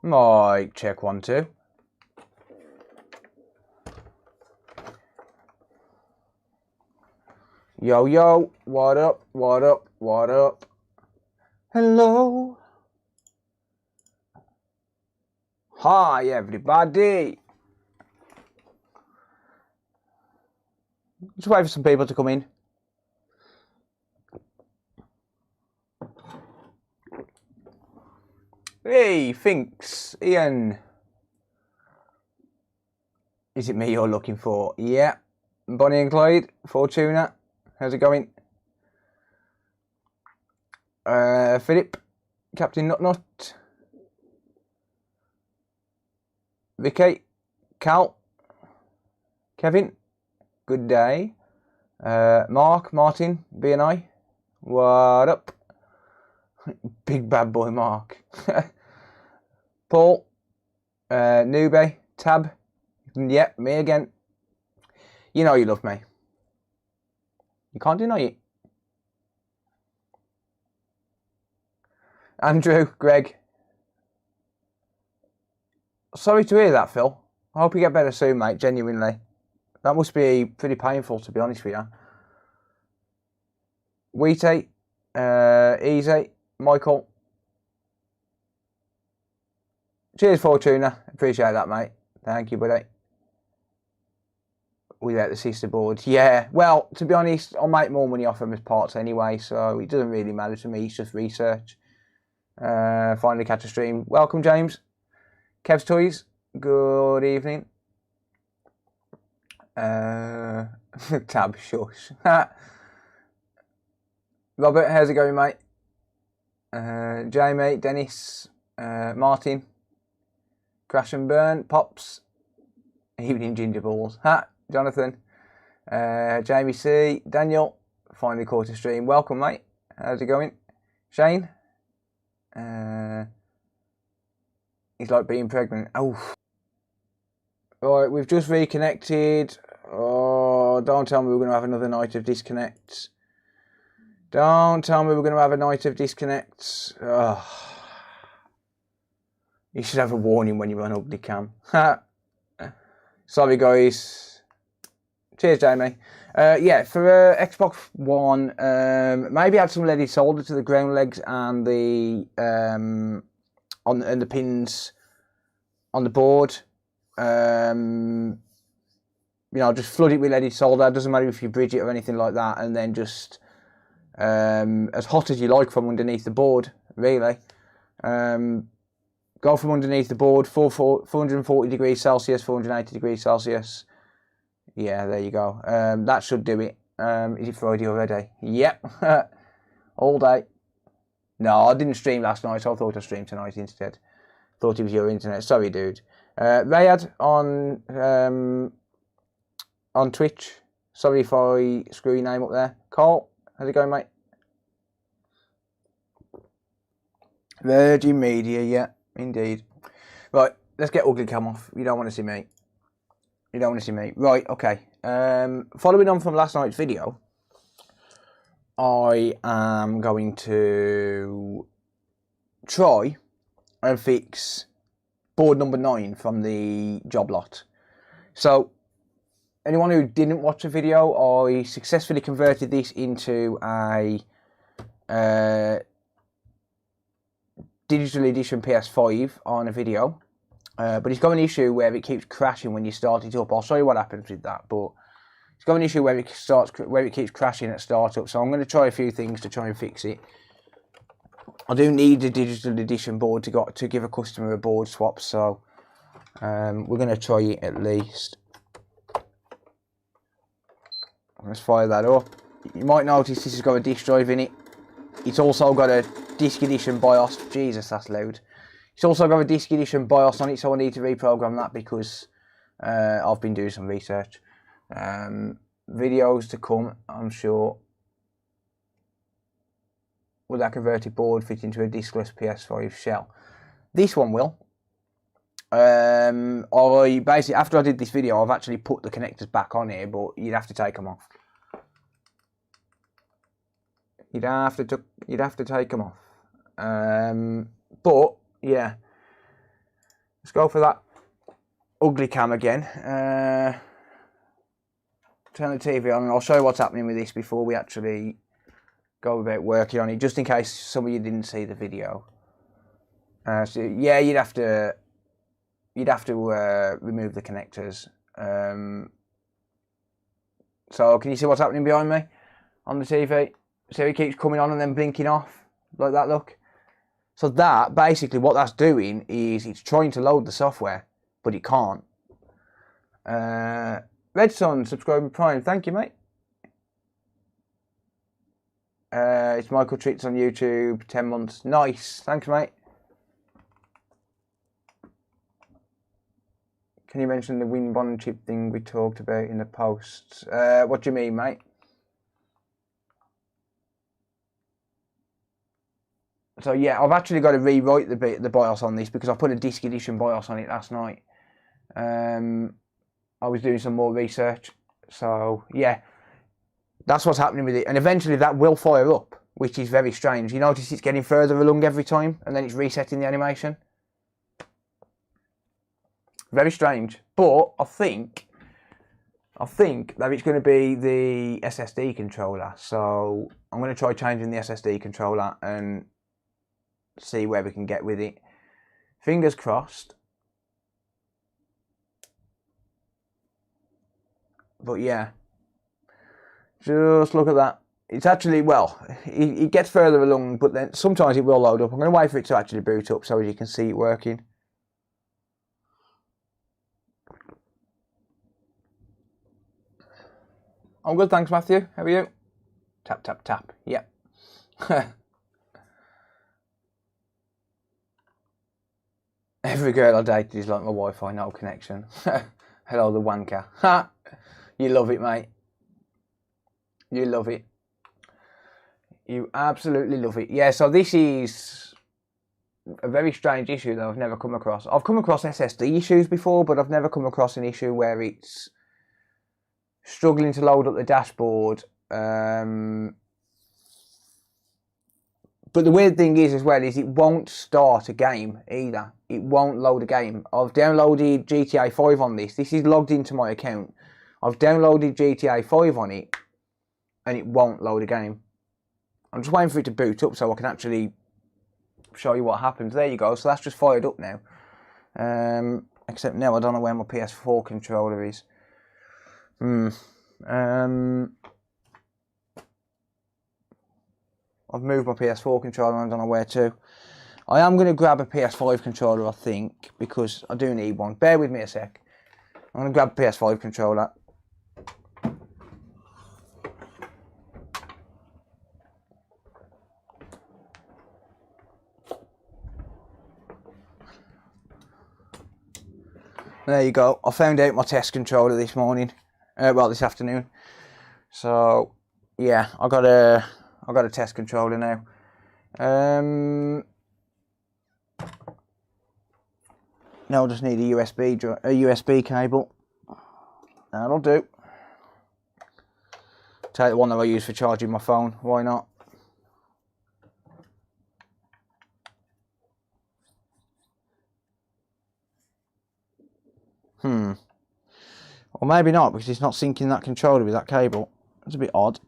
Mic check 1 2. Yo yo, what up? What up? What up? Hello. Hi everybody. Just wait for some people to come in. Hey, Finks, Ian. Is it me you're looking for? Yeah. Bonnie and Clyde, Fortuna. How's it going? Philip, Captain Nutnut. Vicky, Cal, Kevin, good day. Mark, Martin, BNI, what up? Big bad boy Mark. Paul, Nube, Tab, yep, me again. You know you love me. You can't deny it. Andrew, Greg. Sorry to hear that, Phil. I hope you get better soon, mate, genuinely. That must be pretty painful, to be honest with you. Wheaty, Easy, Michael. Cheers, Fortuna. Appreciate that, mate. Thank you, buddy. Without the sister board. Yeah, well, to be honest, I'll make more money off them as parts anyway, so it doesn't really matter to me. It's just research. Finally catch a stream. Welcome, James. Kev's Toys, good evening. Tab, shush. Robert, how's it going, mate? Jamie, Dennis, Martin, Crash and Burn, Pops, Evening Ginger Balls, Jonathan, Jamie C, Daniel, finally caught a stream. Welcome, mate. How's it going? Shane, he's like being pregnant. Oh. Alright, we've just reconnected. Oh, don't tell me we're going to have another night of disconnects. Don't tell me we're going to have a night of disconnects. Oh. You should have a warning when you run ugly cam. Sorry, guys. Cheers, Jamie. Yeah, for Xbox One, maybe add some leaded solder to the ground legs and the and the pins on the board. You know, just flood it with leaded solder. It doesn't matter if you bridge it or anything like that, and then just as hot as you like from underneath the board, really. Go from underneath the board, 440 degrees Celsius, 480 degrees Celsius. Yeah, there you go. That should do it. Is it Friday already? Yep. All day. No, I didn't stream last night, so I thought I'd stream tonight instead. Thought it was your internet. Sorry, dude. Rayad on Twitch. Sorry if I screw your name up there. Carl, how's it going, mate? Virgin Media, yeah, indeed. Right, let's get ugly cam off. You don't want to see me. You don't want to see me. Right, okay. Following on from last night's video, I am going to try and fix board number 9 from the job lot. So, anyone who didn't watch the video, I successfully converted this into a digital edition PS5 on a video. But it's got an issue where it keeps crashing when you start it up. I'll show you what happens with that, but it's got an issue where it keeps crashing at startup. So I'm going to try a few things to try and fix it. I do need a digital edition board to give a customer a board swap, so we're going to try it at least. Let's fire that up. You might notice this has got a disk drive in it. It's also got a disk edition BIOS. Jesus, that's loud. It's also got a disk edition BIOS on it, so I need to reprogram that because I've been doing some research. Videos to come, I'm sure. Will that converted board fit into a diskless PS5 shell? This one will. I basically, after I did this video, I've actually put the connectors back on here, but you'd have to take them off. You'd have to take them off. But yeah, Let's go for that ugly cam again. Turn the TV on and I'll show you what's happening with this before we actually go about working on it, just in case some of you didn't see the video. So yeah, you'd have to remove the connectors. So can you see what's happening behind me on the TV? So it keeps coming on and then blinking off like that, look. So that, basically what that's doing is it's trying to load the software, but it can't. Redson, subscribing Prime, thank you, mate. It's Michael Treats on YouTube, 10 months. Nice, thanks, mate. Can you mention the Winbond chip thing we talked about in the posts? What do you mean, mate? So yeah, I've actually got to rewrite the BIOS on this because I put a disk edition BIOS on it last night. I was doing some more research. So yeah, that's what's happening with it. And eventually that will fire up, which is very strange. You notice it's getting further along every time and then it's resetting the animation. Very strange. But I think that it's going to be the SSD controller. So I'm going to try changing the SSD controller and see where we can get with it. Fingers crossed. But yeah, just look at that. It's actually, well, it gets further along, but then sometimes it will load up. I'm going to wait for it to actually boot up so you can see it working. I'm good, thanks, Matthew. How are you? Tap, tap, tap. Yep. Every girl I dated is like my Wi-Fi, no connection. Hello, the wanker. Ha! You love it, mate. You love it. You absolutely love it. Yeah, so this is a very strange issue that I've never come across. I've come across SSD issues before, but I've never come across an issue where it's struggling to load up the dashboard. But the weird thing is as well is it won't start a game either. It won't load a game. I've downloaded GTA 5 on this. This is logged into my account. I've downloaded GTA 5 on it and it won't load a game. I'm just waiting for it to boot up so I can actually show you what happens. There you go. So that's just fired up now. Except now I don't know where my PS4 controller is. I've moved my PS4 controller and I don't know where to. I am going to grab a PS5 controller, I think, because I do need one. Bear with me a sec. I'm going to grab a PS5 controller. There you go. I found out my test controller this morning. Well, this afternoon. So, yeah, I got a test controller now. Now I just need a USB cable. That'll do. Take the one that I use for charging my phone. Why not? Or maybe not, because it's not syncing that controller with that cable. That's a bit odd.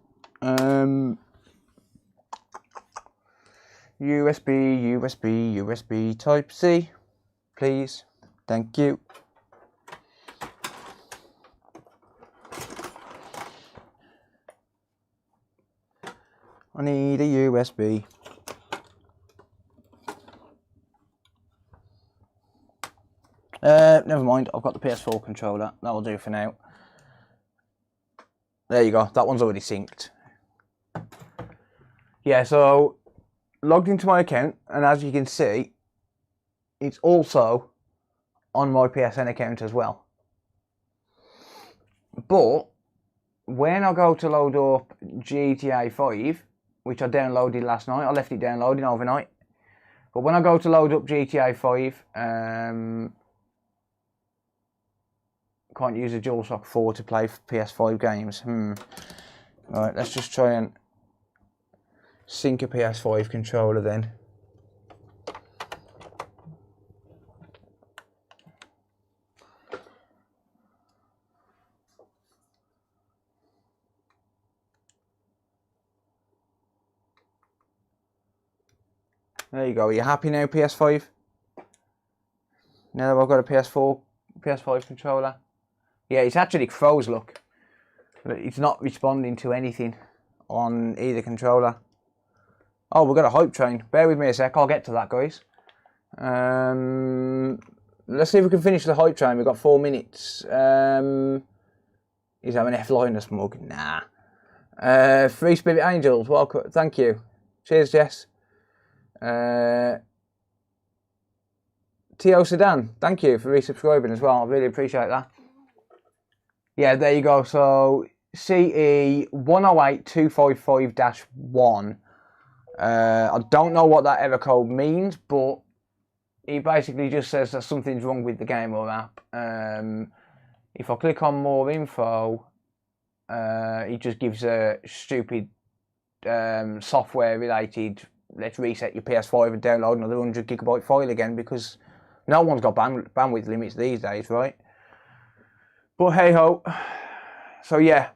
USB Type C, please. Thank you. I need a USB. Never mind, I've got the PS4 controller. That will do for now. There you go, that one's already synced. Yeah, so logged into my account, and as you can see, it's also on my PSN account as well. But when I go to load up GTA 5, which I downloaded last night, I left it downloading overnight. But when I go to load up GTA 5, can't use a DualShock 4 to play PS5 games. Right, let's just try and sync a PS5 controller then. There you go. Are you happy now, PS5? Now that I've got a PS5 controller. Yeah, it's actually froze, look. It's not responding to anything on either controller. Oh, we've got a hype train. Bear with me a sec, I'll get to that, guys. Let's see if we can finish the hype train. We've got 4 minutes. Is that an F-liner smug? Nah. Free Spirit Angels, welcome. Thank you. Cheers, Jess. T.O. Sedan, thank you for resubscribing as well. I really appreciate that. Yeah, there you go. So, CE 108255-1. I don't know what that error code means, but he basically just says that something's wrong with the game or app. If I click on more info, he just gives a stupid software related, let's reset your PS5 and download another 100 gigabyte file again, because no one's got bandwidth limits these days, right? But hey ho. So yeah,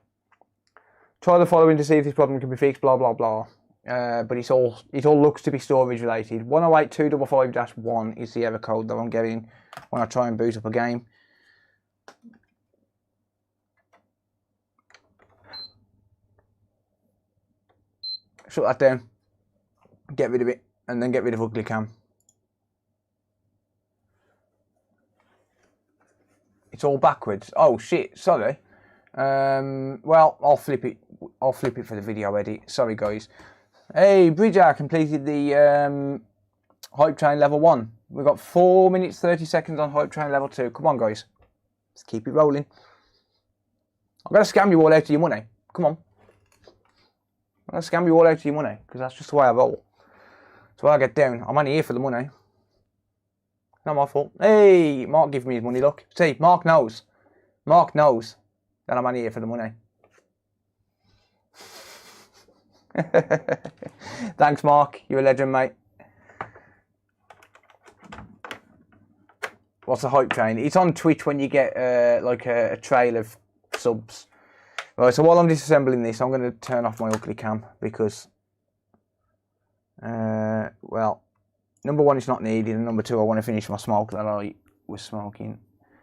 try the following to see if this problem can be fixed, blah blah blah. But it all looks to be storage related. 108255-1 is the error code that I'm getting when I try and boot up a game. Shut that down, get rid of it, and then get rid of ugly cam. It's all backwards. Oh shit, sorry. Well, I'll flip it for the video edit. Sorry guys. Hey, Bridger completed the hype train level 1. We've got 4 minutes 30 seconds on hype train level 2. Come on guys, let's keep it rolling. I'm gonna scam you all out of your money. Come on. I'm going to scam you all out of your money, because that's just the way I roll. That's why I get down. I'm only here for the money. Not my fault. Hey, Mark give me his money, look. See, Mark knows. Mark knows that I'm only here for the money. Thanks, Mark. You're a legend, mate. What's the hype train? It's on Twitch when you get like a trail of subs. Right, so while I'm disassembling this, I'm going to turn off my ugly cam because, well, number one, it's not needed, and number two, I want to finish my smoke that I was smoking.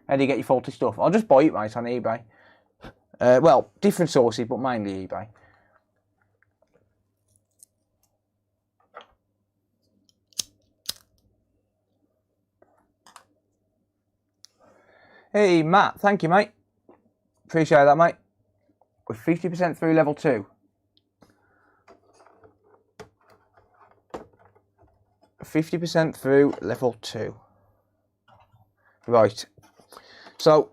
How do you get your faulty stuff? I'll just buy it, mate, on eBay. Well, different sources, but mainly eBay. Hey, Matt, thank you, mate. Appreciate that, mate. We're 50% through level 2. 50% through level 2. Right. So,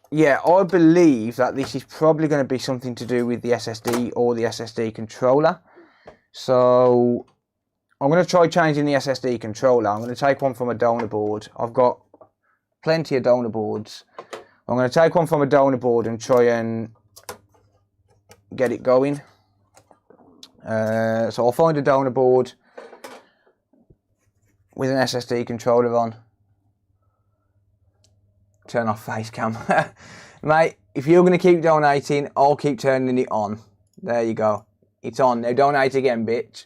yeah, I believe that this is probably going to be something to do with the SSD or the SSD controller. So, I'm going to try changing the SSD controller. I'm going to take one from a donor board. I've got plenty of donor boards. I'm going to take one from a donor board and try and get it going. So I'll find a donor board with an SSD controller on. Turn off face cam. Mate, if you're going to keep donating, I'll keep turning it on. There you go. It's on. Now donate again, bitch.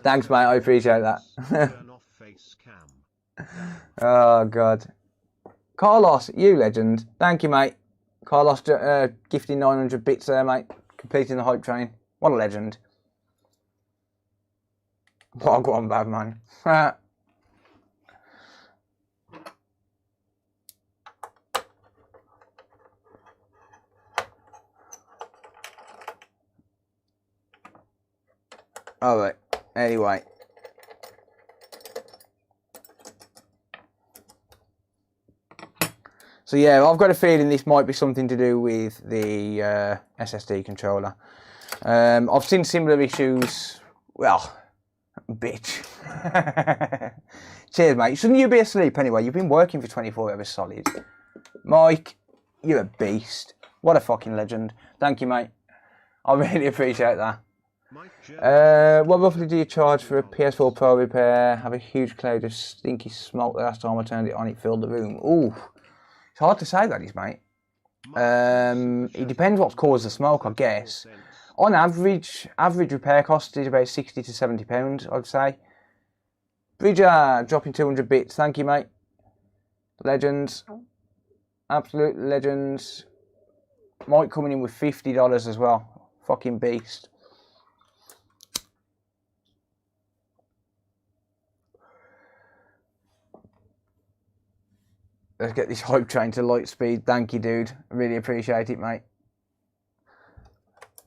Thanks, mate. I appreciate that. Turn off face cam. Oh, God. Carlos, you legend. Thank you, mate. Carlos gifting 900 bits there, mate. Completing the hype train. What a legend. What a go on, bad man. Alright, anyway. So yeah, I've got a feeling this might be something to do with the SSD controller. I've seen similar issues. Well, bitch. Cheers, mate. Shouldn't you be asleep anyway? You've been working for 24 hours solid. Mike, you're a beast. What a fucking legend. Thank you, mate. I really appreciate that. What roughly do you charge for a PS4 Pro repair? Have a huge cloud of stinky smoke. The last time I turned it on, it filled the room. Ooh. It's hard to say that is, mate. It depends what's caused the smoke, I guess. On average repair cost is about £60 to £70, I'd say. Bridger, dropping 200 bits. Thank you, mate. Legends. Absolute legends. Mike coming in with $50 as well. Fucking beast. Let's get this hype train to light speed. Thank you, dude. I really appreciate it, mate.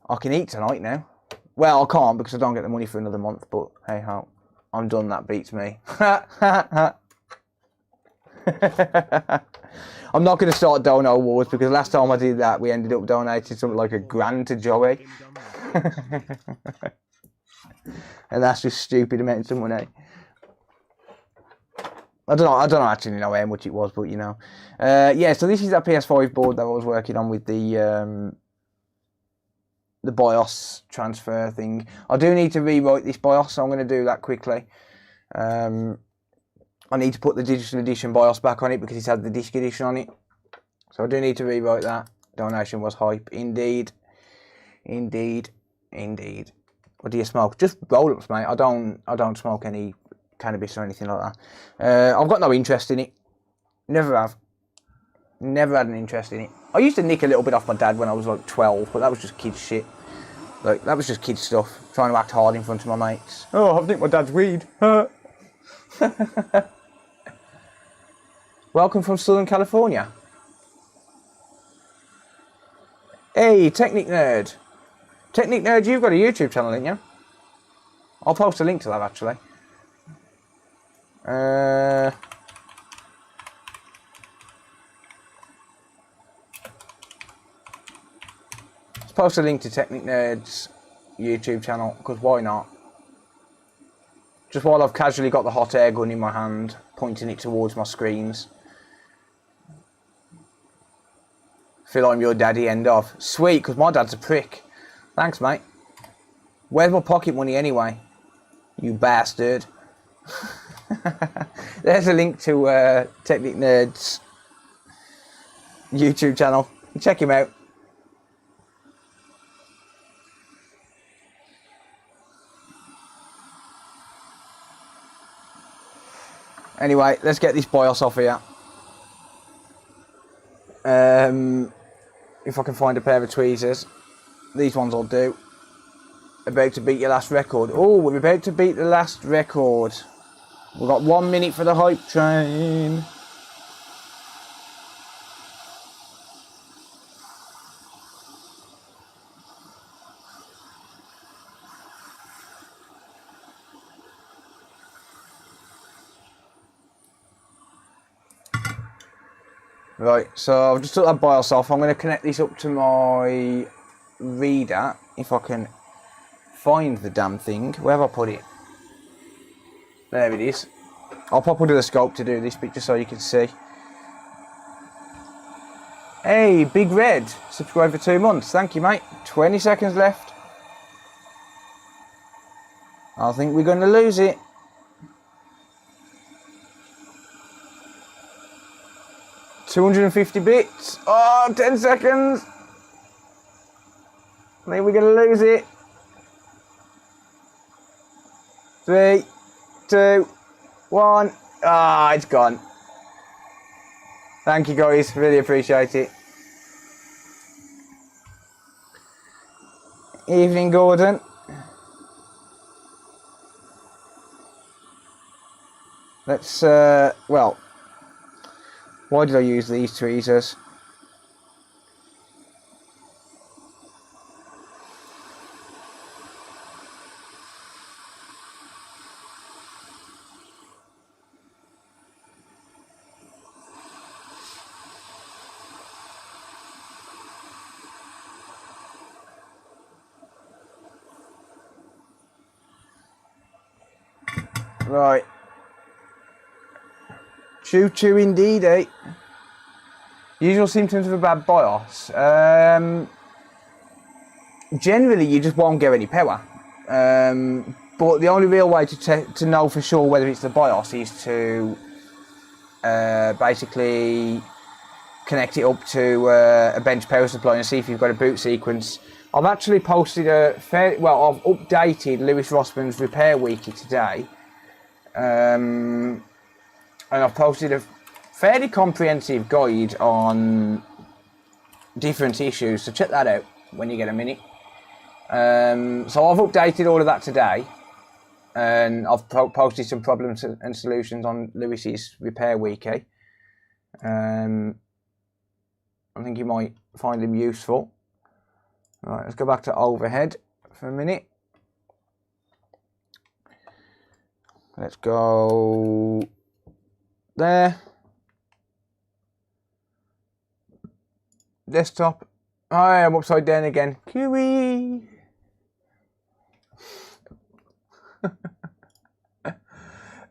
I can eat tonight now. Well, I can't because I don't get the money for another month, but hey ho. I'm done, that beats me. I'm not going to start dono wars because last time I did that, we ended up donating something like £1,000 to Joey. And that's just stupid amounts of money. I don't actually know how much it was, but you know. Yeah, so this is that PS5 board that I was working on with the BIOS transfer thing. I do need to rewrite this BIOS, so I'm going to do that quickly. I need to put the digital edition BIOS back on it because it's had the disc edition on it. So I do need to rewrite that. Donation was hype. Indeed. Indeed. Indeed. What do you smoke? Just roll-ups, mate. I don't smoke any cannabis or anything like that. I've got no interest in it. Never have. Never had an interest in it. I used to nick a little bit off my dad when I was like 12, but that was just kid shit. Like, that was just kid stuff. Trying to act hard in front of my mates. Oh, I've nicked my dad's weed. Welcome from Southern California. Hey, Technic Nerd. Technic Nerd, you've got a YouTube channel, haven't you? I'll post a link to that, actually. Let's post a link to Technic Nerd's YouTube channel, because why not? Just while I've casually got the hot air gun in my hand, pointing it towards my screens. Feel I'm your daddy, end of. Sweet, because my dad's a prick. Thanks, mate. Where's my pocket money anyway? You bastard. There's a link to Technic Nerd's YouTube channel. Check him out. Anyway, let's get this BIOS off here. If I can find a pair of tweezers. These ones will do. About to beat your last record. Oh, we're about to beat the last record. We've got 1 minute for the hype train. Right, so I've just took that BIOS off. I'm going to connect this up to my reader, if I can find the damn thing. Where have I put it? There it is. I'll pop under the scope to do this bit just so you can see. Hey, Big Red, subscribe for 2 months. Thank you, mate. 20 seconds left. I think we're going to lose it. $250 bits. Oh, 10 seconds. I think we're going to lose it. 3, 2, 1. Ah, it's gone. Thank you, guys. Really appreciate it. Evening, Gordon. Let's, well, why did I use these tweezers? Right. Choo choo indeed, eh? Usual symptoms of a bad BIOS. Generally, you just won't get any power. But the only real way to know for sure whether it's the BIOS is to basically connect it up to a bench power supply and see if you've got a boot sequence. I've actually posted I've updated Lewis Rossman's repair wiki today, and I've posted a fairly comprehensive guide on different issues, so check that out when you get a minute. So I've updated all of that today, and I've posted some problems and solutions on Lewis's repair wiki. I think you might find them useful. Right, let's go back to overhead for a minute. Let's go there. Desktop. I am upside down again. QE.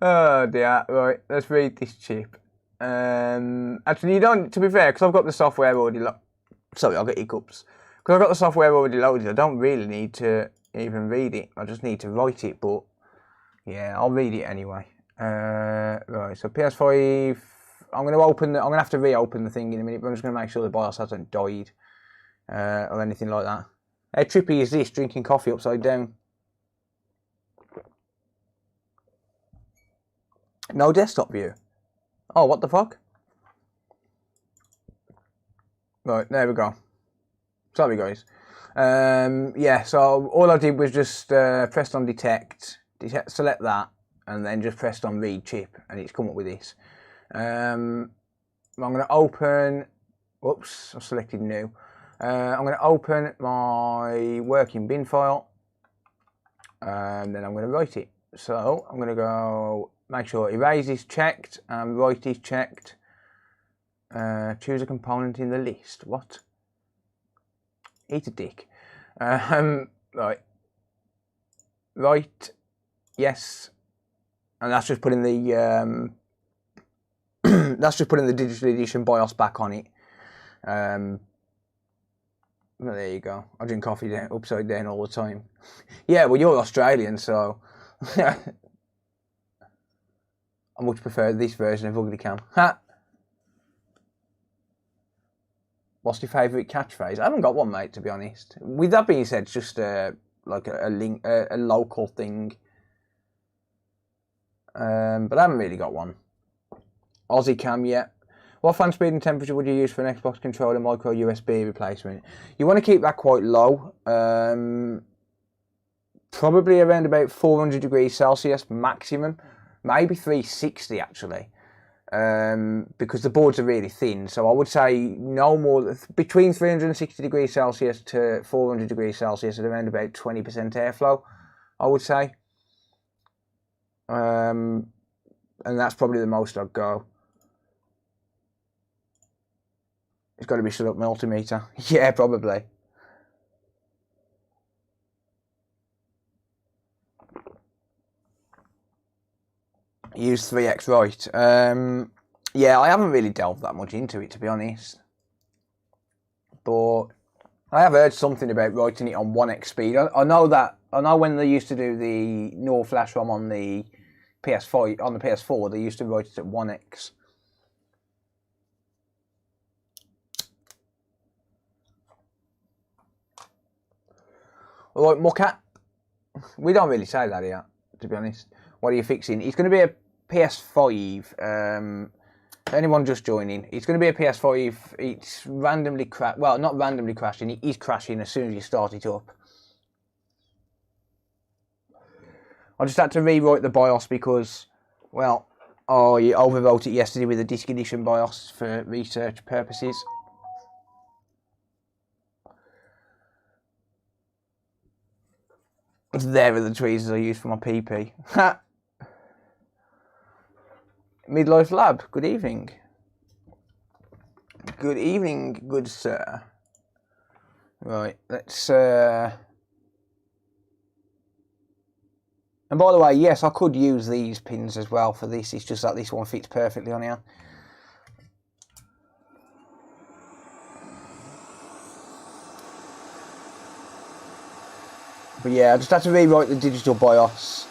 Oh dear. Right, let's read this chip. Actually, you don't. To be fair, because I've got the software already. Sorry, I'll get hiccups. Because I've got the software already loaded. I don't really need to even read it. I just need to write it. But yeah, I'll read it anyway. Right. So PS5. I'm going to open. I'm going to have to reopen the thing in a minute. But I'm just going to make sure the BIOS hasn't died or anything like that. How trippy is this? Drinking coffee upside down. No desktop view. Oh, what the fuck? Right, there we go. Sorry, guys. Yeah, so all I did was just pressed on detect, select that, and then just pressed on read chip, and it's come up with this. I'm going to open. Whoops, I've selected new. I'm going to open my working bin file, and then I'm going to write it. So I'm going to go. Make sure erase is checked and write is checked. Choose a component in the list. What? Eat a dick. Right. Right. Yes. And that's just putting the that's just putting the digital edition BIOS back on it. Well, there you go. I drink coffee upside down all the time. Yeah, well, you're Australian, so. I much prefer this version of Ugly Cam. Ha! What's your favourite catchphrase? I haven't got one, mate, to be honest. With that being said, it's just like a local thing. But I haven't really got one. Aussie Cam, yeah. What fan speed and temperature would you use for an Xbox controller micro USB replacement? You want to keep that quite low. Probably around about 400 degrees Celsius maximum. Maybe 360 actually, because the boards are really thin. So I would say no more between 360 degrees Celsius to 400 degrees Celsius at around about 20% airflow, I would say. And that's probably the most I'd go. It's got to be shut up multimeter. Yeah, probably. Use 3x right. Yeah, I haven't really delved that much into it, to be honest. But I have heard something about writing it on 1x speed. I know when they used to do the NOR flash ROM on the PS5, on the PS4, they used to write it at 1x. Alright, Muckat. We don't really say that here, to be honest. What are you fixing? It's going to be a PS5. Anyone just joining? It's going to be a PS5. It's randomly well, not randomly crashing. It is crashing as soon as you start it up. I just had to rewrite the BIOS because, well, I overwrote it yesterday with a disk edition BIOS for research purposes. There are the tweezers I use for my PP. Ha! Midlife Lab, good evening. Good evening, good sir. Right, let's... And by the way, yes, I could use these pins as well for this. It's just that this one fits perfectly on here. But yeah, I just had to rewrite the digital BIOS.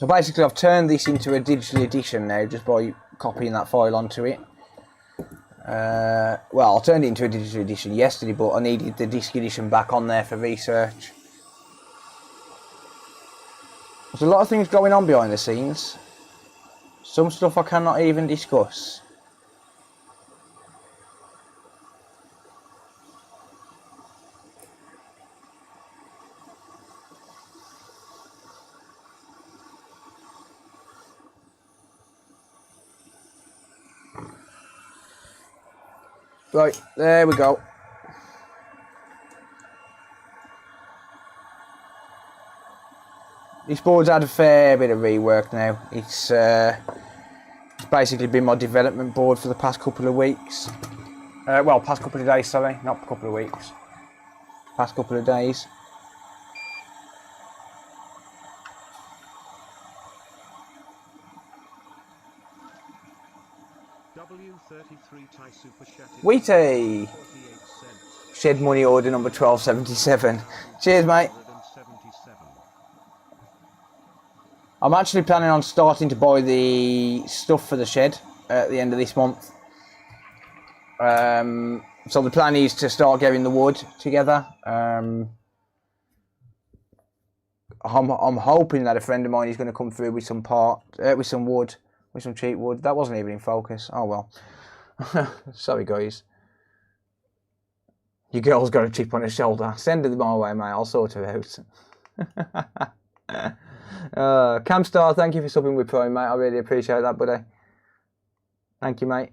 So basically I've turned this into a digital edition now just by copying that file onto it. Well, I turned it into a digital edition yesterday, but I needed the disc edition back on there for research. There's a lot of things going on behind the scenes. Some stuff I cannot even discuss. Right, there we go. This board's had a fair bit of rework now. It's basically been my development board for the past couple of weeks. Well, past couple of days, sorry, not a couple of weeks. Past couple of days. W33 Super Wheaty! Shed money order number 1277. Cheers, mate. I'm actually planning on starting to buy the stuff for the shed at the end of this month. So the plan is to start getting the wood together. I'm hoping that a friend of mine is going to come through with some with some wood, with some cheap wood. That wasn't even in focus. Oh well. Sorry guys. Your girl's got a chip on her shoulder. Send her my way, mate. I'll sort her out. Camstar, thank you for subbing with Prime, mate. I really appreciate that, buddy. Thank you, mate.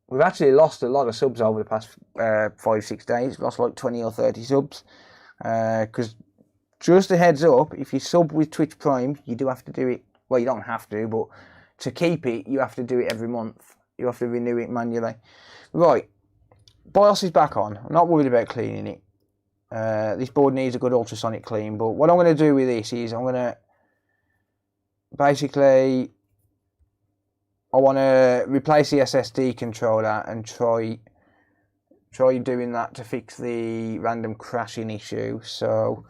We've actually lost a lot of subs over the past 5-6 days. Lost like 20 or 30 subs. Because just a heads up, if you sub with Twitch Prime, you do have to do it. Well, you don't have to, but to keep it, you have to do it every month. You have to renew it manually. Right, BIOS is back on. I'm not worried about cleaning it. This board needs a good ultrasonic clean, but what I'm going to do with this is I'm going to basically, I want to replace the SSD controller and try doing that to fix the random crashing issue. So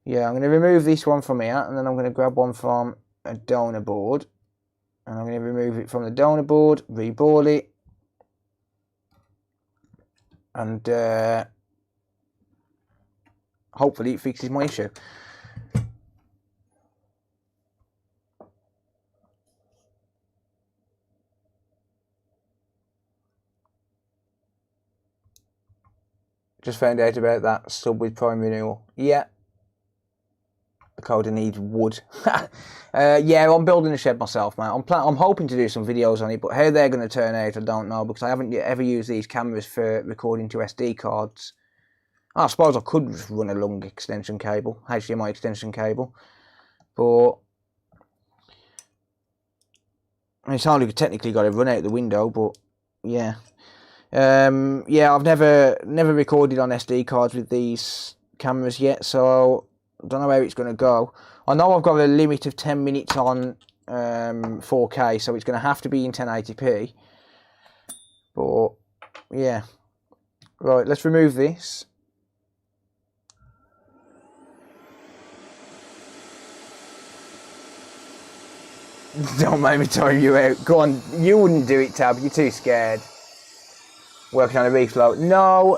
yeah, I'm going to remove this one from here, and then I'm going to grab one from a donor board, and I'm going to remove it from the donor board, reball it, and hopefully it fixes my issue. Just found out about that sub with Prime renewal. Yeah. TheCod3r needs wood. Yeah, I'm building a shed myself, mate. I'm hoping to do some videos on it, but how they're going to turn out, I don't know, because I haven't yet ever used these cameras for recording to SD cards. I suppose I could just run a long extension cable, HDMI extension cable, but it's only technically got to run out the window. But yeah, yeah, I've never recorded on SD cards with these cameras yet, so I don't know how it's going to go. I know I've got a limit of 10 minutes on 4K, so it's going to have to be in 1080p. But yeah, right, let's remove this. Don't make me time you out. Go on, you wouldn't do it, Tab. You're too scared. Working on a reflow. No,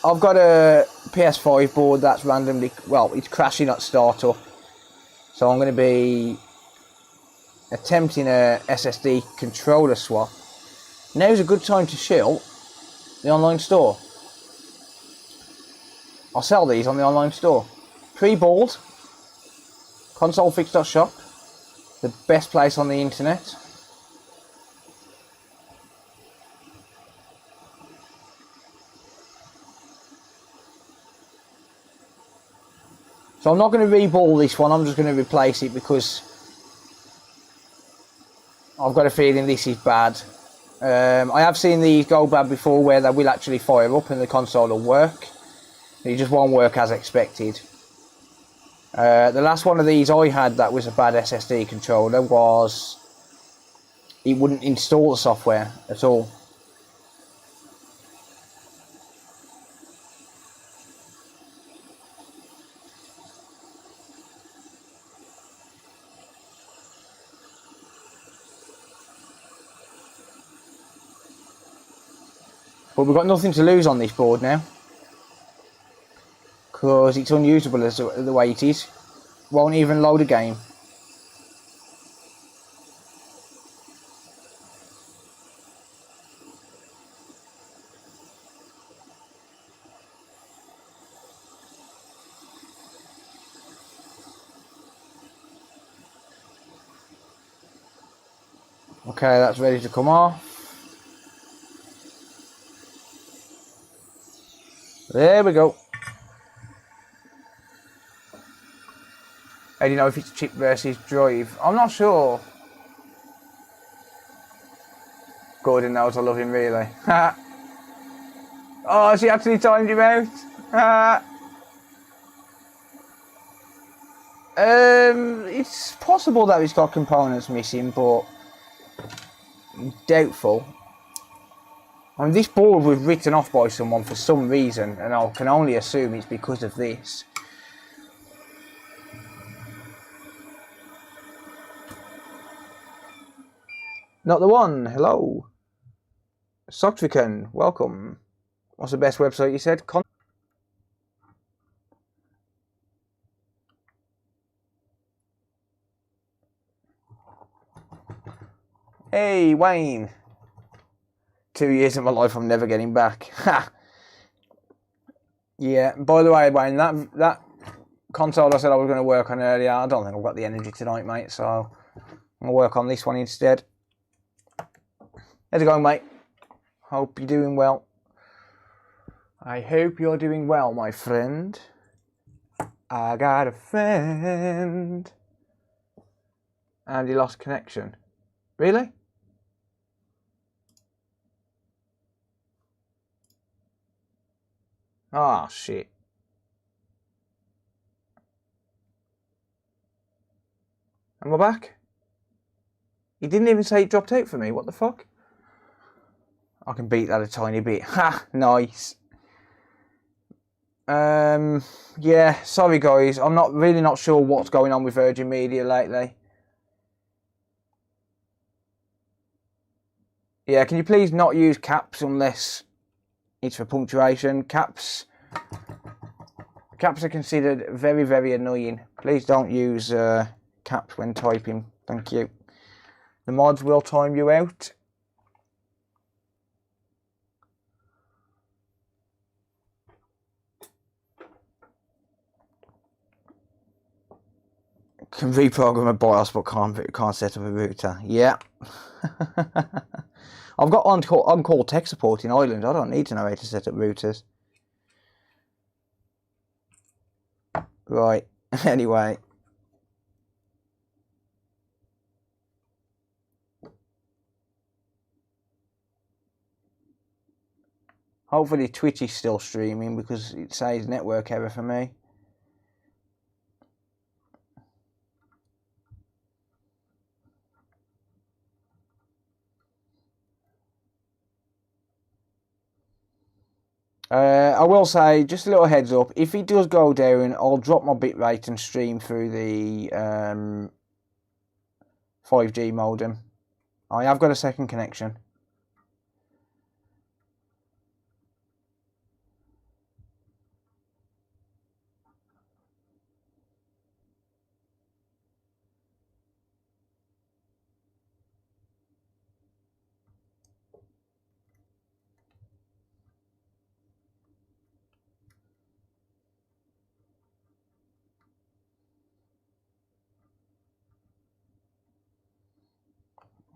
I've got a PS5 board that's randomly, well, it's crashing at startup. So I'm going to be attempting a SSD controller swap. Now's a good time to shill the online store. I'll sell these on the online store. Pre-balled, consolefix.shop. The best place on the internet. So I'm not going to reball this one, I'm just going to replace it because I've got a feeling this is bad. I have seen these go bad before where they will actually fire up and the console will work. It just won't work as expected. The last one of these I had that was a bad SSD controller was it wouldn't install the software at all. But we've got nothing to lose on this board now. Because it's unusable as the way it is. Won't even load a game. Okay, that's ready to come off. There we go. I don't know if it's chip versus drive. I'm not sure. Gordon knows I love him really. Oh, she actually timed him out. It's possible that he's got components missing, but doubtful. I mean, this board was written off by someone for some reason, and I can only assume it's because of this. Not the one. Hello. Soctrican, welcome. What's the best website you said? Hey, Wayne. 2 years of my life I'm never getting back. Ha! Yeah, by the way, Wayne, that console I said I was going to work on earlier, I don't think I've got the energy tonight, mate, so I'm going to work on this one instead. How's it going, mate? Hope you're doing well. I hope you're doing well, my friend. I got a friend. And he lost connection. Really? Oh, shit. Am I back? He didn't even say it dropped out for me. What the fuck? I can beat that a tiny bit. Ha! Nice. Yeah, sorry guys. I'm really not sure what's going on with Virgin Media lately. Yeah, can you please not use caps unless it's for punctuation? Caps are considered very, very annoying. Please don't use caps when typing. Thank you. The mods will time you out. Can reprogram a BIOS but can't set up a router. Yeah. I've got on-call tech support in Ireland. I don't need to know how to set up routers. Right. Anyway. Hopefully Twitch is still streaming because it says network error for me. I will say, just a little heads up, if it does go down, I'll drop my bitrate and stream through the 5G modem. I have got a second connection.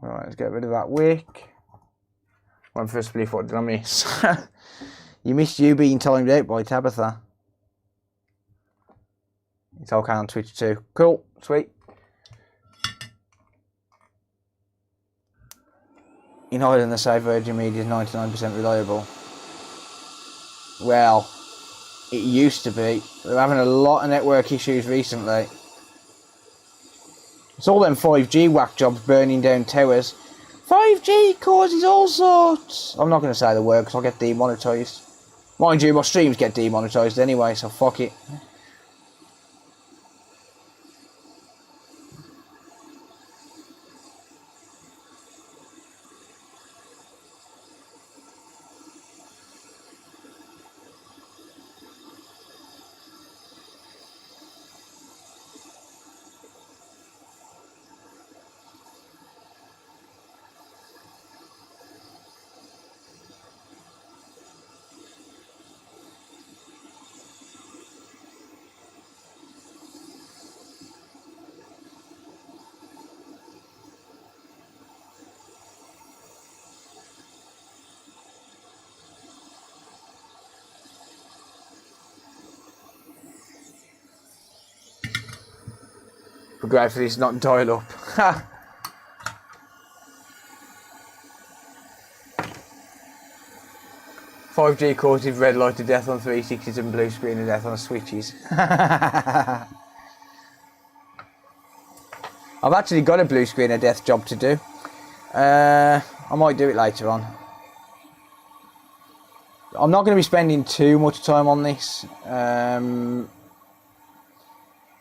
Right, let's get rid of that wick. One for a spliff, what did I miss? You missed you being timed out by Tabitha. It's okay on Twitch too. Cool, sweet. In Ireland, they say Virgin Media is 99% reliable. Well, it used to be. They're having a lot of network issues recently. It's all them 5G whack jobs burning down towers. 5G causes all sorts. I'm not going to say the word because I'll get demonetised. Mind you, my streams get demonetised anyway, so fuck it. be great for this not dial up. 5G causes red light to death on 360s and blue screen of death on switches. I've actually got a blue screen of death job to do. I might do it later on. I'm not going to be spending too much time on this. I'm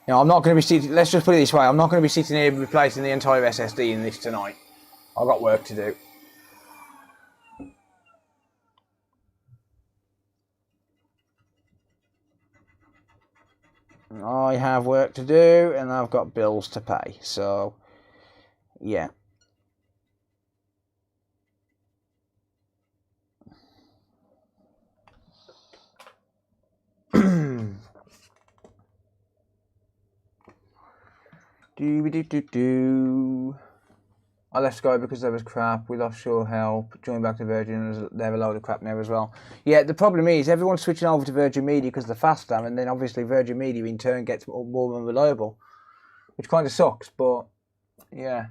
not going to be sitting, let's just put it this way, I'm not going to be sitting here replacing the entire SSD in this tonight. I've got work to do. I have work to do and I've got bills to pay, so yeah. I left Sky because there was crap. We lost Sure Help. Joined back to Virgin. They have a load of crap now as well. Yeah, the problem is everyone's switching over to Virgin Media because they're faster, and then obviously Virgin Media in turn gets more unreliable, which kind of sucks. But yeah,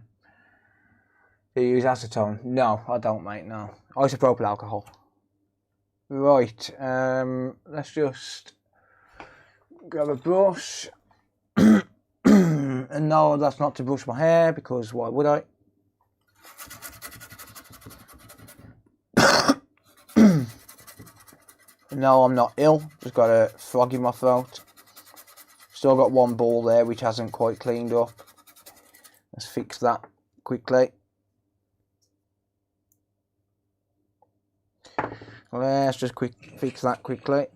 do you use acetone? No, I don't, mate. No, isopropyl alcohol. Right. Let's just grab a brush. And no, that's not to brush my hair because why would I? No, I'm not ill. Just got a frog in my throat. Still got one ball there which hasn't quite cleaned up. Let's fix that quickly. Let's just fix that quickly.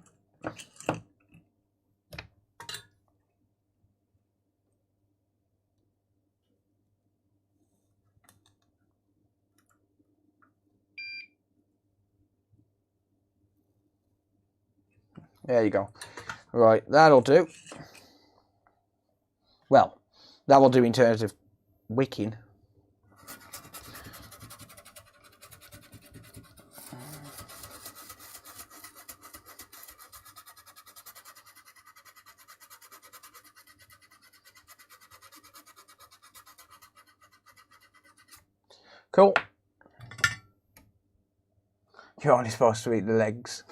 There you go. Right, that'll do. Well, that will do in terms of wicking. Cool. You're only supposed to eat the legs.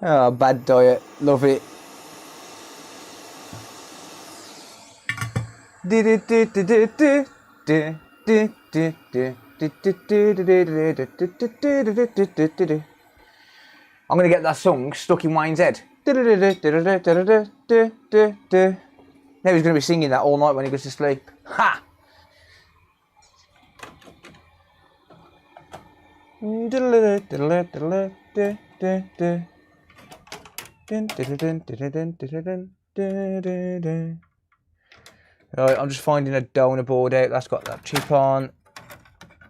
Oh, bad diet. Love it. I'm going to get that song stuck in Wayne's head. Now he's going to be singing that all night when he goes to sleep. Ha! Right, I'm just finding a donor board out that's got that chip on.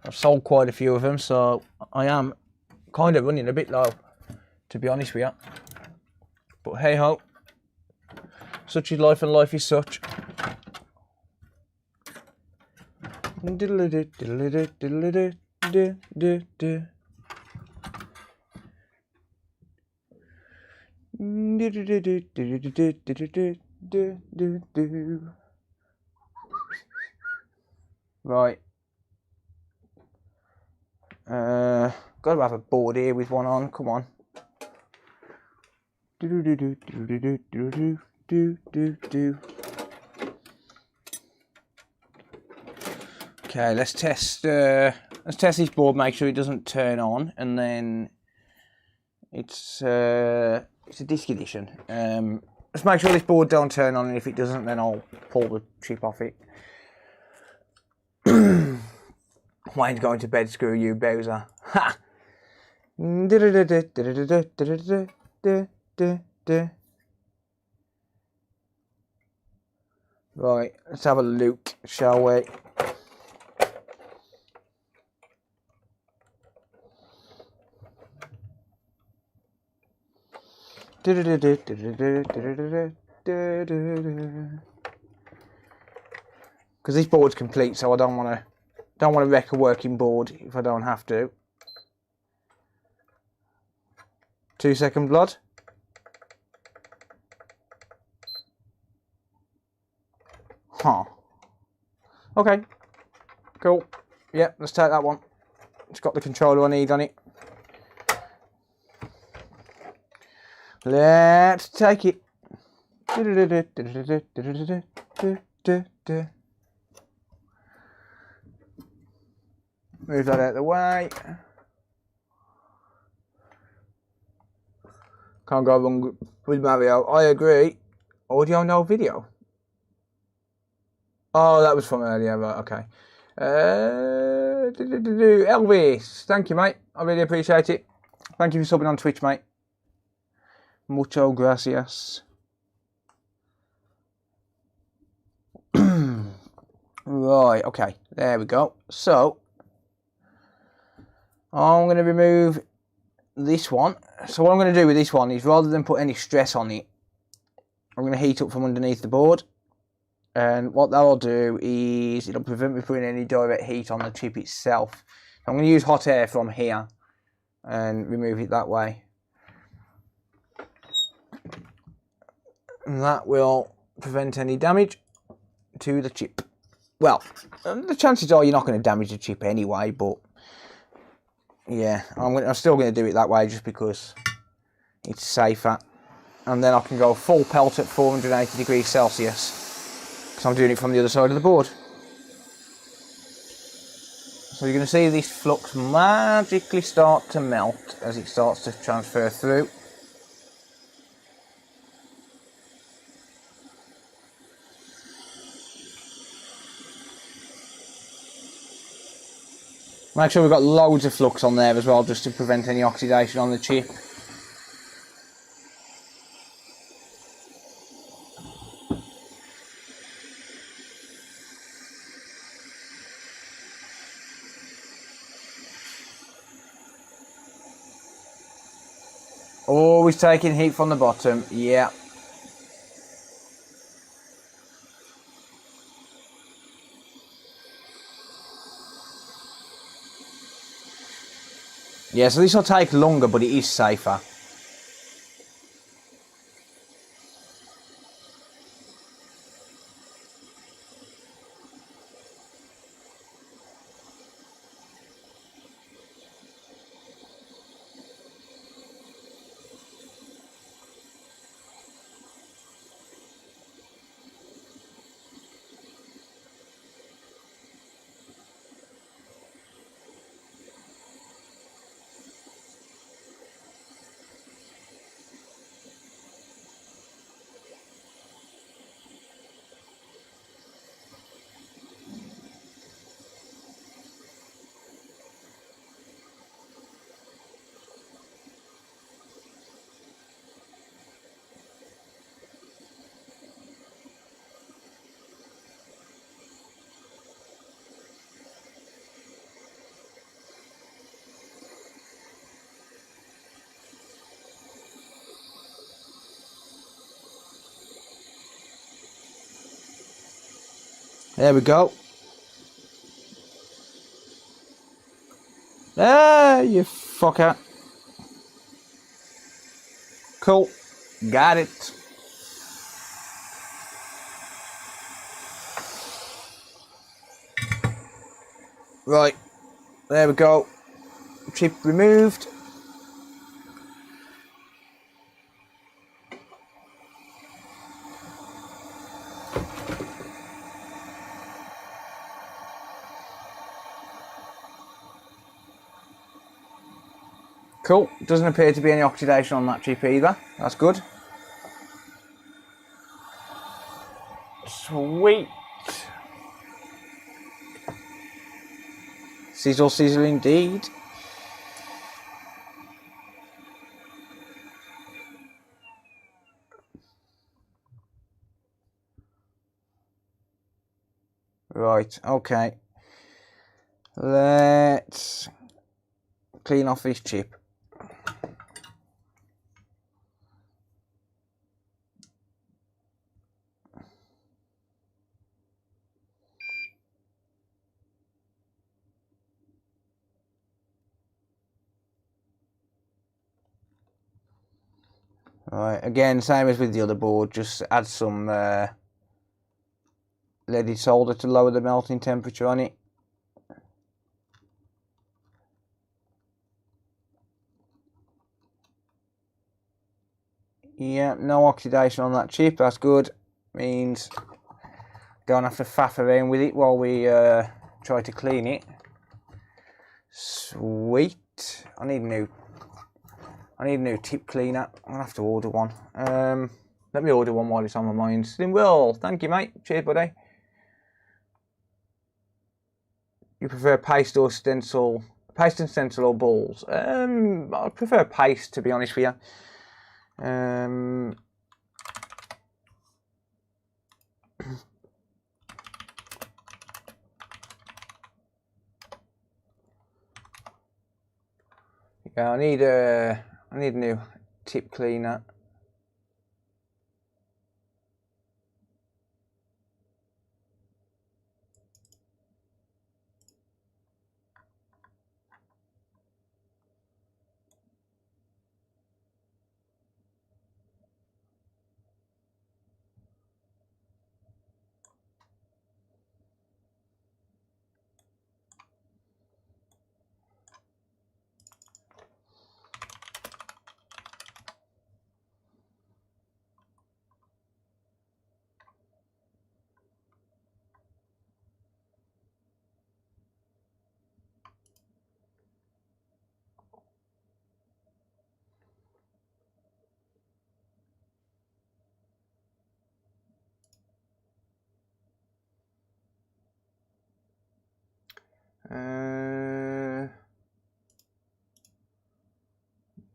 I've sold quite a few of them, so I am kind of running a bit low, to be honest with you. But hey ho, such is life and life is such. Right. Gotta have a board here with one on, come on. Okay, let's test this board, make sure it doesn't turn on, and then it's a disc edition. Let's make sure this board don't turn on, and if it doesn't, then I'll pull the chip off it. Wayne's going to bed, screw you, Bowser. Ha! Right, let's have a look, shall we? Because this board's complete, so I don't want to wreck a working board if I don't have to. 2 second blood. Huh. Okay. Cool. Yeah, let's take that one. It's got the controller I need on it. Let's take it. Move that out of the way. Can't go wrong with Mario. I agree. Audio, no video. Oh, that was from earlier, right, okay. Elvis, thank you, mate. I really appreciate it. Thank you for subbing on Twitch, mate. Mucho gracias. Right, okay, there we go. So, I'm going to remove this one. So what I'm going to do with this one is, rather than put any stress on it, I'm going to heat up from underneath the board. And what that'll do is it'll prevent me putting any direct heat on the chip itself. I'm going to use hot air from here and remove it that way. And that will prevent any damage to the chip. Well, the chances are you're not going to damage the chip anyway, but yeah, I'm still going to do it that way just because it's safer. And then I can go full pelt at 480 degrees Celsius. So I'm doing it from the other side of the board. So you're going to see this flux magically start to melt as it starts to transfer through. Make sure we've got loads of flux on there as well, just to prevent any oxidation on the chip. Always taking heat from the bottom, yeah. Yeah, so this will take longer, but it is safer. There we go. Ah, you fucker. Cool. Got it. Right. There we go. Chip removed. Cool. Doesn't appear to be any oxidation on that chip either. That's good. Sweet. Sizzle, sizzle indeed. Right, okay. Let's clean off this chip. Right, again, same as with the other board, just add some leaded solder to lower the melting temperature on it. Yeah, no oxidation on that chip, that's good. Means don't have to faff around with it while we try to clean it. Sweet. I need a new tip cleaner. I'll have to order one. Let me order one while it's on my mind. Slim Will, thank you, mate. Cheers, buddy. You prefer paste or stencil? Paste and stencil or balls? I prefer paste, to be honest with you. Yeah, I need a new tip cleaner.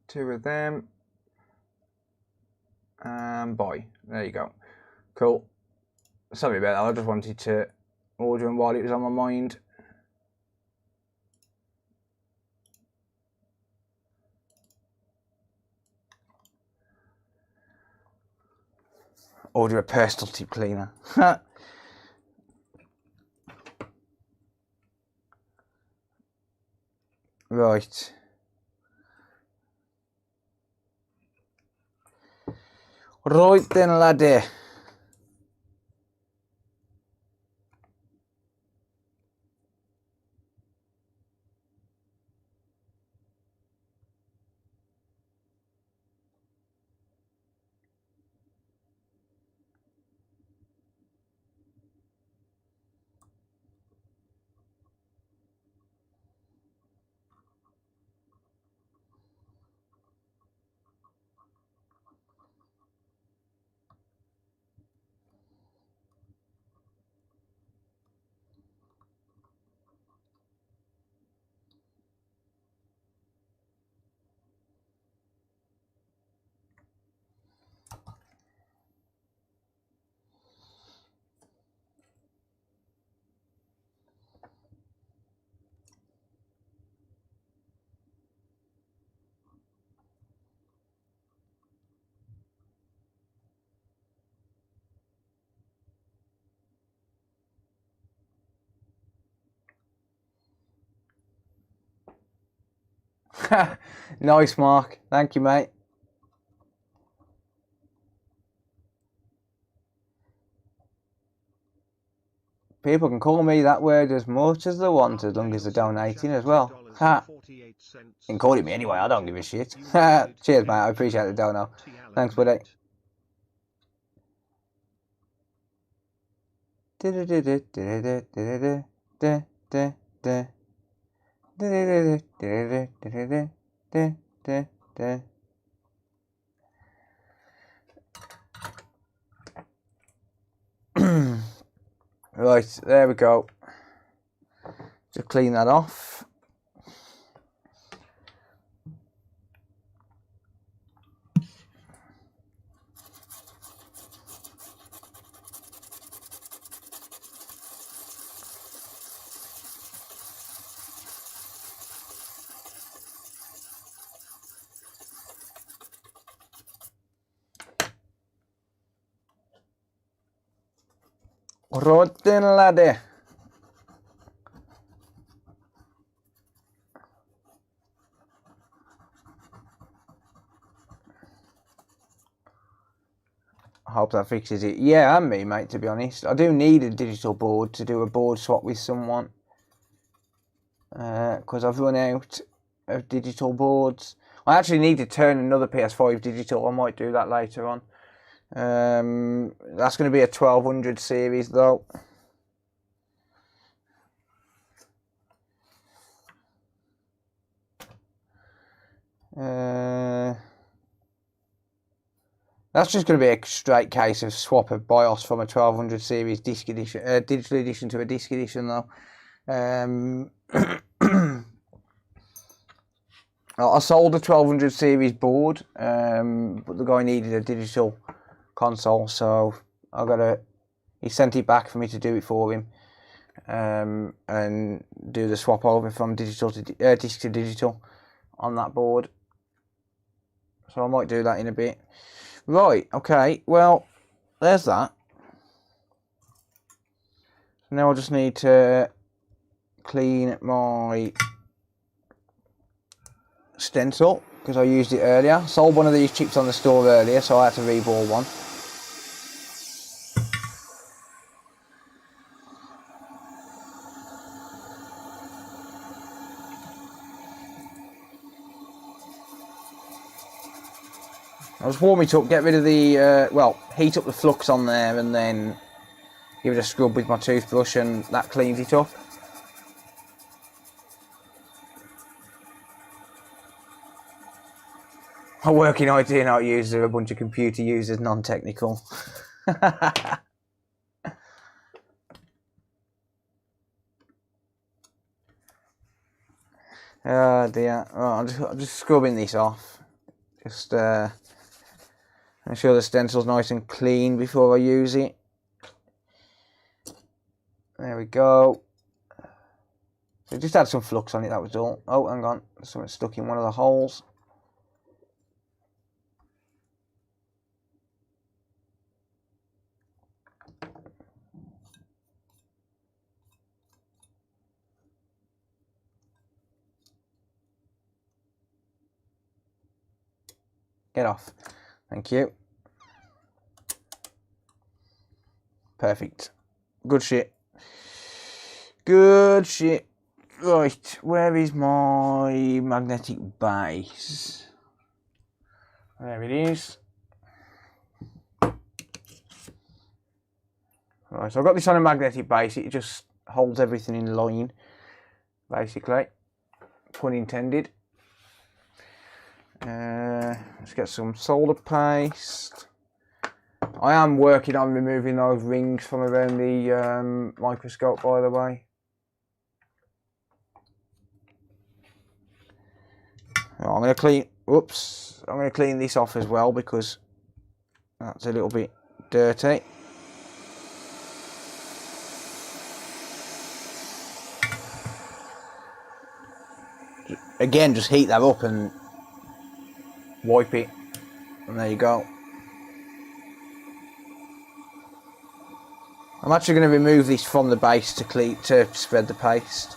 Two of them. And buy. There you go. Cool. Sorry about that. I just wanted to order them while it was on my mind. Order a personal tip cleaner. Right. Right then, laddie. Nice, Mark. Thank you, mate. People can call me that word as much as they want, as long as they're donating as well. Ha! You can call it me anyway, I don't give a shit. Cheers, mate. I appreciate the dono. Thanks, buddy. Right, there we go. Just clean that off. Right then, laddie. hope that fixes it. Yeah, and me, mate, to be honest. I do need a digital board to do a board swap with someone. Because I've run out of digital boards. I actually need to turn another PS5 digital. I might do that later on. That's going to be a 1200 series, though. That's just going to be a straight case of swap a BIOS from a 1200 series disc edition, digital edition to a disc edition, though. I sold a 1200 series board, but the guy needed a digital console, so he sent it back for me to do it for him, and do the swap over from digital to disc to digital on that board. So I might do that in a bit. Right, okay, well, there's that. Now I just need to clean my stencil because I used it earlier. Sold one of these chips on the store earlier, so I had to reball one. I'll just warm it up, get rid of the, well, heat up the flux on there and then give it a scrub with my toothbrush and that cleans it up. I work in IT and IT users are a bunch of computer users, non-technical. Oh dear. Right, I'm just scrubbing this off. Just make sure the stencil's nice and clean before I use it. There we go. So just add some flux on it, that was all. Oh, hang on. Something stuck in one of the holes. Get off. Thank you. Perfect. Good shit. Good shit. Right, where is my magnetic base? There it is. Right, so I've got this on a magnetic base. It just holds everything in line, basically. Pun intended. Let's get some solder paste. I am working on removing those rings from around the microscope, by the way. I'm going to clean. Oops! I'm going to clean this off as well because that's a little bit dirty. Again, just heat that up and wipe it, and there you go. I'm actually going to remove this from the base to spread the paste.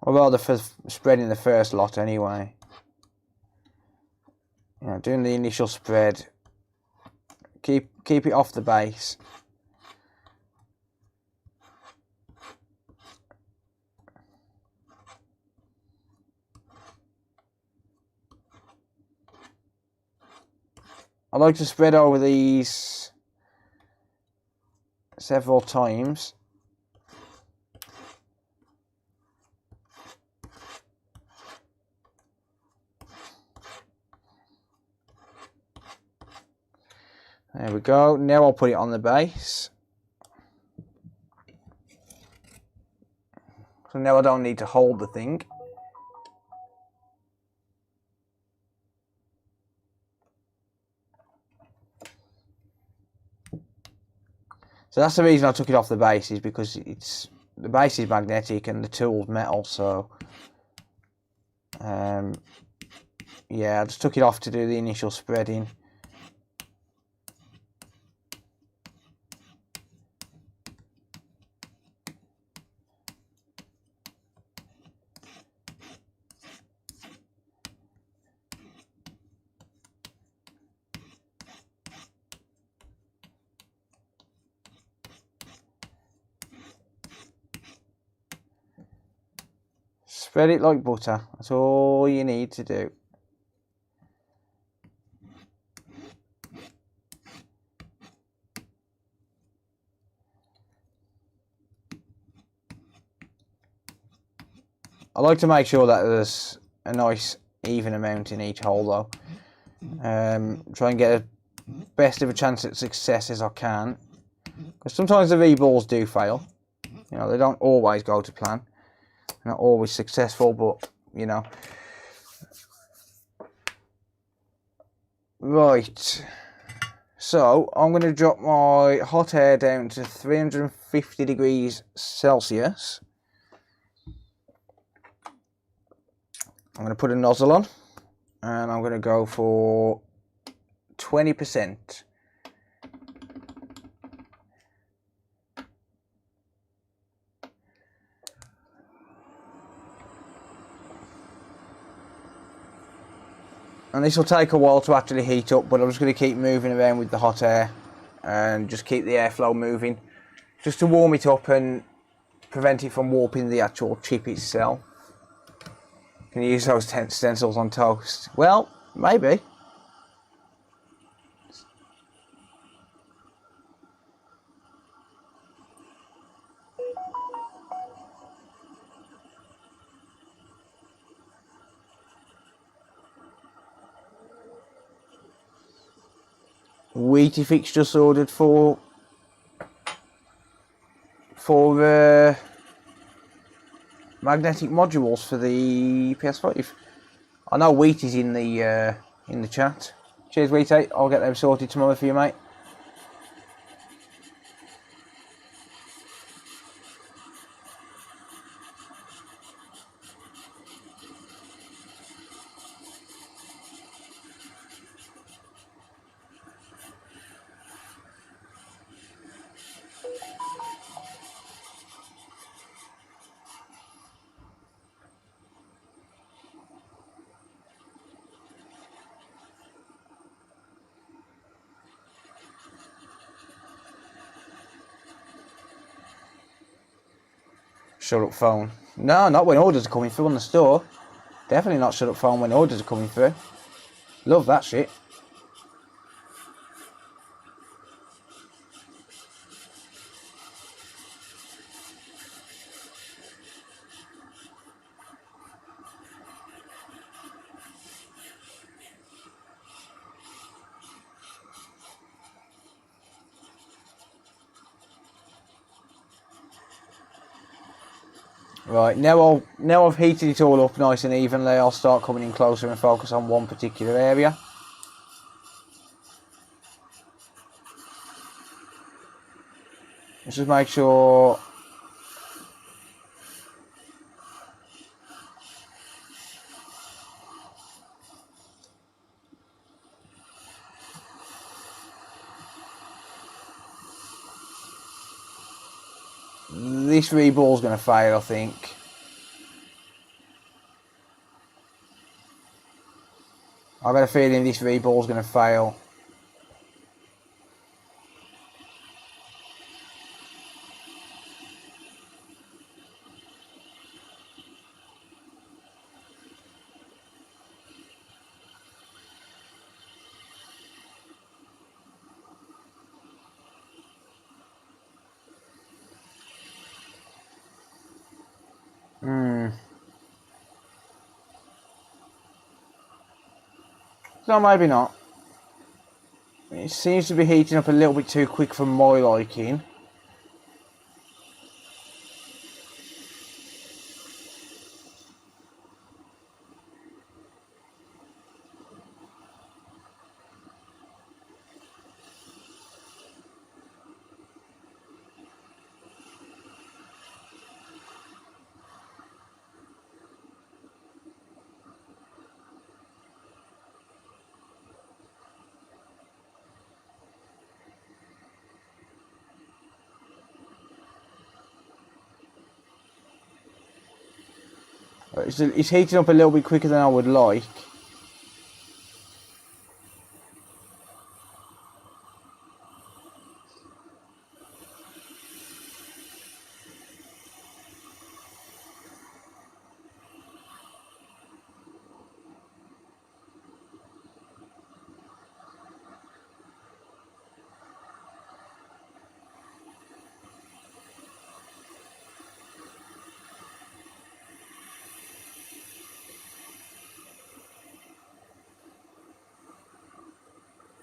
I'd rather for spreading the first lot anyway. Yeah, doing the initial spread. Keep it off the base. I like to spread over these several times. There we go. Now I'll put it on the base. So now I don't need to hold the thing. So that's the reason I took it off the base, is because the base is magnetic and the tool's metal, so yeah, I just took it off to do the initial spreading. Spread it like butter. That's all you need to do. I like to make sure that there's a nice even amount in each hole though. Try and get a best of a chance at success as I can. Because sometimes the V-balls do fail. You know, they don't always go to plan. They're not always successful, but, you know. Right. So, I'm going to drop my hot air down to 350 degrees Celsius. I'm going to put a nozzle on. And I'm going to go for 20%. And this will take a while to actually heat up, but I'm just going to keep moving around with the hot air and just keep the airflow moving just to warm it up and prevent it from warping the actual chip itself. Can you use those stencils on toast? Well, maybe. Wheaty Fix just ordered for magnetic modules for the PS5. I know Wheaty's in the chat. Cheers, Wheaty. I'll get them sorted tomorrow for you, mate. Shut up phone. No, not when orders are coming through on the store. Definitely not shut up phone when orders are coming through. Love that shit. Right, now I've heated it all up nice and evenly, I'll start coming in closer and focus on one particular area. Let's just make sure this reball's going to fail, I think. I've got a feeling this reball's going to fail. No, maybe not. It seems to be heating up a little bit too quick for my liking. It's heating up a little bit quicker than I would like.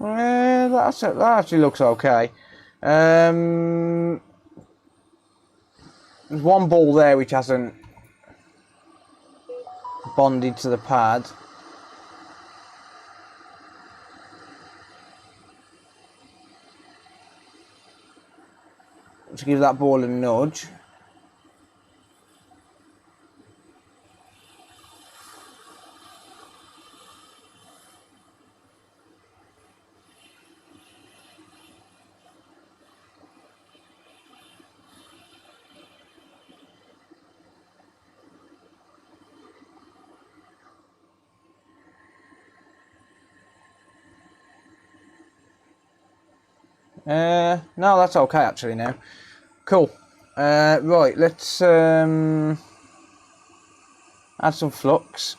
That actually looks okay. There's one ball there which hasn't bonded to the pad. To give that ball a nudge. No, that's okay actually now. Cool. Right, let's add some flux.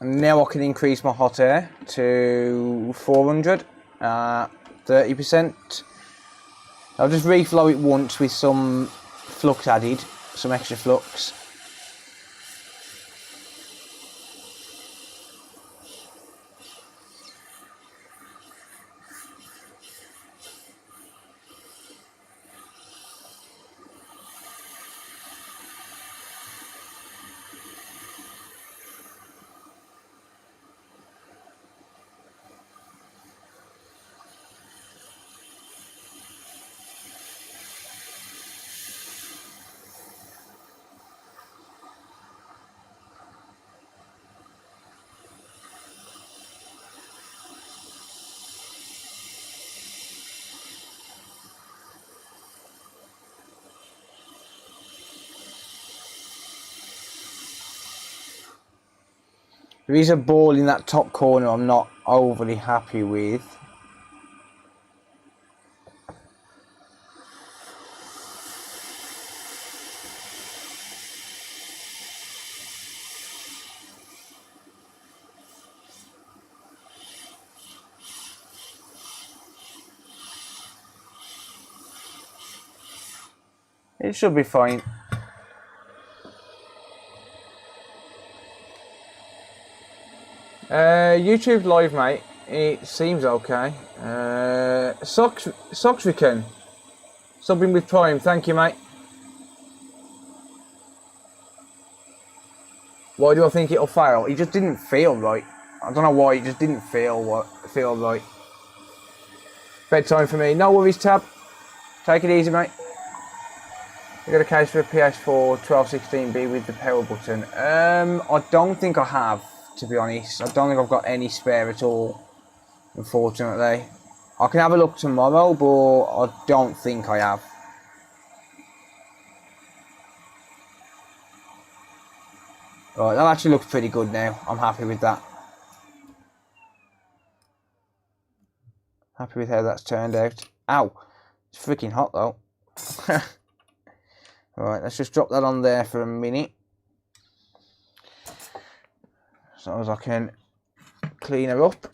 And now I can increase my hot air to 400, 30%. I'll just reflow it once with some flux added, some extra flux. There is a ball in that top corner I'm not overly happy with. It should be fine. YouTube live, mate. It seems okay. Soxrican. Subbing with Prime. Thank you, mate. Why do I think it'll fail? It just didn't feel right. I don't know why. It just didn't feel right. Bedtime for me. No worries, Tab. Take it easy, mate. You got a case for a PS4 1216B with the power button? I don't think I have, to be honest. I don't think I've got any spare at all, unfortunately. I can have a look tomorrow, but I don't think I have. Right, that actually looks pretty good now. I'm happy with that. Happy with how that's turned out. Ow! It's freaking hot though. Right, let's just drop that on there for a minute. So as I can clean her up.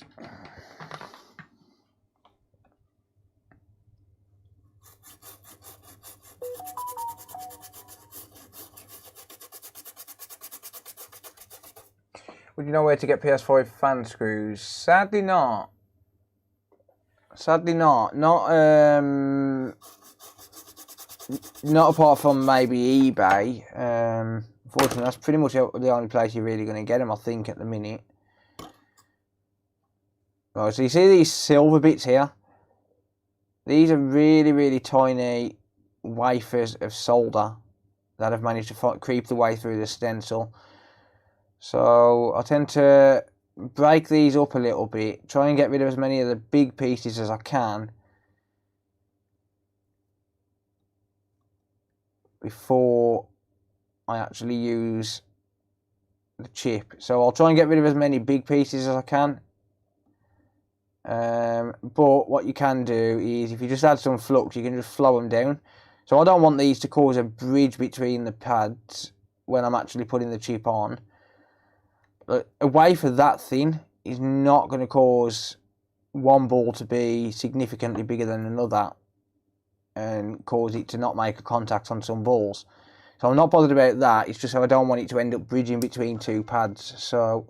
Would you know where to get PS5 fan screws? Sadly not. Sadly not. Not apart from maybe eBay. Unfortunately, that's pretty much the only place you're really going to get them, I think, at the minute. Right, so you see these silver bits here? These are really, really tiny wafers of solder that have managed to creep the way through the stencil. So I tend to break these up a little bit, try and get rid of as many of the big pieces as I can before I actually use the chip. So I'll try and get rid of as many big pieces as I can. But what you can do is, if you just add some flux, you can just flow them down. So I don't want these to cause a bridge between the pads when I'm actually putting the chip on. But a wafer that thin is not going to cause one ball to be significantly bigger than another and cause it to not make a contact on some balls. So I'm not bothered about that. It's just so I don't want it to end up bridging between two pads. So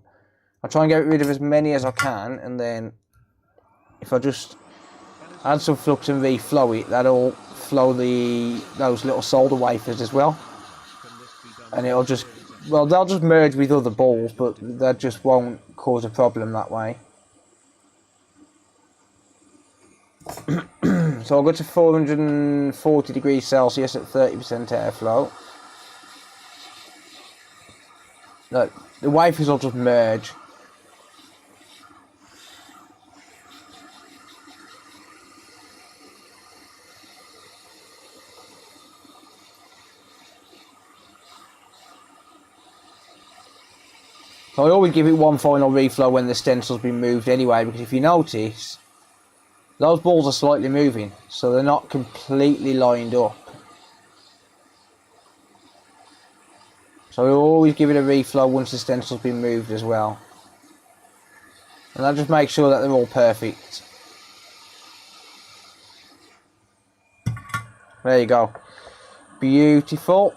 I try and get rid of as many as I can, and then if I just add some flux and reflow it, that'll flow those little solder wafers as well. And it'll just, well, they'll just merge with other balls, but that just won't cause a problem that way. So I'll go to 440 degrees Celsius at 30% airflow. Look, the wafers will just merge. So I always give it one final reflow when the stencil's been moved anyway, because if you notice, those balls are slightly moving, so they're not completely lined up. So I always give it a reflow once the stencil's been moved as well. And that just makes sure that they're all perfect. There you go. Beautiful.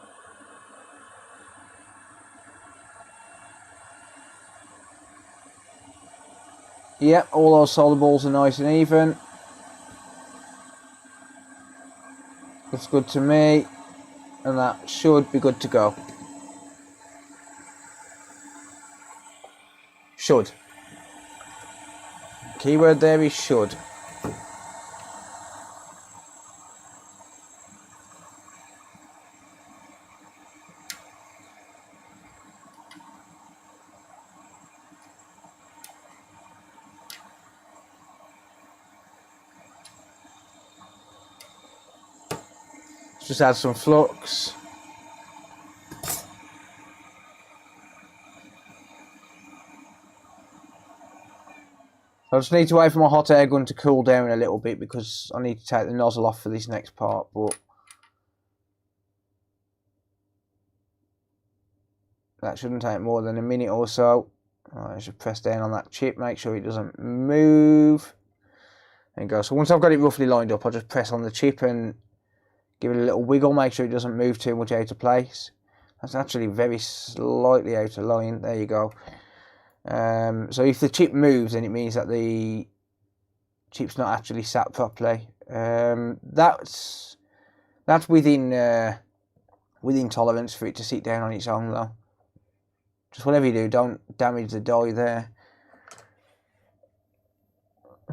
Yep, all those solder balls are nice and even. Looks good to me. And that should be good to go. Should. Keyword there is should. Just add some flux. I just need to wait for my hot air gun to cool down a little bit because I need to take the nozzle off for this next part, but that shouldn't take more than a minute or so. I should press down on that chip, make sure it doesn't move. There you go. So once I've got it roughly lined up, I'll just press on the chip and give it a little wiggle, make sure it doesn't move too much out of place. That's actually very slightly out of line. There you go. So if the chip moves, then it means that the chip's not actually sat properly. That's within tolerance for it to sit down on its own though. Just whatever you do, don't damage the die there.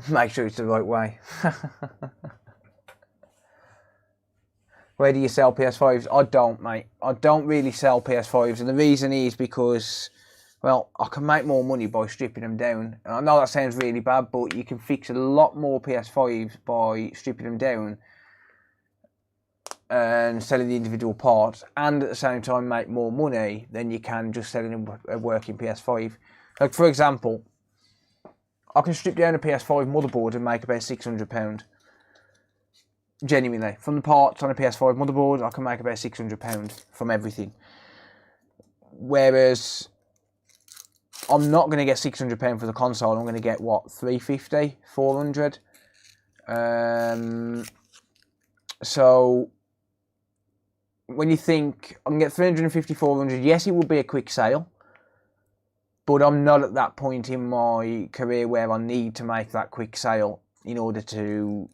Make sure it's the right way. Where do you sell PS5s? I don't, mate. I don't really sell PS5s, and the reason is because, well, I can make more money by stripping them down. And I know that sounds really bad, but you can fix a lot more PS5s by stripping them down and selling the individual parts, and at the same time make more money than you can just selling a working PS5. Like, for example, I can strip down a PS5 motherboard and make about £600. Genuinely, from the parts on a PS5 motherboard, I can make about £600 from everything. Whereas I'm not going to get £600 for the console. I'm going to get what, £350, £400. So when you think I can get £350, £400, yes, it will be a quick sale, but I'm not at that point in my career where I need to make that quick sale in order to,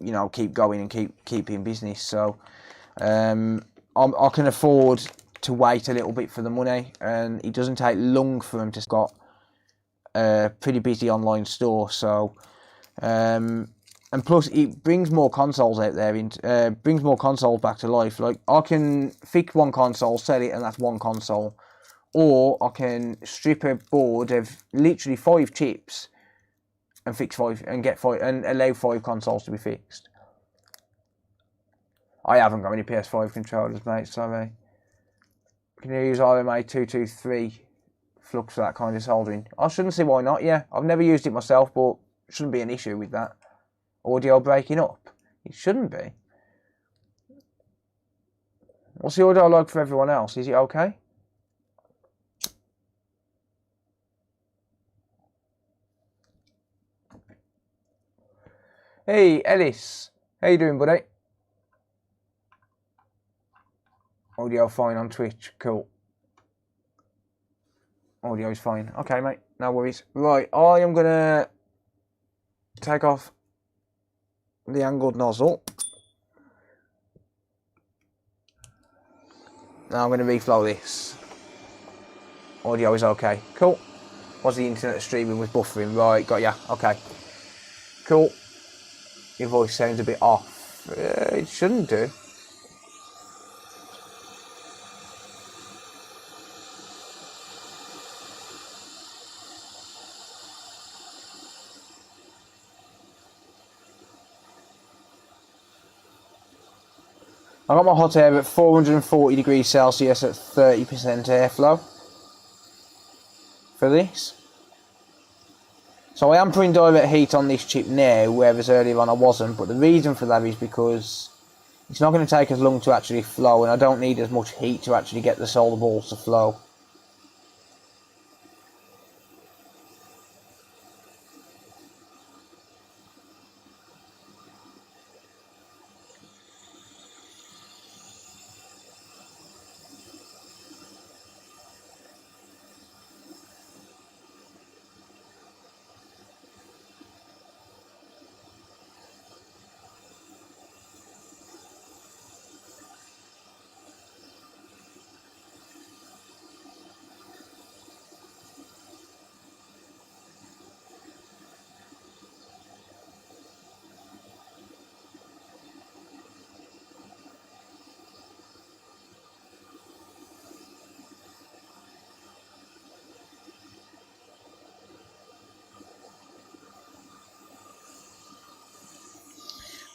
you know, keep going and keep in business. So I can afford to wait a little bit for the money, and it doesn't take long for them to got a pretty busy online store. So and plus it brings more consoles out there, brings more consoles back to life. Like, I can fix one console, sell it, and that's one console. Or I can strip a board of literally 5 chips and fix 5 and get 5 and allow 5 consoles to be fixed. I haven't got any PS5 controllers, mate, sorry. Can you use RMA223 flux for that kind of soldering? I shouldn't see why not, yeah. I've never used it myself, but it shouldn't be an issue with that. Audio breaking up? It shouldn't be. What's the audio like for everyone else? Is it okay? Hey, Ellis. How you doing, buddy? Audio fine on Twitch. Cool. Audio is fine. Okay, mate. No worries. Right, I am going to take off the angled nozzle. Now I'm going to reflow this. Audio is okay. Cool. Was the internet streaming was buffering? Right, got ya. Okay. Cool. Your voice sounds a bit off. It shouldn't do. I got my hot air at 440 degrees Celsius at 30% airflow for this. So I am putting direct heat on this chip now, whereas earlier on I wasn't, but the reason for that is because it's not going to take as long to actually flow, and I don't need as much heat to actually get the solder balls to flow.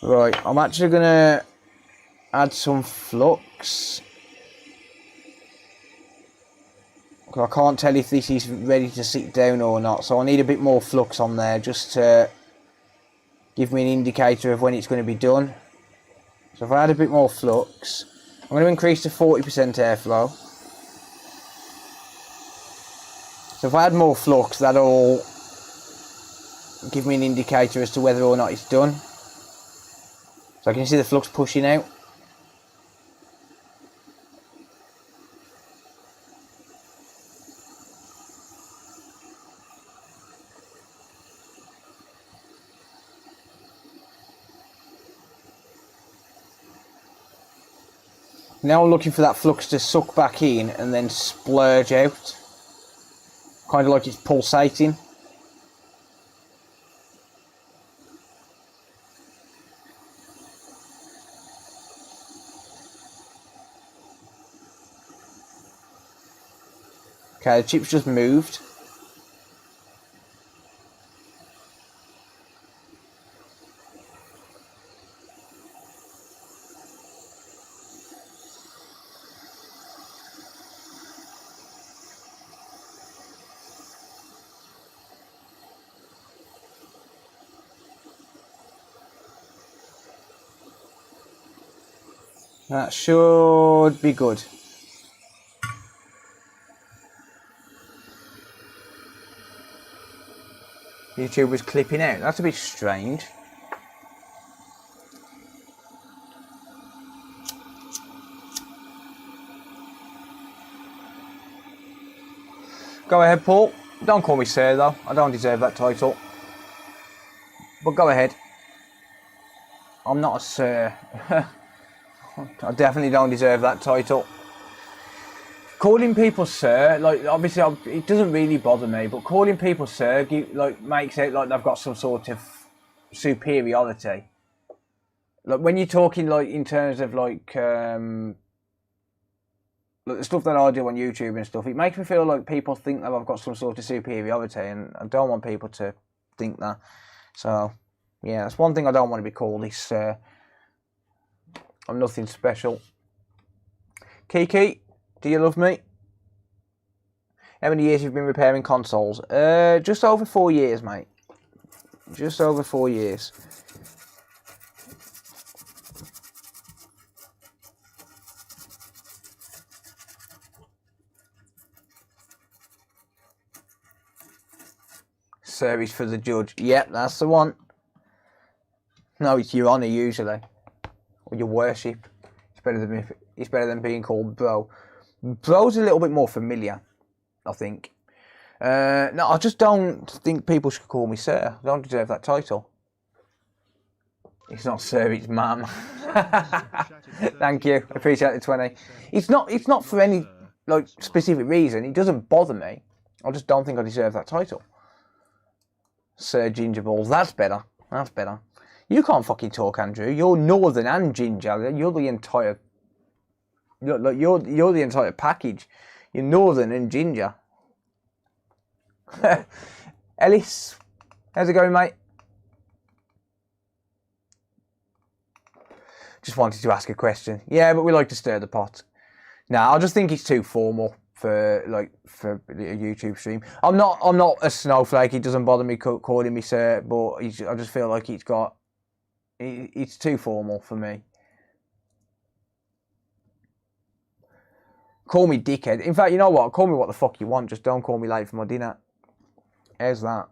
Right, I'm actually going to add some flux. I can't tell if this is ready to sit down or not, so I need a bit more flux on there just to give me an indicator of when it's going to be done. So if I add a bit more flux, I'm going to increase to 40% airflow. So if I add more flux, that'll give me an indicator as to whether or not it's done. So I can see the flux pushing out. Now I'm looking for that flux to suck back in and then splurge out. Kind of like it's pulsating. Okay, the chip's just moved. That should be good. YouTube was clipping out. That's a bit strange. Go ahead, Paul. Don't call me sir, though. I don't deserve that title. But go ahead. I'm not a sir. I definitely don't deserve that title. Calling people sir, like, obviously it doesn't really bother me, but calling people sir makes it like they've got some sort of superiority. Like when you're talking like in terms of like the stuff that I do on YouTube and stuff, it makes me feel like people think that I've got some sort of superiority, and I don't want people to think that. So yeah, that's one thing I don't want to be called is sir. I'm nothing special. Kiki, do you love me? How many years have you been repairing consoles? Just over 4 years, mate. Just over 4 years. Service for the judge. Yep, that's the one. No, it's your honour usually. Or your worship. It's better than being called bro. Bro's a little bit more familiar, I think. No, I just don't think people should call me sir. I don't deserve that title. It's not sir, it's ma'am. Thank you. Appreciate the 20. It's not for any like specific reason. It doesn't bother me. I just don't think I deserve that title. Sir Gingerballs. That's better. That's better. You can't fucking talk, Andrew. You're northern and ginger. You're the entire. You're the entire package. You're northern and ginger. Ellis, how's it going, mate? Just wanted to ask a question. Yeah, but we like to stir the pot. Nah, I just think it's too formal for a YouTube stream. I'm not a snowflake. It doesn't bother me calling me sir, but I just feel like it's too formal for me. Call me dickhead. In fact, you know what? Call me what the fuck you want. Just don't call me late for my dinner. How's that?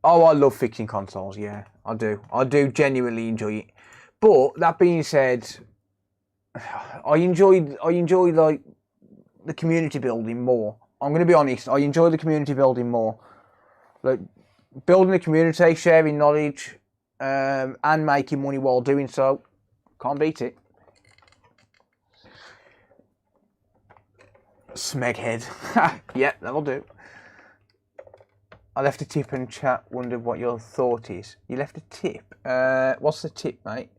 Oh, I love fixing consoles. Yeah, I do. I do genuinely enjoy it. But that being said, I enjoy like the community building more. I'm going to be honest. I enjoy the community building more. Like building a community, sharing knowledge, and making money while doing so. Can't beat it. Smeghead. Yeah, that'll do. I left a tip in chat, wondered what your thought is. You left a tip? What's the tip, mate?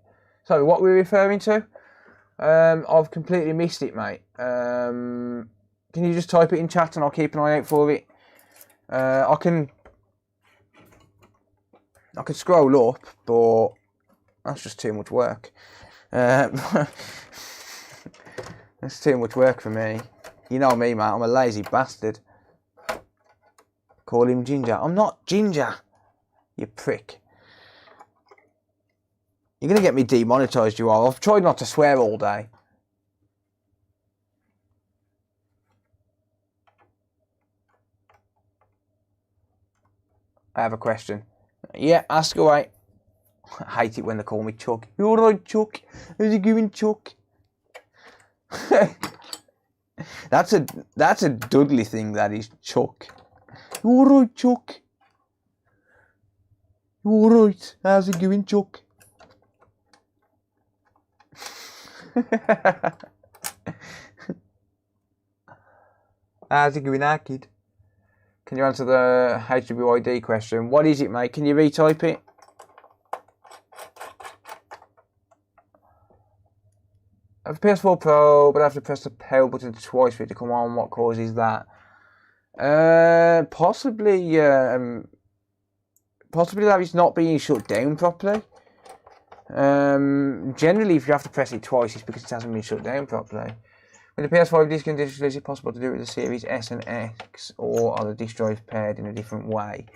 Sorry, what were we referring to? I've completely missed it, mate. Can you just type it in chat and I'll keep an eye out for it? I can scroll up, but that's just too much work. That's too much work for me. You know me, mate. I'm a lazy bastard. Call him Ginger. I'm not Ginger, you prick. You're going to get me demonetised, you are. I've tried not to swear all day. I have a question. Yeah, ask away. I hate it when they call me Chuck. You alright, Chuck? How's it going, Chuck? That's a Dudley thing, that is, Chuck. You alright, Chuck? You alright? How's it going, Chuck? How's it going, kid? Can you answer the HWID question? What is it, mate? Can you retype it? I have a PS4 Pro, but I have to press the power button twice for it to come on. What causes that? Possibly that it's not being shut down properly. Generally, if you have to press it twice, it's because it hasn't been shut down properly. When the PS5 disc and digital, is it possible to do it with the Series S and X, or are the disc drives paired in a different way?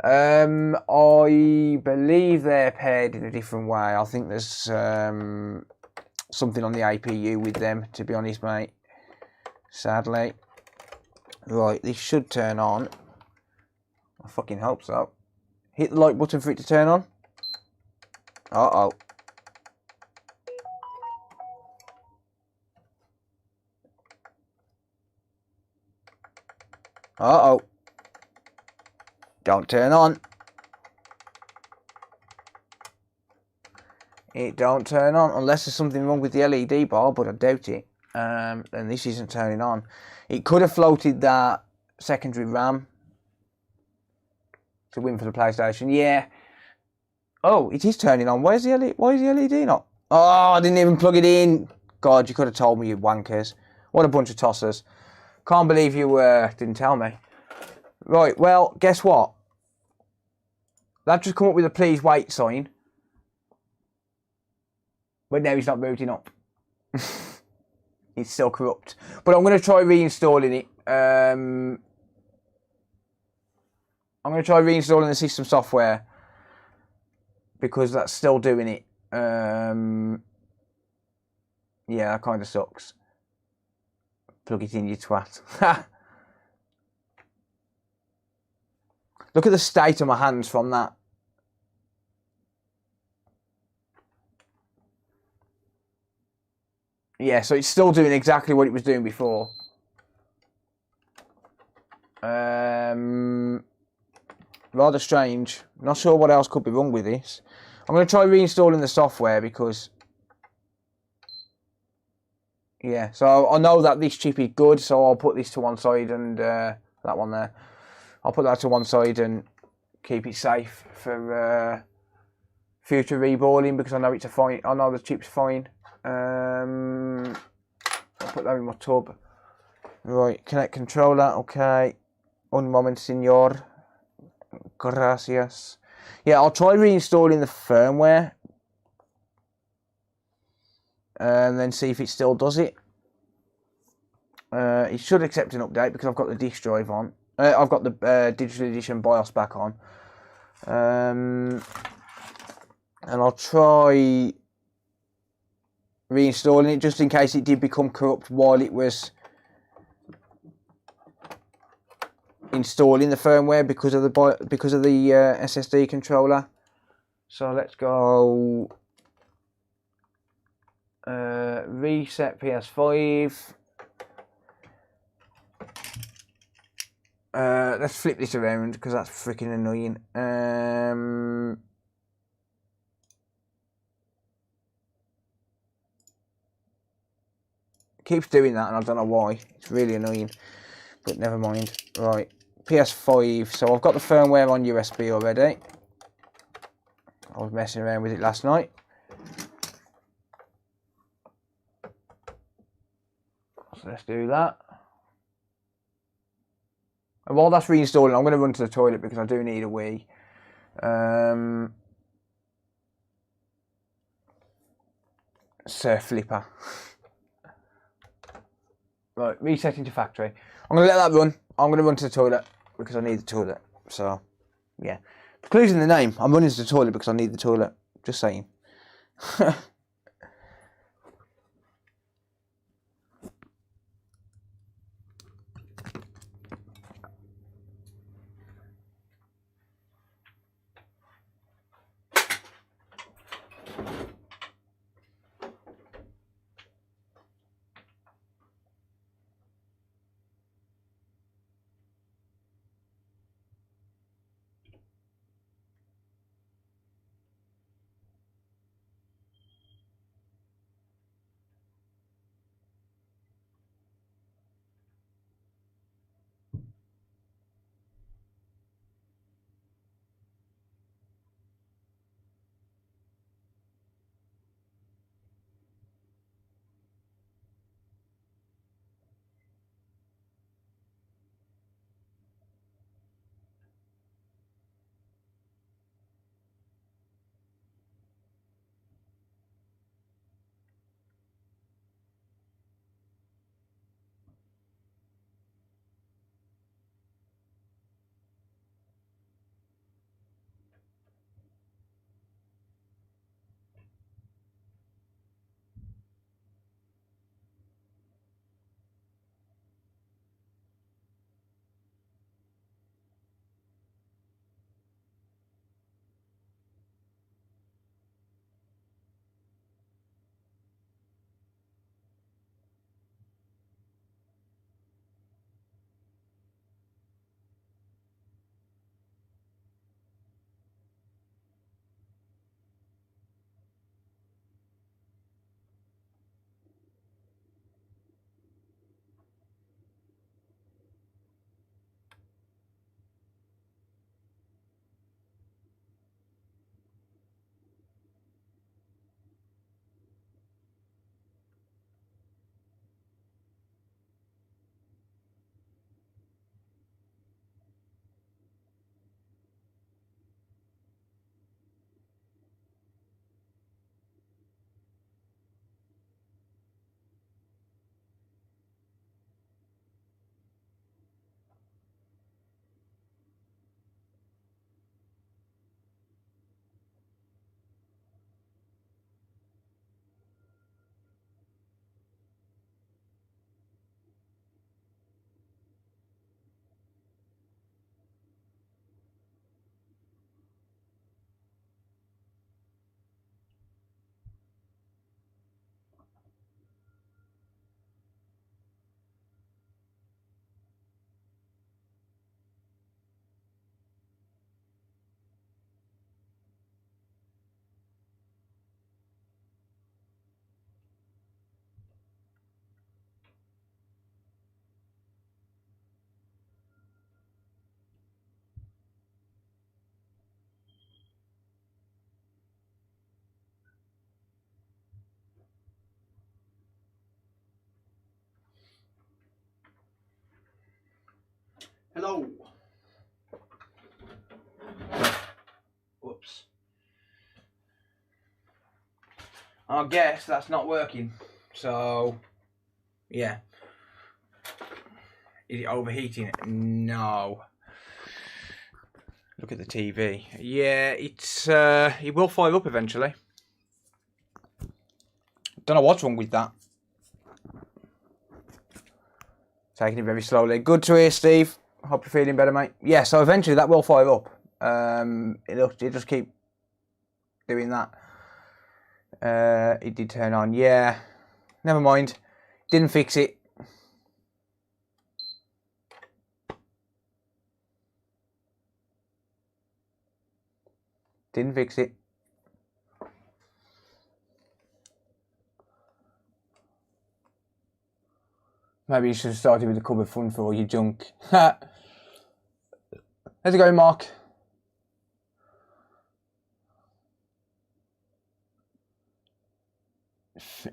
I believe they're paired in a different way. I think there's something on the APU with them, to be honest, mate. Sadly. Right, this should turn on. I fucking hope so. Hit the like button for it to turn on. Uh-oh. Uh-oh. Don't turn on. It don't turn on unless there's something wrong with the LED bar, but I doubt it. And this isn't turning on. It could have floated that secondary RAM to win for the PlayStation. Yeah. Oh, it is turning on. Why is the LED not? Oh, I didn't even plug it in. God, you could have told me, you wankers. What a bunch of tossers. Can't believe you didn't tell me. Right, well, guess what? That just come up with a please wait sign. But now he's not booting up. It's still corrupt. But I'm going to try reinstalling it. I'm going to try reinstalling the system software, because that's still doing it. Yeah, that kind of sucks. Plug it in, you twat. Look at the state of my hands from that. Yeah, so it's still doing exactly what it was doing before. Rather strange. Not sure what else could be wrong with this. I'm going to try reinstalling the software because... Yeah, so I know that this chip is good, so I'll put this to one side and that one there. I'll put that to one side and keep it safe for future reballing because I know it's a fine. I know the chip's fine. I'll put that in my tub. Right, connect controller. Okay. Un moment, señor. Gracias. Yeah, I'll try reinstalling the firmware and then see if it still does it. It should accept an update because I've got the disk drive on. I've got the digital edition BIOS back on. And I'll try reinstalling it just in case it did become corrupt while it was installing the firmware because of the SSD controller. So let's go reset PS5. Let's flip this around because that's freaking annoying. Keeps doing that and I don't know why. It's really annoying, but never mind. Right, PS5. So I've got the firmware on USB already. I was messing around with it last night. So let's do that. And while that's reinstalling, I'm going to run to the toilet because I do need a wee. Surf flipper. Right, resetting to factory. I'm going to let that run. I'm going to run to the toilet because I need the toilet. So, yeah. Conclusion the name. I'm running to the toilet because I need the toilet. Just saying. Hello. Whoops. I guess that's not working. So, yeah. Is it overheating? No. Look at the TV. Yeah, it's it will fire up eventually. Don't know what's wrong with that. Taking it very slowly. Good to hear, Steve. Hope you're feeling better, mate. Yeah, so eventually that will fire up. It'll just keep doing that. It did turn on. Yeah. Never mind. Didn't fix it. Didn't fix it. Maybe you should have started with the cupboard fun for all your junk. How's it going, Mark?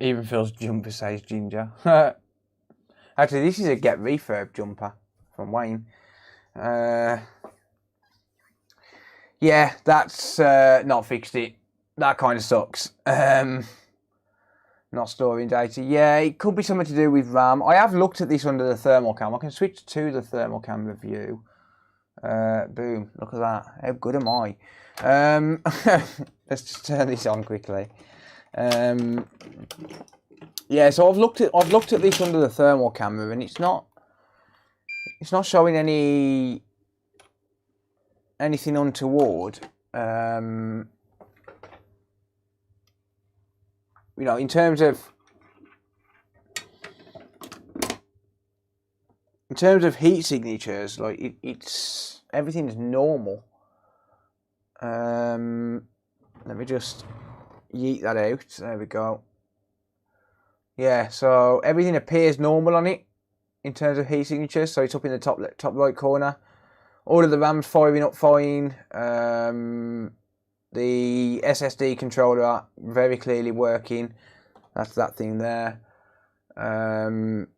Even Phil's jumper says ginger. Actually, this is a Get Refurb jumper from Wayne. Yeah, that's not fixed it. That kind of sucks. Not storing data. Yeah, it could be something to do with RAM. I have looked at this under the thermal cam. I can switch to the thermal camera view. Boom, look at that. How good am I? Let's just turn this on quickly. Yeah, so I've looked at this under the thermal camera, and it's not showing anything untoward. You know, in terms of heat signatures, like it's everything's normal. Let me just yeet that out. There we go. Yeah, so everything appears normal on it in terms of heat signatures. So it's up in the top right corner. All of the RAM's firing up fine. The SSD controller very clearly working. That's that thing there. The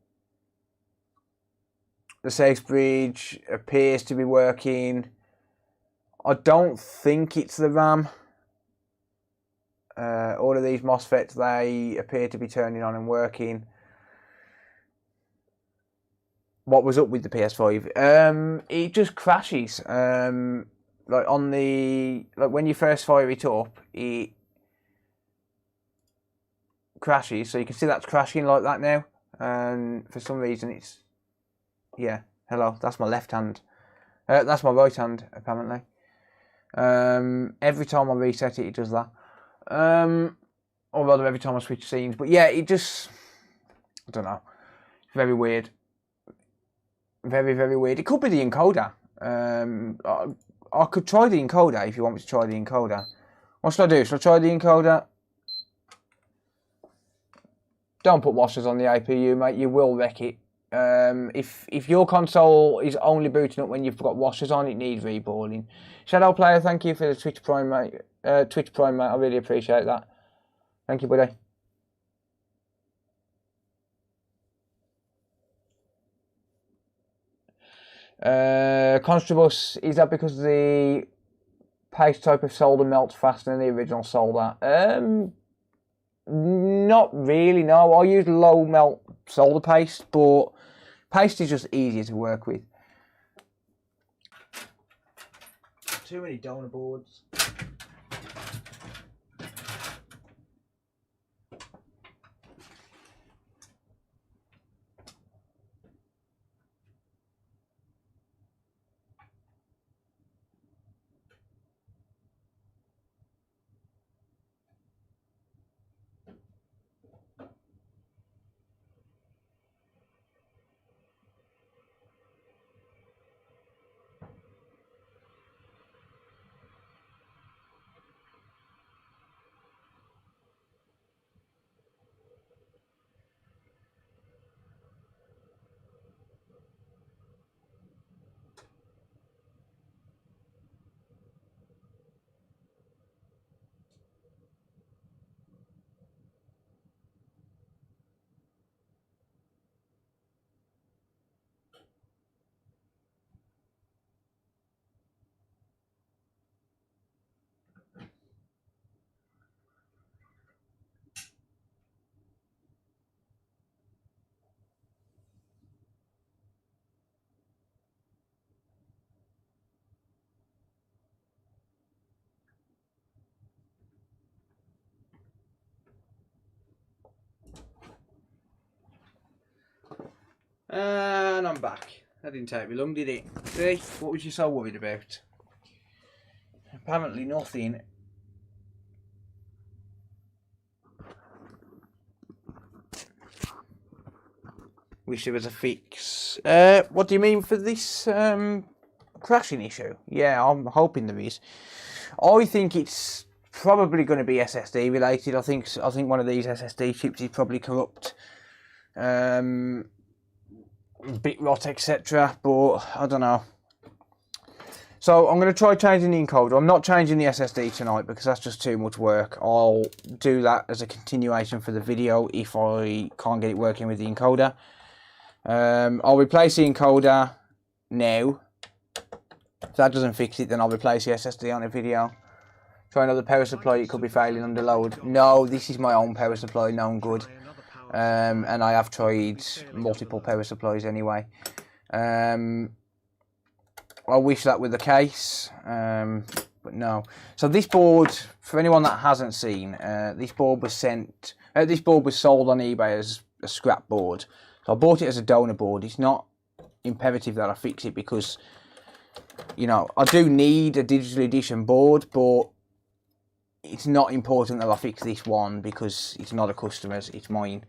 safe bridge appears to be working. I don't think it's the RAM. All of these MOSFETs, they appear to be turning on and working. What was up with the PS5? It just crashes. Like when you first fire it up, it crashes. So you can see that's crashing like that now. And for some reason it's, yeah, hello, that's my left hand. That's my right hand, apparently. Every time I reset it, it does that. Or rather, every time I switch scenes. But yeah, it just, I don't know. Very weird. Very, very weird. It could be the encoder. I could try the encoder if you want me to try the encoder. What should I do? Should I try the encoder? Don't put washers on the APU, mate. You will wreck it. If your console is only booting up when you've got washers on, it needs reballing. Shadow Player, thank you for the Twitch Prime, mate. Twitch Prime, mate. I really appreciate that. Thank you, buddy. Constrobus, is that because the paste type of solder melts faster than the original solder? Not really, no. I use low melt solder paste, but paste is just easier to work with. Too many donor boards. And I'm back. That didn't take me long, did it? See? What was you so worried about? Apparently nothing. Wish there was a fix. What do you mean for this crashing issue? Yeah, I'm hoping there is. I think it's probably going to be SSD related. I think one of these SSD chips is probably corrupt. Bit rot, etc. But I don't know. So I'm going to try changing the encoder. I'm not changing the SSD tonight because that's just too much work. I'll do that as a continuation for the video if I can't get it working with the encoder. I'll replace the encoder now. If that doesn't fix it, then I'll replace the SSD on the video. Try another power supply, it could be failing under load. No, this is my own power supply, known good. And I have tried multiple power supplies anyway. I wish that were the case, but no. So this board, for anyone that hasn't seen, this board was sold on eBay as a scrap board. So I bought it as a donor board. It's not imperative that I fix it because, you know, I do need a digital edition board, but it's not important that I fix this one because it's not a customer's, it's mine.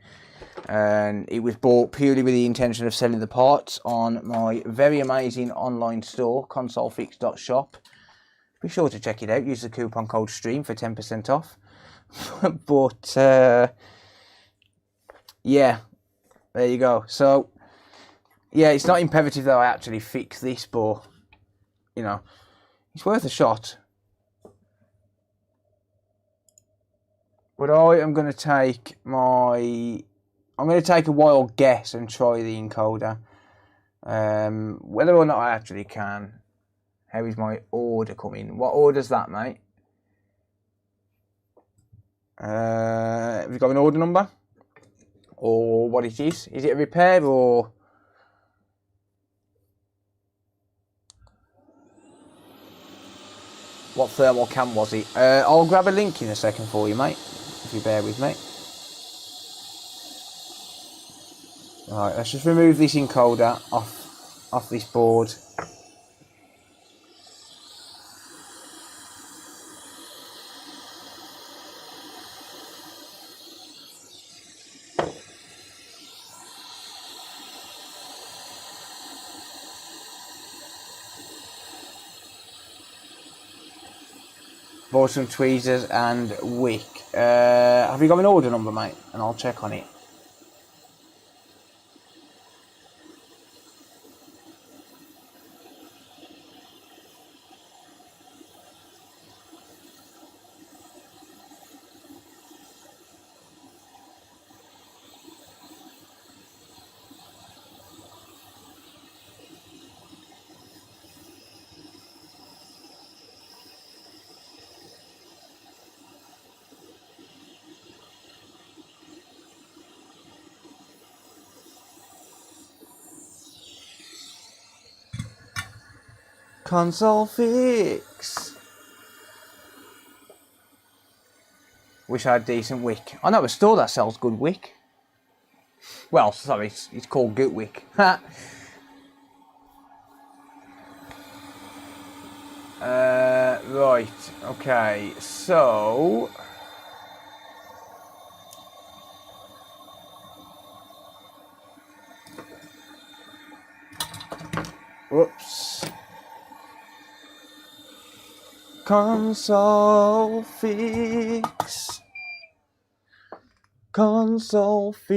And it was bought purely with the intention of selling the parts on my very amazing online store, consolefix.shop. Be sure to check it out. Use the coupon code STREAM for 10% off. But, yeah, there you go. So, yeah, it's not imperative that I actually fix this, but, you know, it's worth a shot. But I am going to take a wild guess and try the encoder. Whether or not I actually can. How is my order coming? What order's that, mate? Have you got an order number? Or what it is? Is it a repair or... What thermal cam was it? I'll grab a link in a second for you, mate. If you bear with me. Alright, let's just remove this encoder off this board. Bought some tweezers and wick. Have you got an order number, mate? And I'll check on it. Console fix. Wish I had decent wick. I know a store that sells good wick. Well, sorry, it's called Good Wick. Right, okay, so... Whoops. Console fix. Console fix.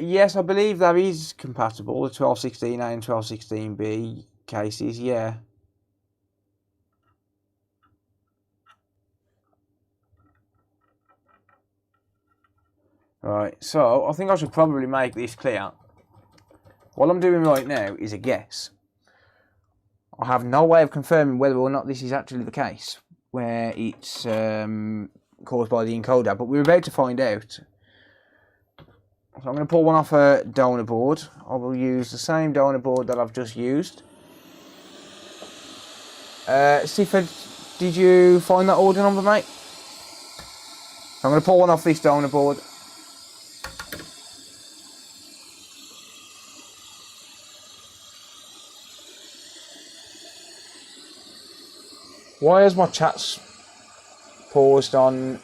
Yes, I believe that is compatible, the 1216A and 1216B cases, yeah. Right, so I think I should probably make this clear. What I'm doing right now is a guess. I have no way of confirming whether or not this is actually the case, where it's caused by the encoder, but we're about to find out. So I'm going to pull one off a donor board. I will use the same donor board that I've just used. Sifford, did you find that order number, mate? I'm going to pull one off this donor board. Why has my chat paused on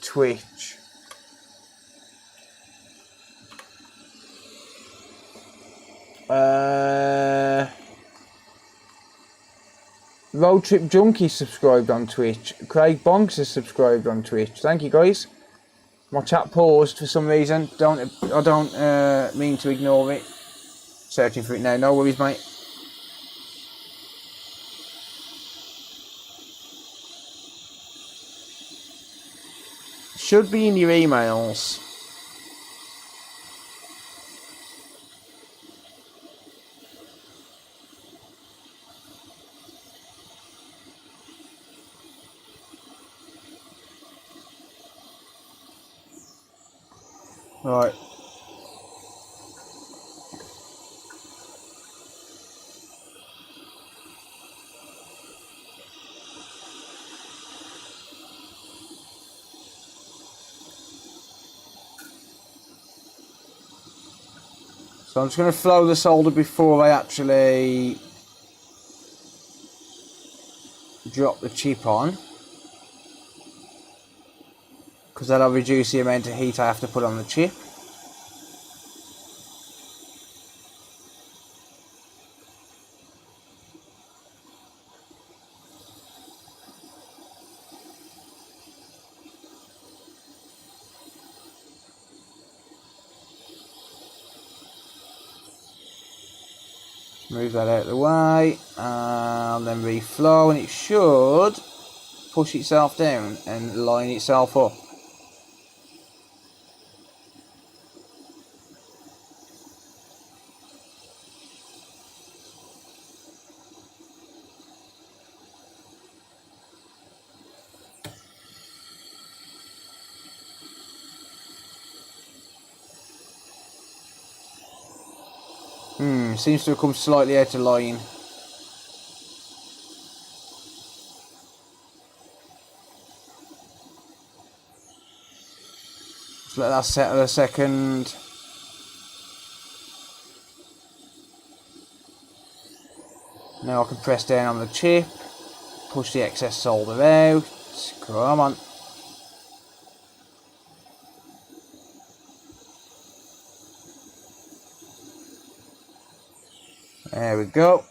Twitch? Road Trip Junkie subscribed on Twitch. Craig Bonks has subscribed on Twitch. Thank you, guys. My chat paused for some reason. I don't mean to ignore it. Searching for it now. No worries, mate. Should be in your emails. Right. So I'm just going to flow the solder before I actually drop the chip on, because that'll reduce the amount of heat I have to put on the chip. Move that out of the way, and then reflow, and it should push itself down and line itself up. Seems to have come slightly out of line. Just let that settle a second. Now I can press down on the chip, push the excess solder out. Come on. There we go.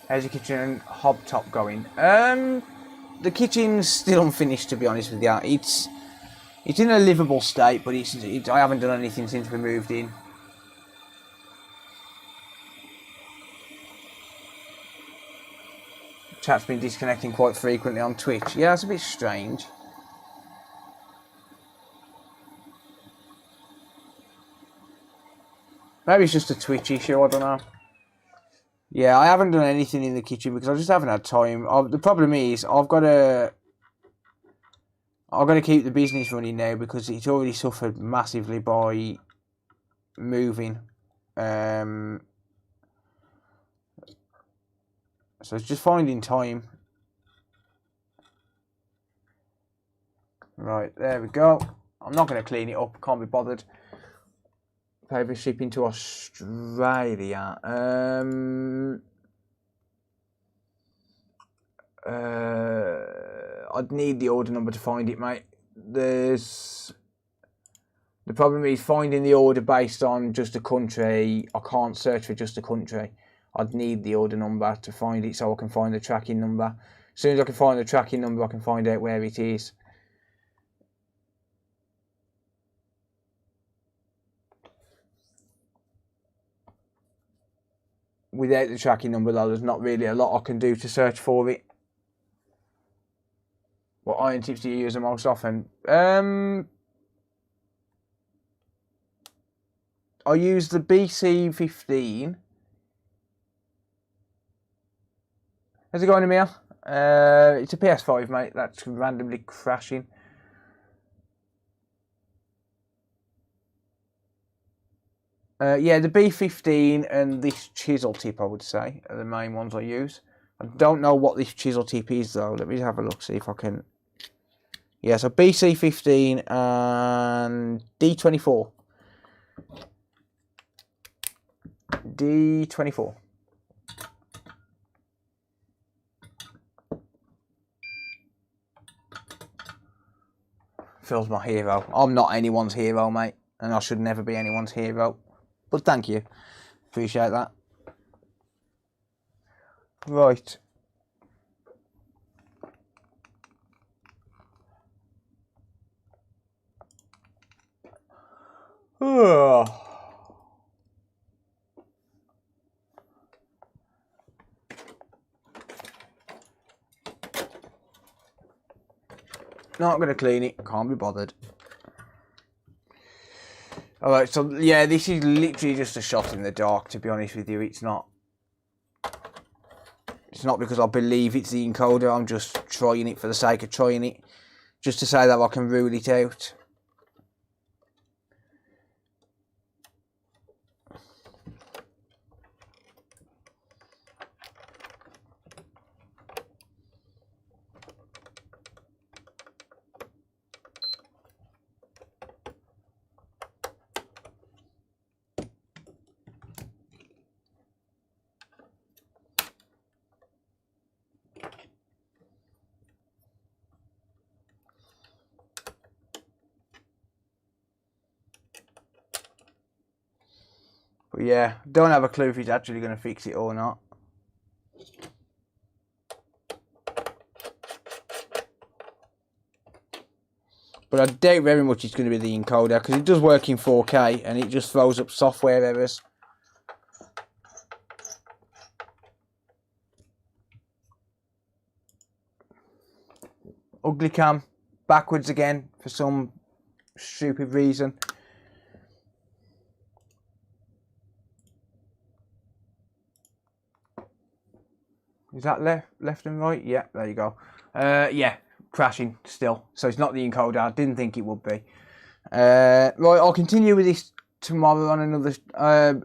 How's your kitchen and hob top going? The kitchen's still unfinished, to be honest with you. It's in a livable state, but I haven't done anything since we moved in. Chat's been disconnecting quite frequently on Twitch. Yeah, it's a bit strange. Maybe it's just a Twitch issue, I don't know. Yeah, I haven't done anything in the kitchen because I just haven't had time. The problem is I've got to keep the business running now because it's already suffered massively by moving. So it's just finding time. Right, there we go. I'm not going to clean it up, can't be bothered. Paper shipping to Australia. I'd need the order number to find it, mate. The problem is finding the order based on just a country. I can't search for just a country. I'd need the order number to find it so I can find the tracking number. As soon as I can find the tracking number, I can find out where it is. Without the tracking number, though, there's not really a lot I can do to search for it. What iron tips do you use the most often? I use the BC15. How's it going, Emil? It's a PS5, mate. That's randomly crashing. Yeah, the B15 and this chisel tip, I would say, are the main ones I use. I don't know what this chisel tip is, though. Let me have a look, see if I can... Yeah, so BC15 and D24. D24. Phil's my hero. I'm not anyone's hero, mate. And I should never be anyone's hero. But thank you. Appreciate that. Right. Not going to clean it. Can't be bothered. Alright, so yeah, this is literally just a shot in the dark, to be honest with you. It's not because I believe it's the encoder. I'm just trying it for the sake of trying it. Just to say that I can rule it out. But yeah, don't have a clue if he's actually going to fix it or not. But I doubt very much it's going to be the encoder, because it does work in 4K and it just throws up software errors. Ugly cam, backwards again for some stupid reason. Is that left and right? Yeah, there you go. Yeah, crashing still. So it's not the encoder. I didn't think it would be. Right, I'll continue with this tomorrow on another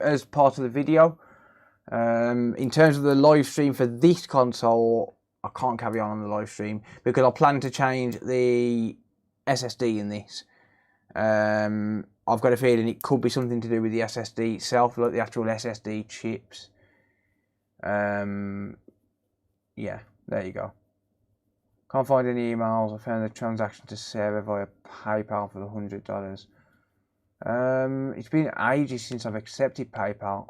as part of the video. In terms of the live stream for this console, I can't carry on the live stream because I plan to change the SSD in this. I've got a feeling it could be something to do with the SSD itself, like the actual SSD chips. Yeah, there you go. Can't find any emails. I found the transaction to Sarah via PayPal for the $100. It's been ages since I've accepted PayPal.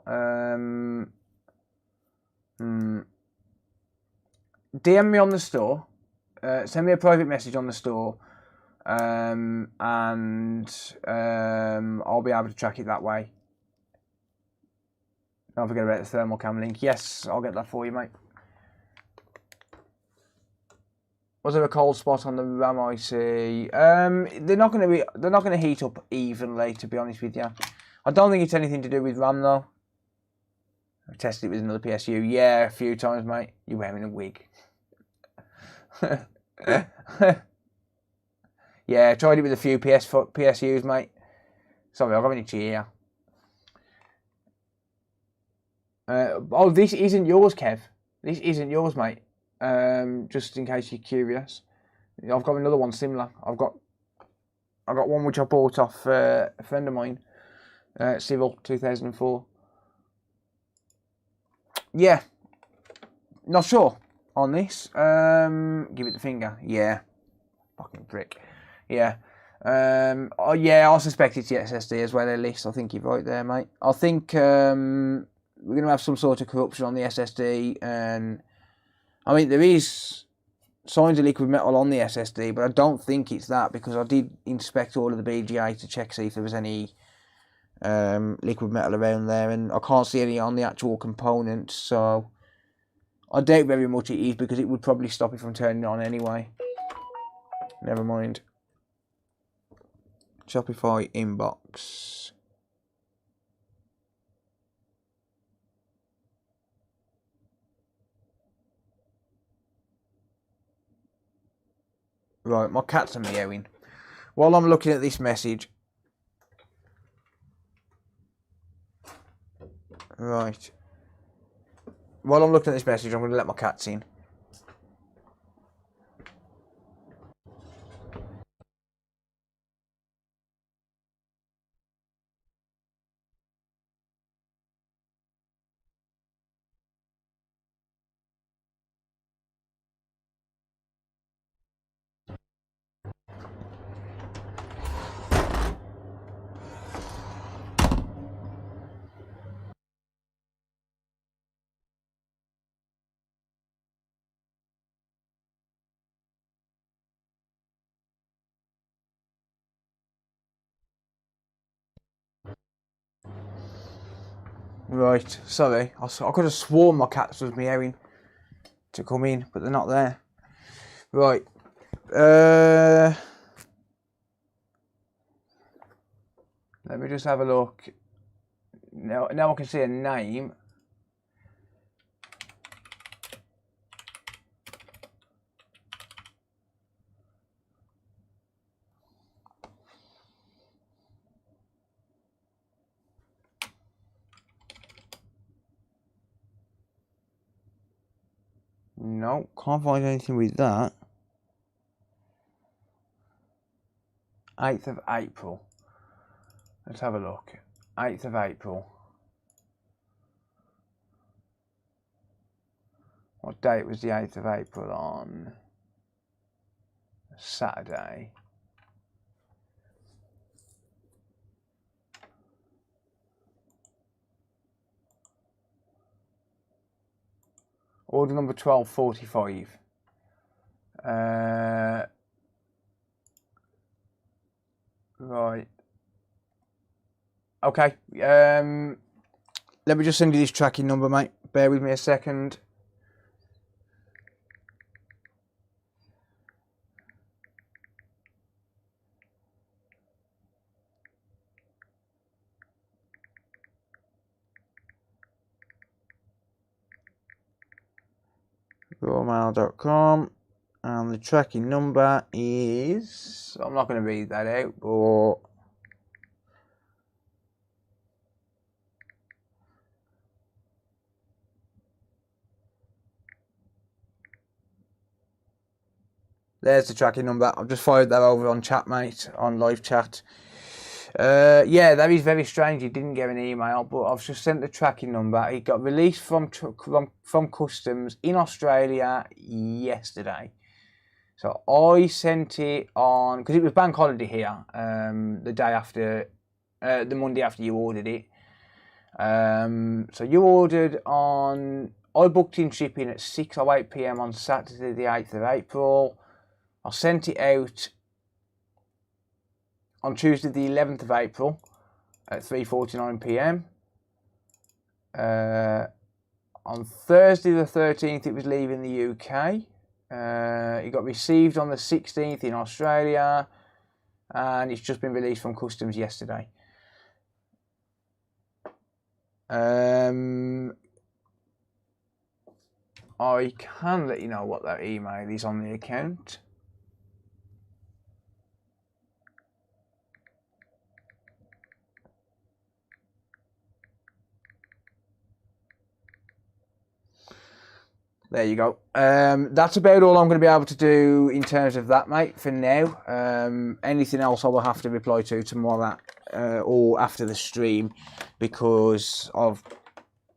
DM me on the store. Send me a private message on the store. And I'll be able to track it that way. Don't forget about the thermal cam link. Yes, I'll get that for you, mate. Was there a cold spot on the RAM IC? They're not going to heat up evenly, to be honest with you. I don't think it's anything to do with RAM though. I've tested it with another PSU. Yeah, a few times, mate. You're wearing a wig. Yeah, I tried it with a few PSUs, mate. Sorry, I've got any cheer. Oh, this isn't yours, Kev. This isn't yours, mate. Just in case you're curious, I've got another one similar. I've got one which I bought off a friend of mine, Civil 2004. Yeah, not sure on this. Give it the finger. Yeah, fucking prick. Yeah. Oh yeah, I suspect it's the SSD as well. At least I think you're right there, mate. I think we're gonna have some sort of corruption on the SSD and. I mean, there is signs of liquid metal on the SSD, but I don't think it's that because I did inspect all of the BGA to check see if there was any liquid metal around there, and I can't see any on the actual components, so I doubt very much it is because it would probably stop it from turning on anyway. Never mind. Shopify inbox. Right, my cats are meowing. While I'm looking at this message. Right. While I'm looking at this message, I'm going to let my cats in. Right, sorry. I could have sworn my cats was meowing to come in, but they're not there. Right. Let me just have a look. Now I can see a name. No, can't find anything with that. 8th of April. Let's have a look. 8th of April. What date was the 8th of April on? Saturday. Order number 1245. Right. Okay. Let me just send you this tracking number, mate. Bear with me a second. Rawmail.com, and the tracking number is, I'm not going to read that out, but there's the tracking number. I've just fired that over on chat, mate, on live chat. Yeah, that is very strange. He didn't get an email, but I've just sent the tracking number. It got released from customs in Australia yesterday. So I sent it on, because it was bank holiday here, the day after, the Monday after you ordered it. So you ordered on, I booked in shipping at 6:08 PM on Saturday the 8th of April. I sent it out on Tuesday the 11th of April at 3:49 PM. On Thursday the 13th it was leaving the UK. It got received on the 16th in Australia, and it's just been released from customs yesterday. I can let you know what that email is on the account. There you go. That's about all I'm going to be able to do in terms of that, mate, for now. Anything else I will have to reply to tomorrow or after the stream, because I've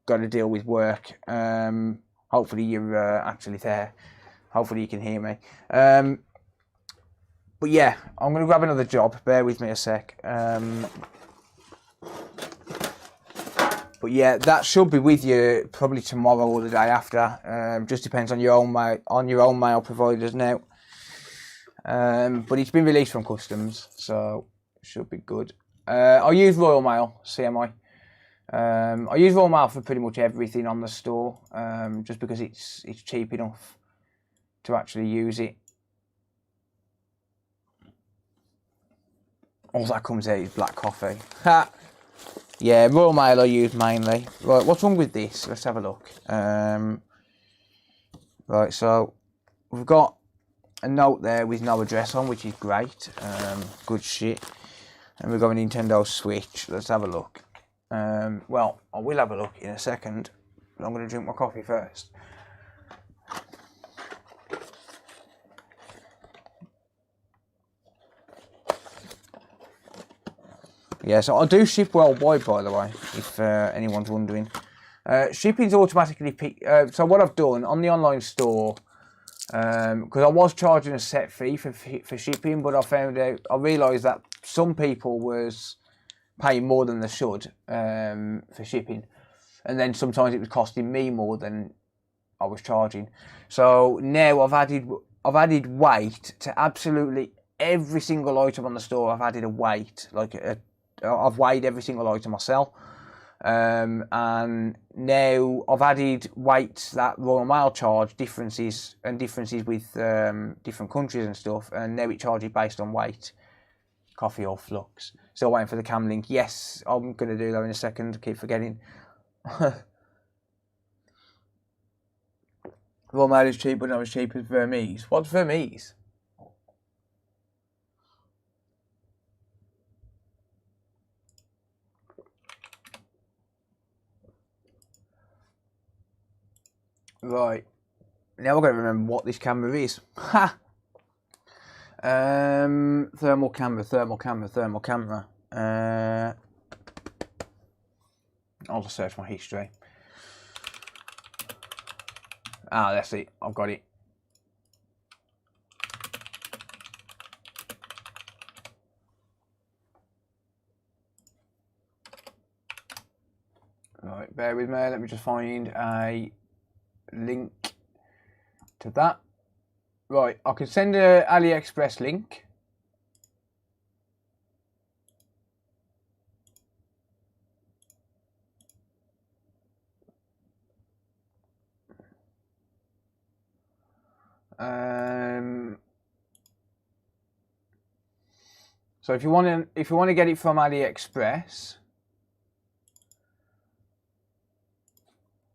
got to deal with work. Hopefully you're actually there. Hopefully you can hear me. But yeah, I'm going to grab another job. Bear with me a sec. But yeah, that should be with you probably tomorrow or the day after. Just depends on your own mail providers now. But it's been released from customs, so it should be good. I use Royal Mail, CMI. I use Royal Mail for pretty much everything on the store, just because it's cheap enough to actually use it. all that comes out is black coffee. Ha! Yeah, Royal Mail I use mainly. Right, what's wrong with this? Let's have a look. Right, so we've got a note there with no address on, which is great. Good shit. And we've got a Nintendo Switch. Let's have a look. Well, I will have a look in a second, but I'm going to drink my coffee first. Yeah, so I do ship worldwide, by the way, if anyone's wondering. Shipping's automatically picked. So what I've done on the online store, because I was charging a set fee for shipping, but I realised that some people was paying more than they should for shipping, and then sometimes it was costing me more than I was charging. So now I've added weight to absolutely every single item on the store. I've added a weight, I've weighed every single item myself. And now I've added weights that Royal Mail charge, differences with different countries and stuff, and now it charges based on weight, coffee or flux. Still waiting for the cam link. Yes, I'm going to do that in a second. I keep forgetting. Royal Mail is cheap, but not as cheap as Vermees. What's Vermees? Right, now I've got to remember what this camera is. Ha! Thermal camera. I'll just search my history. Ah, that's it. I've got it. Right, bear with me. Let me just find a link to that. Right, I can send a AliExpress link. So if you want to get it from AliExpress,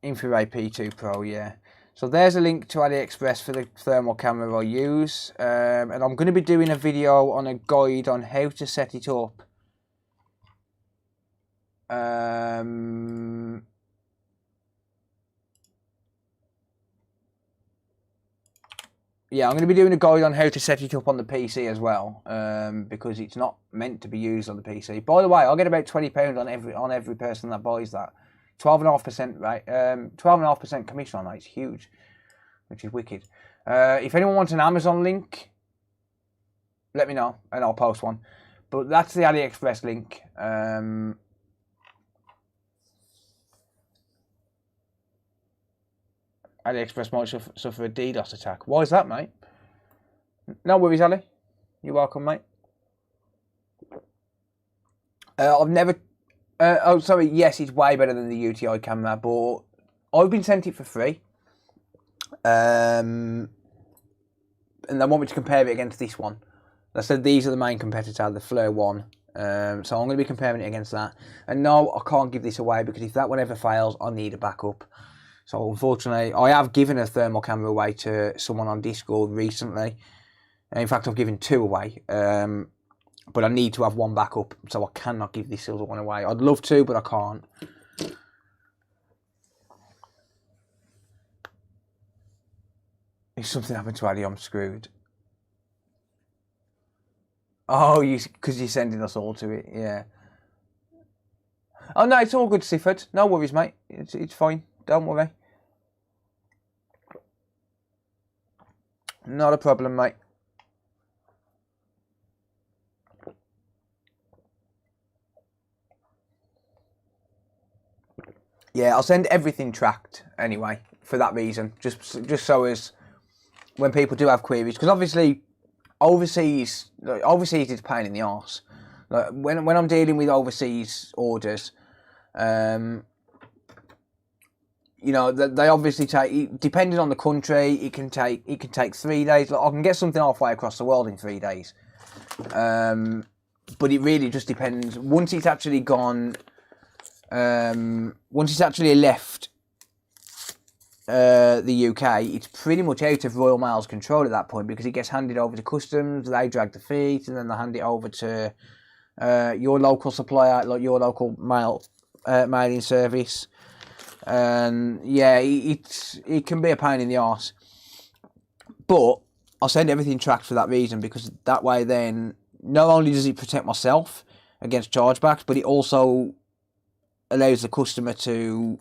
InfraRay P2 Pro, yeah. So there's a link to AliExpress for the thermal camera I use, and I'm going to be doing a video on a guide on how to set it up. Yeah, I'm going to be doing a guide on how to set it up on the PC as well, because it's not meant to be used on the PC. By the way, I'll get about £20 on every person that buys that. 12.5% right, 12.5% commission on that. It's huge, which is wicked. If anyone wants an Amazon link, let me know and I'll post one. But that's the AliExpress link. AliExpress might suffer a DDoS attack. Why is that, mate? No worries, Ali. You're welcome, mate. I've never... oh, sorry. Yes, it's way better than the UTI camera, but I've been sent it for free. And they want me to compare it against this one. I said these are the main competitor, the Flare 1. So I'm going to be comparing it against that. And no, I can't give this away because if that one ever fails, I need a backup. So unfortunately, I have given a thermal camera away to someone on Discord recently. In fact, I've given 2 away. But I need to have 1 backup, so I cannot give this other one away. I'd love to, but I can't. If something happened to Ali, I'm screwed. Oh, because you're sending us all to it, yeah. Oh no, it's all good, Sifford. No worries, mate. It's fine. Don't worry. Not a problem, mate. Yeah, I'll send everything tracked anyway for that reason. Just so as when people do have queries, because obviously overseas is a pain in the arse. Like when I'm dealing with overseas orders, you know, they obviously take, depending on the country, it can take 3 days. Like, I can get something halfway across the world in 3 days. but it really just depends. Once it's actually gone, once it's actually left the UK, it's pretty much out of Royal Mail's control at that point, because it gets handed over to customs, they drag the feet, and then they hand it over to your local supplier, like your local mailing service. And yeah, it can be a pain in the arse. But I'll send everything tracked for that reason, because that way then, not only does it protect myself against chargebacks, but it also allows the customer to,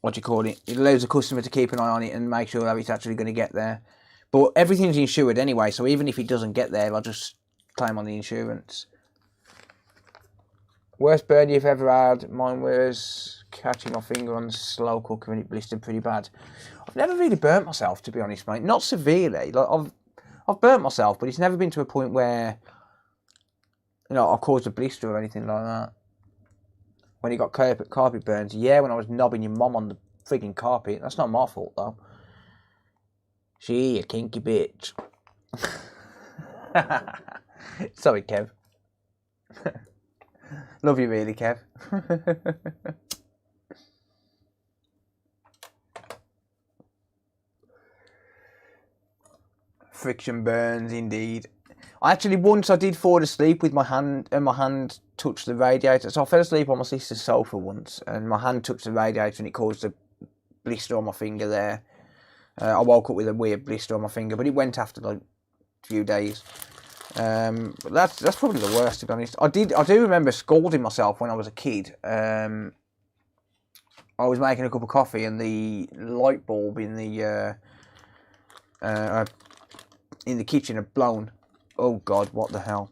what do you call it? It allows the customer to keep an eye on it and make sure that it's actually going to get there. But everything's insured anyway, so even if it doesn't get there, I'll just claim on the insurance. Worst burn you've ever had? Mine was catching my finger on the slow cooker and it blistered pretty bad. I've never really burnt myself, to be honest, mate. Not severely. Like I've burnt myself, but it's never been to a point where, you know, I've caused a blister or anything like that. When you got carpet burns, yeah, when I was knobbing your mum on the frigging carpet. That's not my fault, though. She a kinky bitch. Sorry, Kev. Love you really, Kev. Friction burns, indeed. Once I did fall asleep with my hand, and my hand touched the radiator. So I fell asleep on my sister's sofa once, and my hand touched the radiator, and it caused a blister on my finger there. I woke up with a weird blister on my finger, but it went after like a few days. But that's probably the worst, to be honest. I do remember scalding myself when I was a kid. I was making a cup of coffee, and the light bulb in the kitchen had blown. Oh God, what the hell?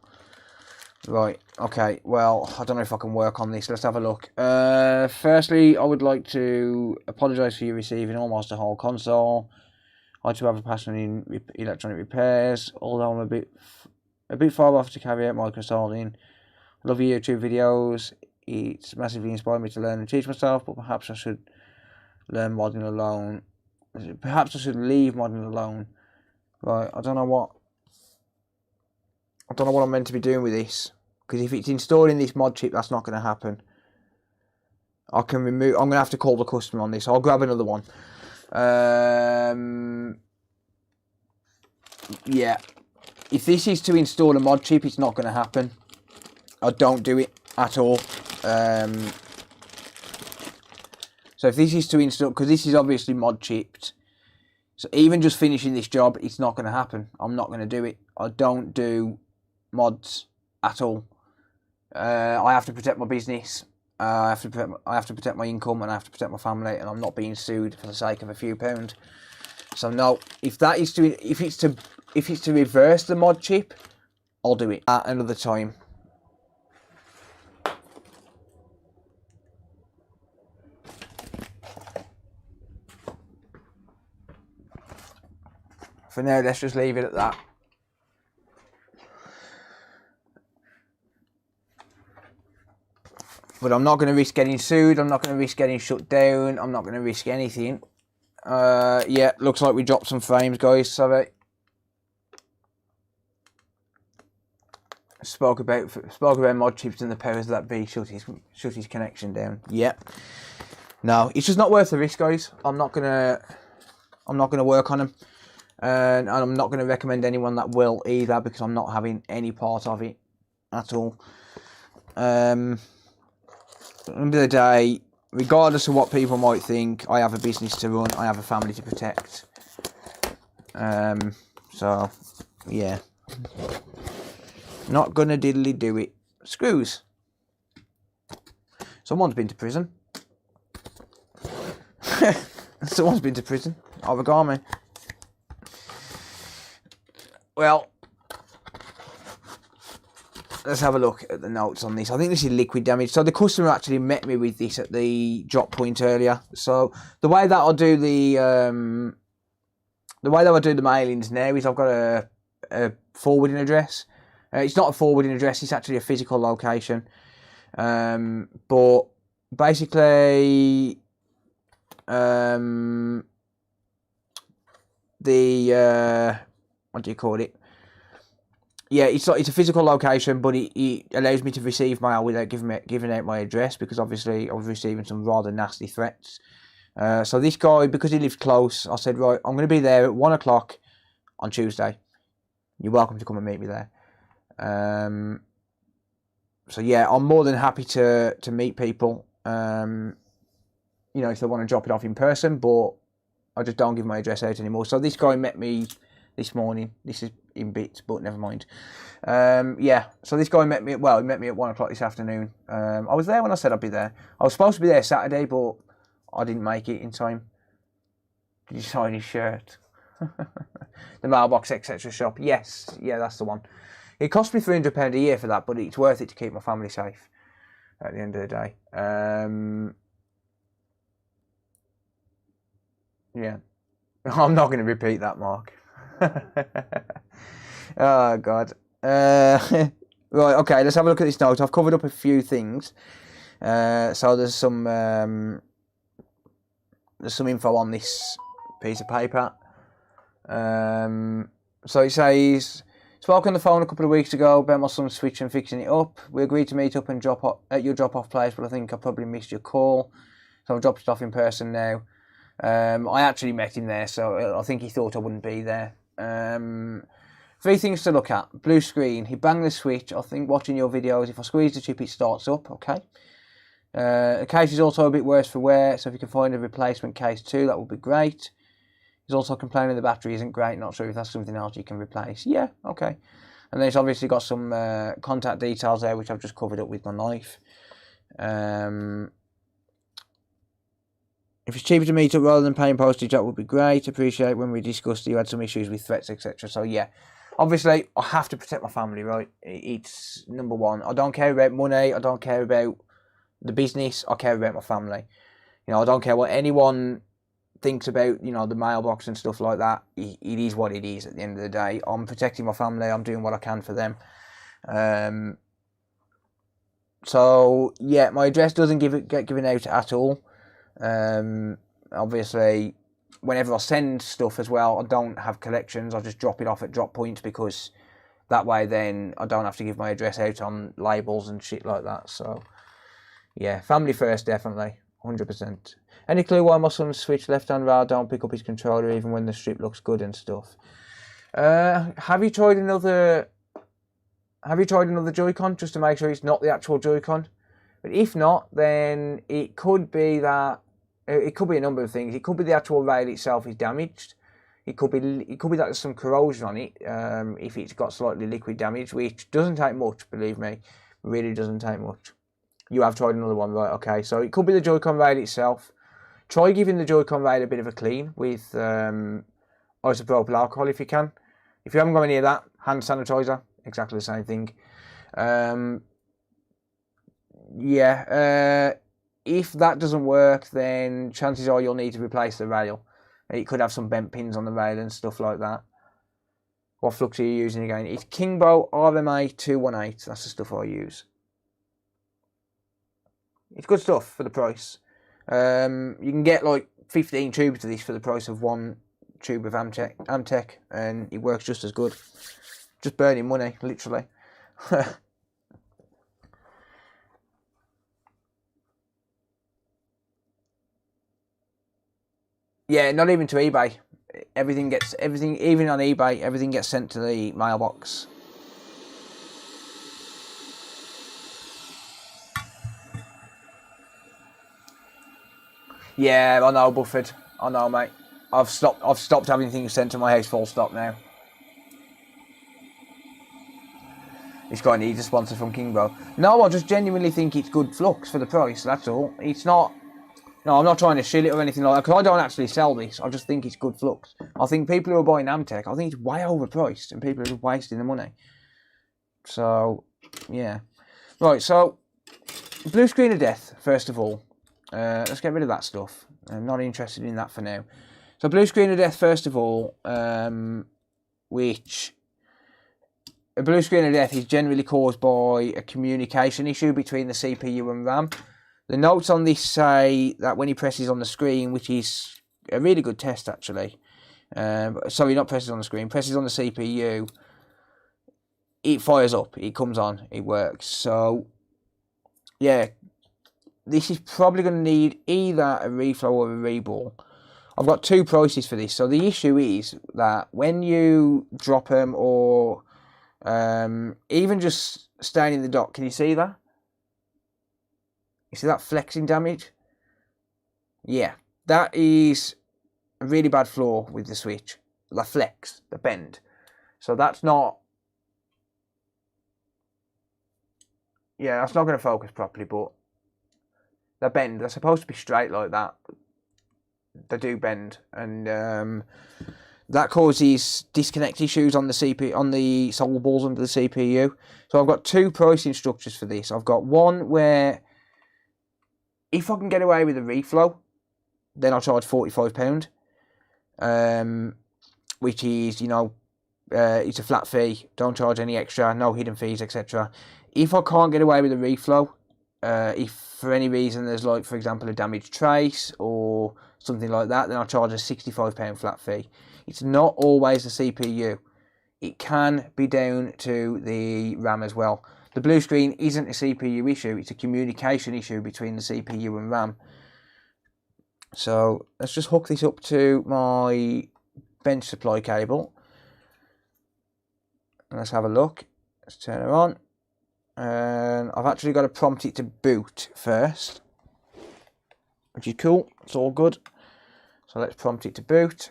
Right, okay, well, I don't know if I can work on this. Let's have a look. Firstly, I would like to apologise for you receiving almost a whole console. I too have a passion in electronic repairs, although I'm a bit far off to carry out my consulting. I love your YouTube videos. It's massively inspired me to learn and teach myself, but perhaps I should learn modding alone. Perhaps I should leave modding alone. Right, I don't know what I'm meant to be doing with this, because if it's installing this mod chip, that's not going to happen. I'm going to have to call the customer on this. I'll grab another one. Yeah. If this is to install a mod chip, it's not going to happen. I don't do it at all. So if this is to install, because this is obviously mod chipped, so even just finishing this job, it's not going to happen. I'm not going to do it. I don't do mods at all. I have to protect my business. I have to protect my income, and I have to protect my family, and I'm not being sued for the sake of a few pounds. So no, if it's to reverse the mod chip, I'll do it at another time. For now, let's just leave it at that. But I'm not going to risk getting sued. I'm not going to risk getting shut down. I'm not going to risk anything. Yeah, looks like we dropped some frames, guys. Sorry. Spoke about mod chips and the powers that be. Shut his connection down. Yep. No, it's just not worth the risk, guys. I'm not gonna work on them, and I'm not gonna recommend anyone that will either, because I'm not having any part of it at all. At the end of the day, regardless of what people might think, I have a business to run, I have a family to protect. So, yeah. Not gonna diddly do it. Screws. Someone's been to prison. Someone's been to prison. Origami. Well, let's have a look at the notes on this. I think this is liquid damage. So the customer actually met me with this at the drop point earlier. So the way that I'll do the mailings now is I've got a forwarding address. It's not a forwarding address. It's actually a physical location. But basically, what do you call it? yeah, it's a physical location, but it allows me to receive mail without giving out my address, because obviously I was receiving some rather nasty threats. So this guy, because he lives close, I said, right, I'm going to be there at 1 o'clock on Tuesday. You're welcome to come and meet me there. So yeah, I'm more than happy to meet people, you know, if they want to drop it off in person, but I just don't give my address out anymore. So this guy met me this morning. This is in bits, but never mind. Yeah, so this guy met me at 1 o'clock this afternoon. I was there when I said I'd be there. I was supposed to be there Saturday, but I didn't make it in time. Did you sign his shirt? The mailbox, etc. shop. Yes, yeah, that's the one. It cost me £300 a year for that, but it's worth it to keep my family safe at the end of the day. Yeah. I'm not going to repeat that, Mark. Oh, God. Right, okay, let's have a look at this note. I've covered up a few things. So there's some info on this piece of paper. So it says, spoke on the phone a couple of weeks ago about my son's Switch and fixing it up. We agreed to meet up and drop off at your drop-off place, but I think I probably missed your call. So I've dropped it off in person now. I actually met him there, so I think he thought I wouldn't be there. 3 things to look at. Blue screen. He banged the switch. I think watching your videos, if I squeeze the chip, it starts up. Okay. The case is also a bit worse for wear, so if you can find a replacement case too, that would be great. He's also complaining the battery isn't great. Not sure if that's something else you can replace. Yeah, okay. And then it's obviously got some contact details there, which I've just covered up with my knife. If it's cheaper to meet up rather than paying postage, that would be great. Appreciate when we discussed you had some issues with threats, etc. So yeah, obviously I have to protect my family, right? It's number one. I don't care about money. I don't care about the business. I care about my family. You know, I don't care what anyone thinks about, you know, the mailbox and stuff like that. It is what it is at the end of the day. I'm protecting my family. I'm doing what I can for them. So yeah, my address doesn't get given out at all. Obviously, whenever I send stuff as well, I don't have collections. I just drop it off at drop points, because that way then I don't have to give my address out on labels and shit like that. So yeah, family first, definitely, 100%. Any clue why my son's Switch left-hand RAR don't pick up his controller even when the strip looks good and stuff? Have you tried another Joy-Con just to make sure it's not the actual Joy-Con? But if not, then it could be that it could be a number of things. It could be the actual rail itself is damaged. It could be that there's some corrosion on it. If it's got slightly liquid damage, which doesn't take much, believe me, really doesn't take much. You have tried another one, right? Okay, so it could be the Joy-Con rail itself. Try giving the Joy-Con rail a bit of a clean with isopropyl alcohol if you can. If you haven't got any of that, hand sanitizer, exactly the same thing. Yeah, if that doesn't work, then chances are you'll need to replace the rail. It could have some bent pins on the rail and stuff like that. What flux are you using again? It's Kingbo RMA 218. That's the stuff I use. It's good stuff for the price. You can get like 15 tubes of this for the price of 1 tube of Amtech, and it works just as good. Just burning money, literally. Yeah, not even to eBay. Everything, even on eBay, everything gets sent to the mailbox. Yeah, I know, Buffett. I know, mate. I've stopped having things sent to my house full stop now. It's got a sponsor from Kingbo. No, I just genuinely think it's good flux for the price, that's all. It's not... No, I'm not trying to shill it or anything like that, because I don't actually sell this. I just think it's good flux. I think people who are buying Amtech, I think it's way overpriced, and people are just wasting the money. So, yeah. Right, so, blue screen of death, first of all. Let's get rid of that stuff. I'm not interested in that for now. So, blue screen of death, first of all, which... A blue screen of death is generally caused by a communication issue between the CPU and RAM. The notes on this say that when he presses on the screen, which is a really good test actually, sorry, not presses on the screen, presses on the CPU, it fires up, it comes on, it works. So yeah, this is probably going to need either a reflow or a reball. I've got two prices for this. So the issue is that when you drop them, or even just staying in the dock, can you see that? You see that flexing damage? Yeah, that is a really bad flaw with the switch. The flex, the bend. So that's not... Yeah, that's not going to focus properly, but the bend, they're supposed to be straight like that. They do bend, and that causes disconnect issues on the CPU, on the solder balls under the CPU. So I've got two pricing structures for this. I've got one where if I can get away with a reflow, then I'll charge £45, which is, you know, it's a flat fee. Don't charge any extra, no hidden fees, etc. If I can't get away with a reflow, if for any reason there's, like, for example, a damaged trace or something like that, then I'll charge a £65 flat fee. It's not always the CPU. It can be down to the RAM as well. The blue screen isn't a CPU issue, it's a communication issue between the CPU and RAM. So let's just hook this up to my bench supply cable. And let's have a look. Let's turn her on. And I've actually got to prompt it to boot first, which is cool. It's all good. So let's prompt it to boot.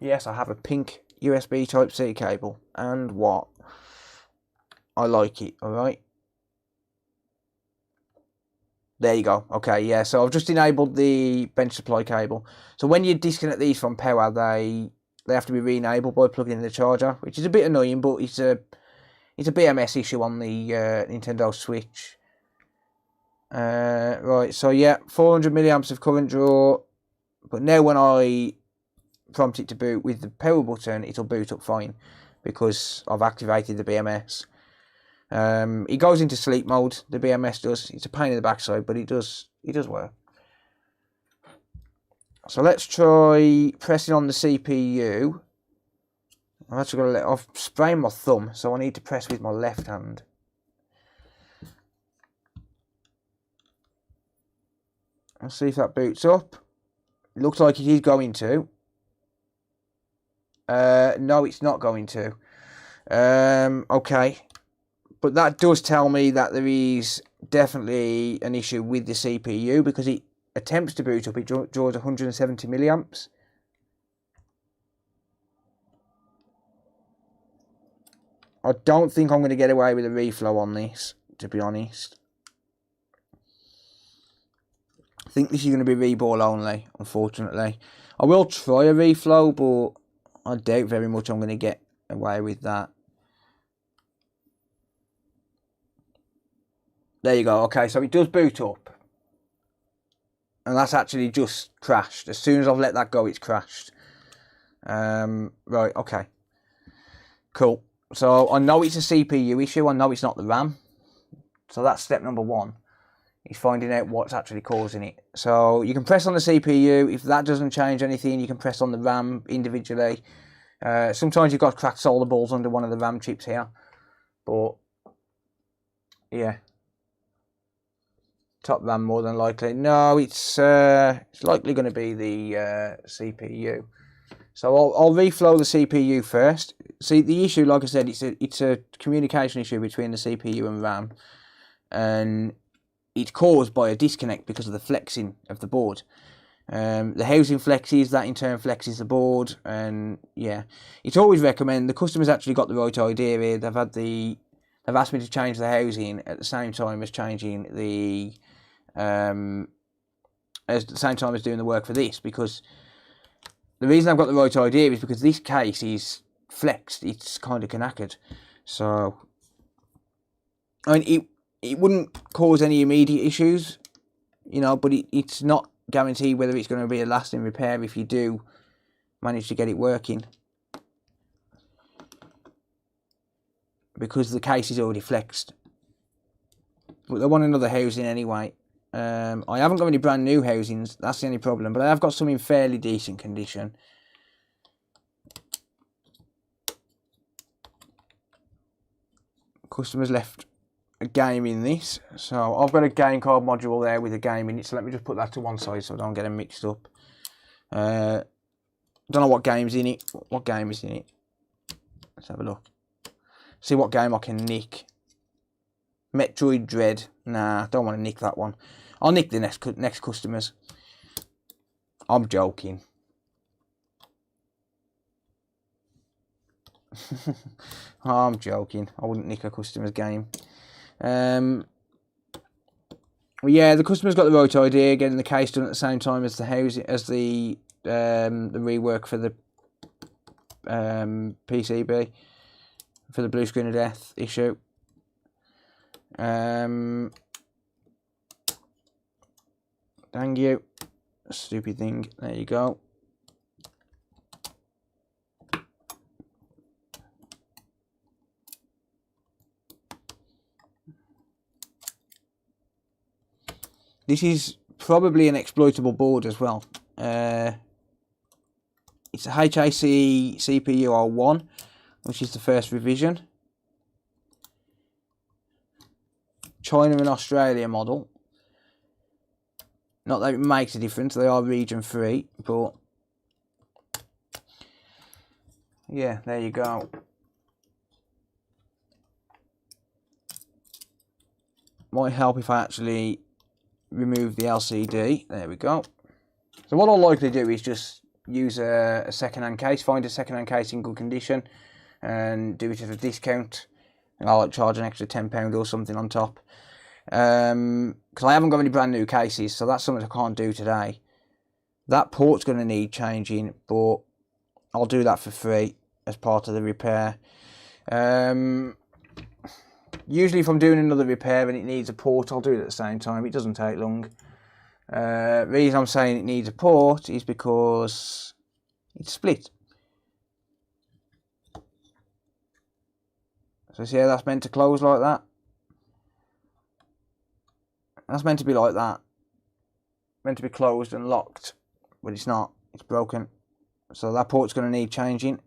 Yes, I have a pink USB Type-C cable, and what? I like it, alright? There you go. Okay, yeah, so I've just enabled the bench supply cable. So when you disconnect these from power, they have to be re-enabled by plugging in the charger, which is a bit annoying, but it's a BMS issue on the Nintendo Switch. Right, so yeah, 400 milliamps of current draw, but now when I prompt it to boot with the power button, it'll boot up fine because I've activated the BMS. It goes into sleep mode, the BMS does. It's a pain in the backside, but it does work. So let's try pressing on the CPU. I've actually got to let off, sprained my thumb, so I need to press with my left hand. Let's see if that boots up. It looks like it is going to. No, it's not going to. Okay. But that does tell me that there is definitely an issue with the CPU, because it attempts to boot up, it draws 170 milliamps. I don't think I'm going to get away with a reflow on this, to be honest. I think this is going to be reball only, unfortunately. I will try a reflow, but I doubt very much I'm going to get away with that. There you go. Okay, so it does boot up. And that's actually just crashed. As soon as I've let that go, it's crashed. Right, okay. Cool. So I know it's a CPU issue. I know it's not the RAM. So that's step number one. Is finding out what's actually causing it. So you can press on the CPU. If that doesn't change anything, you can press on the RAM individually. Sometimes you've got cracked solder balls under one of the RAM chips here. But, yeah. Top RAM more than likely. No, it's likely going to be the CPU. So I'll reflow the CPU first. See, the issue, like I said, it's a communication issue between the CPU and RAM. And it's caused by a disconnect because of the flexing of the board. The housing flexes, that in turn flexes the board, and yeah, it's always recommend. The customer's actually got the right idea here. They've asked me to change the housing at the same time as changing the doing the work for this, because the reason I've got the right idea is because this case is flexed. It's kind of knackered, so I mean it wouldn't cause any immediate issues, you know, but it's not guaranteed whether it's going to be a lasting repair if you do manage to get it working, because the case is already flexed. But they want another housing anyway. I haven't got any brand new housings, that's the only problem, but I have got some in fairly decent condition. Customers left a game in this. So I've got a game card module there with a game in it. So let me just put that to one side so I don't get them mixed up. Don't know what game's in it. What game is in it? Let's have a look. See what game I can nick. Metroid Dread. Nah, don't want to nick that one. I'll nick the next customers. I'm joking. I'm joking. I wouldn't nick a customer's game. Well, yeah, the customer's got the right idea, getting the case done at the same time as the housing, as the rework for the PCB for the blue screen of death issue. Dang you, stupid thing. There you go. This is probably an exploitable board as well. It's a HAC CPU R1, which is the first revision. China and Australia model. Not that it makes a difference, they are region free, but yeah, there you go. Might help if I actually remove the LCD. There we go. So what I'll likely do is just use a second-hand case, find a second-hand case in good condition, and do it at a discount. And I'll charge an extra £10 or something on top. Because I haven't got any brand new cases, so that's something I can't do today. That port's going to need changing, but I'll do that for free as part of the repair. Usually if I'm doing another repair and it needs a port, I'll do it at the same time. It doesn't take long. The reason I'm saying it needs a port is because it's split. So see how that's meant to close like that? That's meant to be like that. Meant to be closed and locked, but it's not. It's broken. So that port's going to need changing.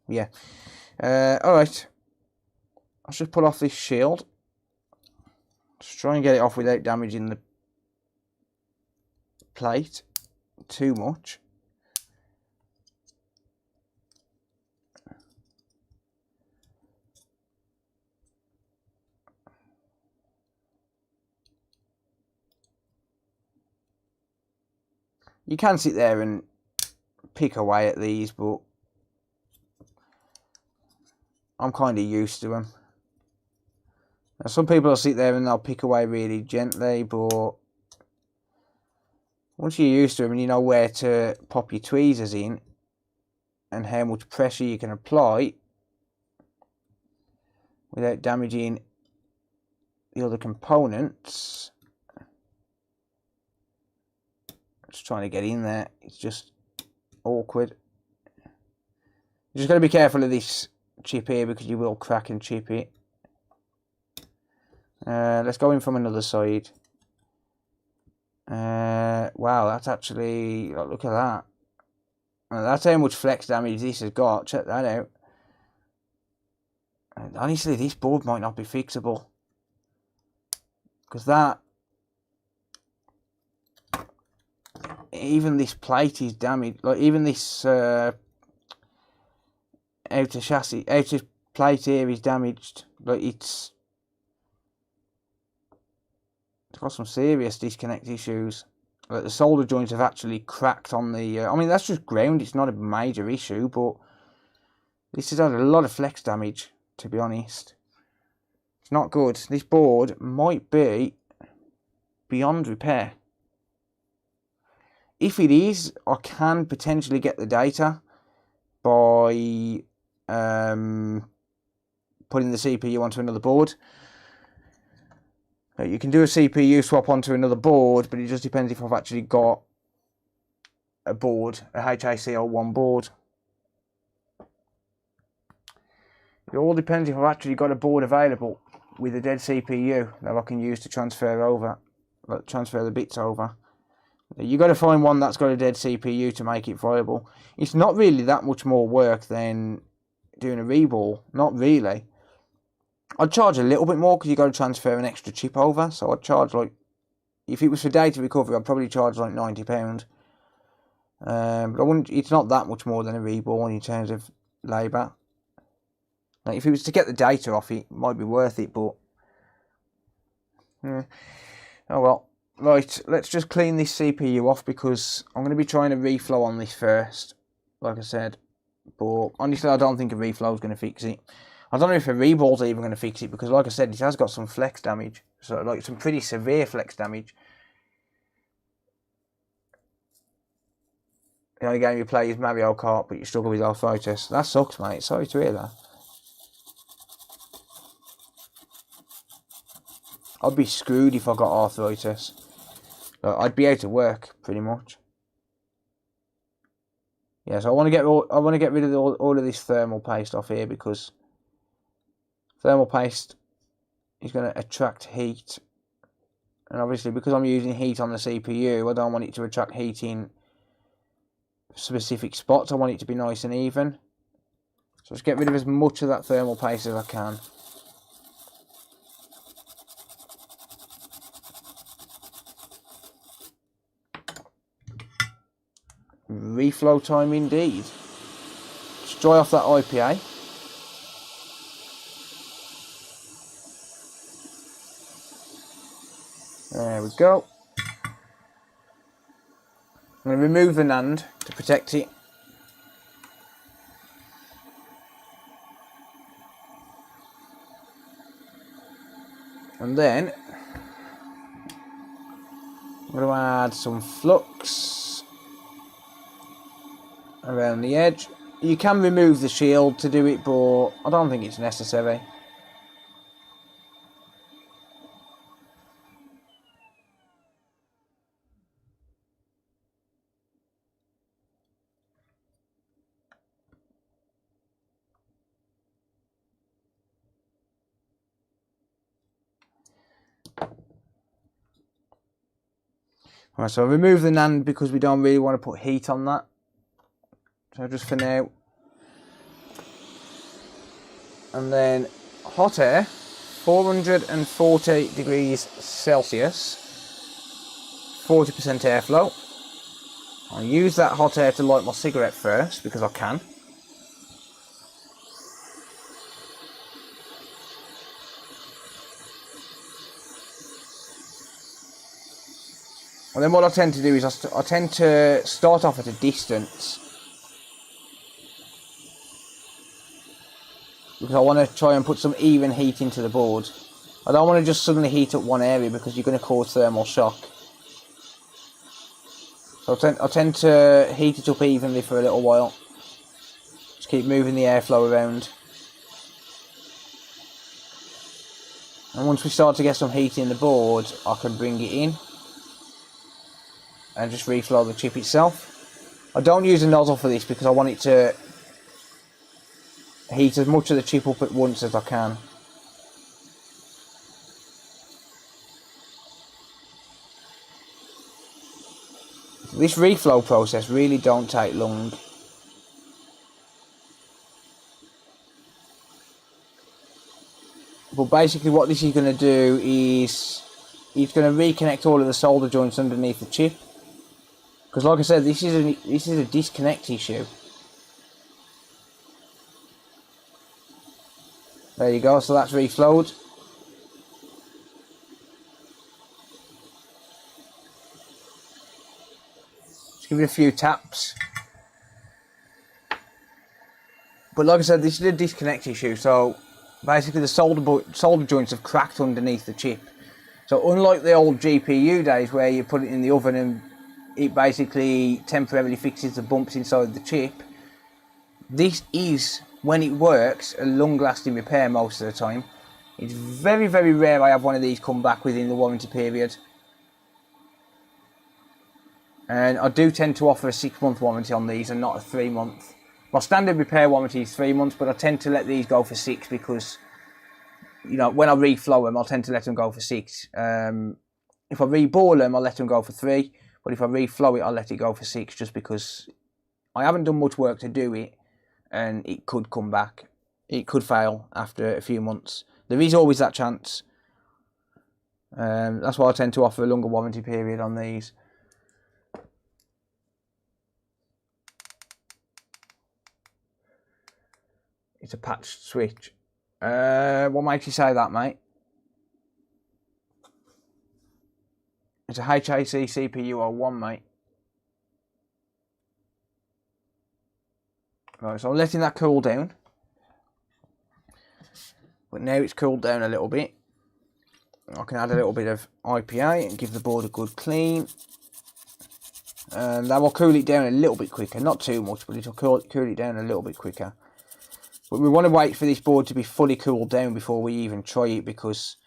Yeah. Alright. I'll just pull off this shield. Just try and get it off without damaging the plate too much. You can sit there and pick away at these, but I'm kind of used to them. Now, some people will sit there and they'll pick away really gently, but once you're used to them and you know where to pop your tweezers in and how much pressure you can apply without damaging the other components. Just trying to get in there, it's just awkward. You just got to be careful of this chip here because you will crack and chip it. Let's go in from another side. Wow, that's actually, look at that. That's how much flex damage this has got. Check that out. And honestly, this board might not be fixable, because that, even this plate is damaged. Like even this outer plate here is damaged. Like it's got some serious disconnect issues. Like the solder joints have actually cracked on the. I mean, that's just ground. It's not a major issue, but this has had a lot of flex damage. To be honest, it's not good. This board might be beyond repair. If it is, I can potentially get the data by putting the CPU onto another board. You can do a CPU swap onto another board, but it just depends if I've actually got a board, a HACL1 board. It all depends if I've actually got a board available with a dead CPU that I can use to transfer over, transfer the bits over. You got to find one that's got a dead CPU to make it viable. It's not really that much more work than doing a reball. Not really. I'd charge a little bit more because you got to transfer an extra chip over. So I'd charge like, if it was for data recovery, I'd probably charge like £90. But I wouldn't. It's not that much more than a reball in terms of labour. Like if it was to get the data off, it might be worth it. But oh well. Right, let's just clean this CPU off because I'm going to be trying a reflow on this first, like I said. But honestly, I don't think a reflow is going to fix it. I don't know if a reball's even going to fix it because, like I said, it has got some flex damage. So, like, some pretty severe flex damage. The only game you play is Mario Kart, but you struggle with arthritis. That sucks, mate. Sorry to hear that. I'd be screwed if I got arthritis. I'd be out of work pretty much. Yeah, so I want to get rid of all of this thermal paste off here because thermal paste is going to attract heat, and obviously because I'm using heat on the CPU, I don't want it to attract heat in specific spots. I want it to be nice and even. So just get rid of as much of that thermal paste as I can. Reflow time indeed. Just dry off that IPA. There we go. I'm going to remove the NAND to protect it. And then I'm going to add some flux around the edge. You can remove the shield to do it, but I don't think it's necessary. Alright, so I remove the NAND because we don't really want to put heat on that. So just for now. And then hot air, 440 degrees Celsius, 40% airflow. I'll use that hot air to light my cigarette first because I can. And then what I tend to do is I tend to start off at a distance. Because I want to try and put some even heat into the board. I don't want to just suddenly heat up one area because you're going to cause thermal shock. So I tend to heat it up evenly for a little while. Just keep moving the airflow around. And once we start to get some heat in the board, I can bring it in and just reflow the chip itself. I don't use a nozzle for this because I want it to heat as much of the chip up at once as I can. This reflow process really don't take long. But basically what this is going to do is it's going to reconnect all of the solder joints underneath the chip. Because like I said, this is a disconnect issue. There you go, so that's reflowed. Just give it a few taps. But like I said, this is a disconnect issue, so basically the solder joints have cracked underneath the chip. So unlike the old GPU days where you put it in the oven and it basically temporarily fixes the bumps inside the chip, this is, when it works, a long-lasting repair most of the time. It's very, very rare I have one of these come back within the warranty period. And I do tend to offer a 6-month warranty on these and not a 3-month. My standard repair warranty is 3 months, but I tend to let these go for 6 because, you know, when I reflow them, I'll tend to let them go for 6. If I reball them, I'll let them go for 3. but if I reflow it, I'll let it go for 6 just because I haven't done much work to do it, and it could come back. It could fail after a few months. There is always that chance. That's why I tend to offer a longer warranty period on these. It's a patched switch. What makes you say that, mate? It's a HAC CPU 01, mate. Right, so I'm letting that cool down. But now it's cooled down a little bit, I can add a little bit of IPA and give the board a good clean. That will cool it down a little bit quicker. Not too much, but it'll cool it down a little bit quicker. But we want to wait for this board to be fully cooled down before we even try it, because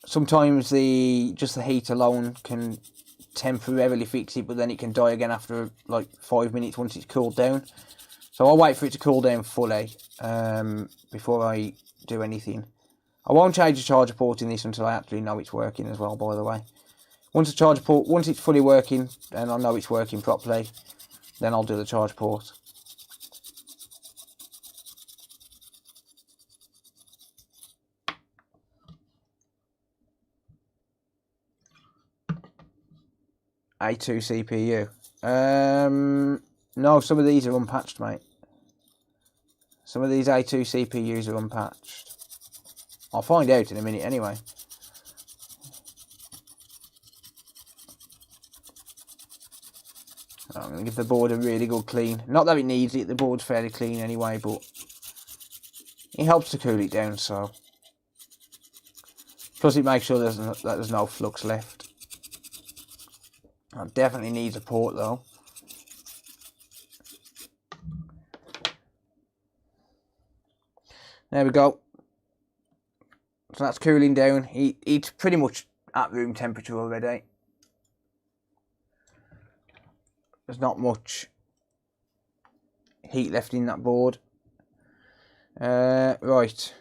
sometimes just the heat alone can temporarily fix it, but then it can die again after like 5 minutes once it's cooled down. So I'll wait for it to cool down fully before I do anything. I won't change the charger port in this until I actually know it's working as well, by the way. Once it's fully working and I know it's working properly, then I'll do the charge port. A2 CPU. No, some of these are unpatched, mate. Some of these A2 CPUs are unpatched. I'll find out in a minute anyway. I'm going to give the board a really good clean. Not that it needs it, the board's fairly clean anyway, but it helps to cool it down, so. Plus it makes sure that there's no flux left. That definitely needs a port though. There we go. So that's cooling down. It's pretty much at room temperature already. There's not much heat left in that board. Right.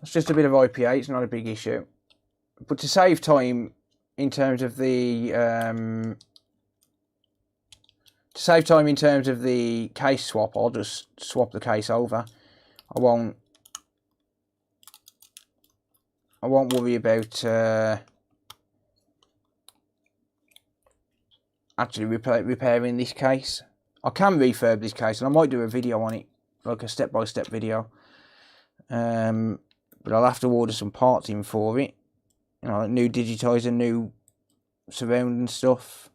It's just a bit of IPA, it's not a big issue. But to save time in terms of the case swap, I'll just swap the case over. I won't worry about actually repairing this case. I can refurb this case, and I might do a video on it, like a step-by-step video. But I'll have to order some parts in for it. You know, like new digitizer, new surround and stuff.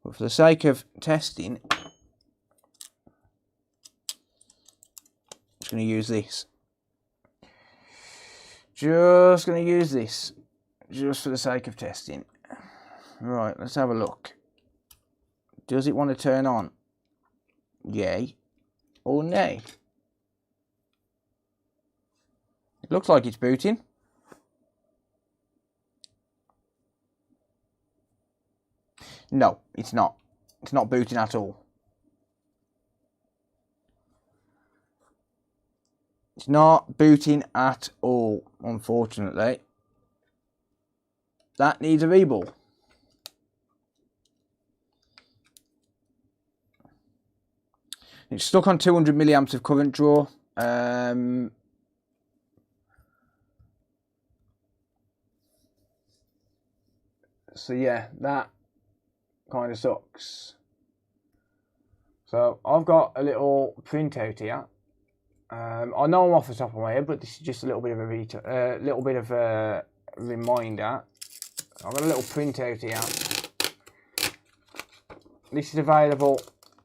But for the sake of testing, I'm just going to use this. Just going to use this, just for the sake of testing. Right, let's have a look. Does it want to turn on? Yay or nay? It looks like it's booting. No, it's not. It's not booting at all. It's not booting at all, unfortunately. That needs a rebuild. It's stuck on 200 milliamps of current draw. So yeah, that kind of sucks. So I've got a little printout here. I know I'm off the top of my head, but this is just a little bit of a reminder. I've got a little printout here. This is available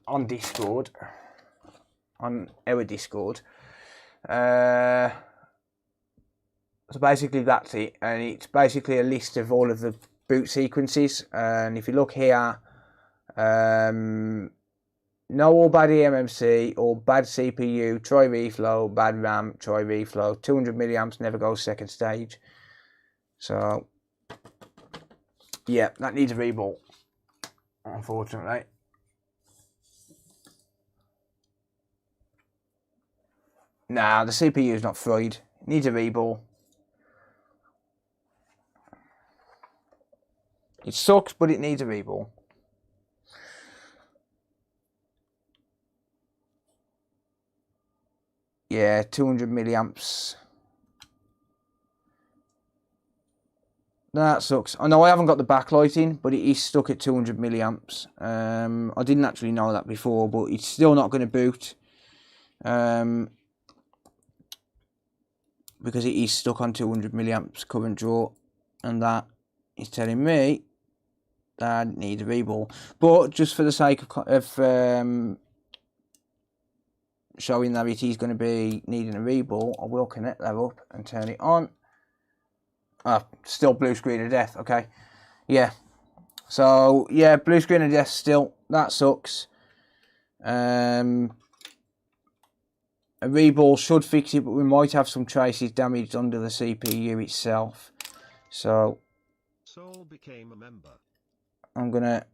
on Discord, on our Discord. So basically that's it, and it's basically a list of all of the boot sequences. And if you look here, no or bad eMMC or bad CPU, try reflow, bad RAM, try reflow, 200 milliamps, never goes second stage. So yeah, that needs a rebuild, unfortunately. Nah, the CPU is not fried. It needs a reball. It sucks, but it needs a reball. Yeah, 200 milliamps. That sucks. I know I haven't got the backlighting, but it is stuck at 200 milliamps. I didn't actually know that before, but it's still not going to boot. Because it is stuck on 200 milliamps current draw. And that is telling me that it needs a reball. But just for the sake of showing that it is going to be needing a reball, I will connect that up and turn it on. Still blue screen of death. Okay, yeah. So yeah, blue screen of death still. That sucks. A reball should fix it, but we might have some traces damaged under the CPU itself. So Soul became a member. I'm gonna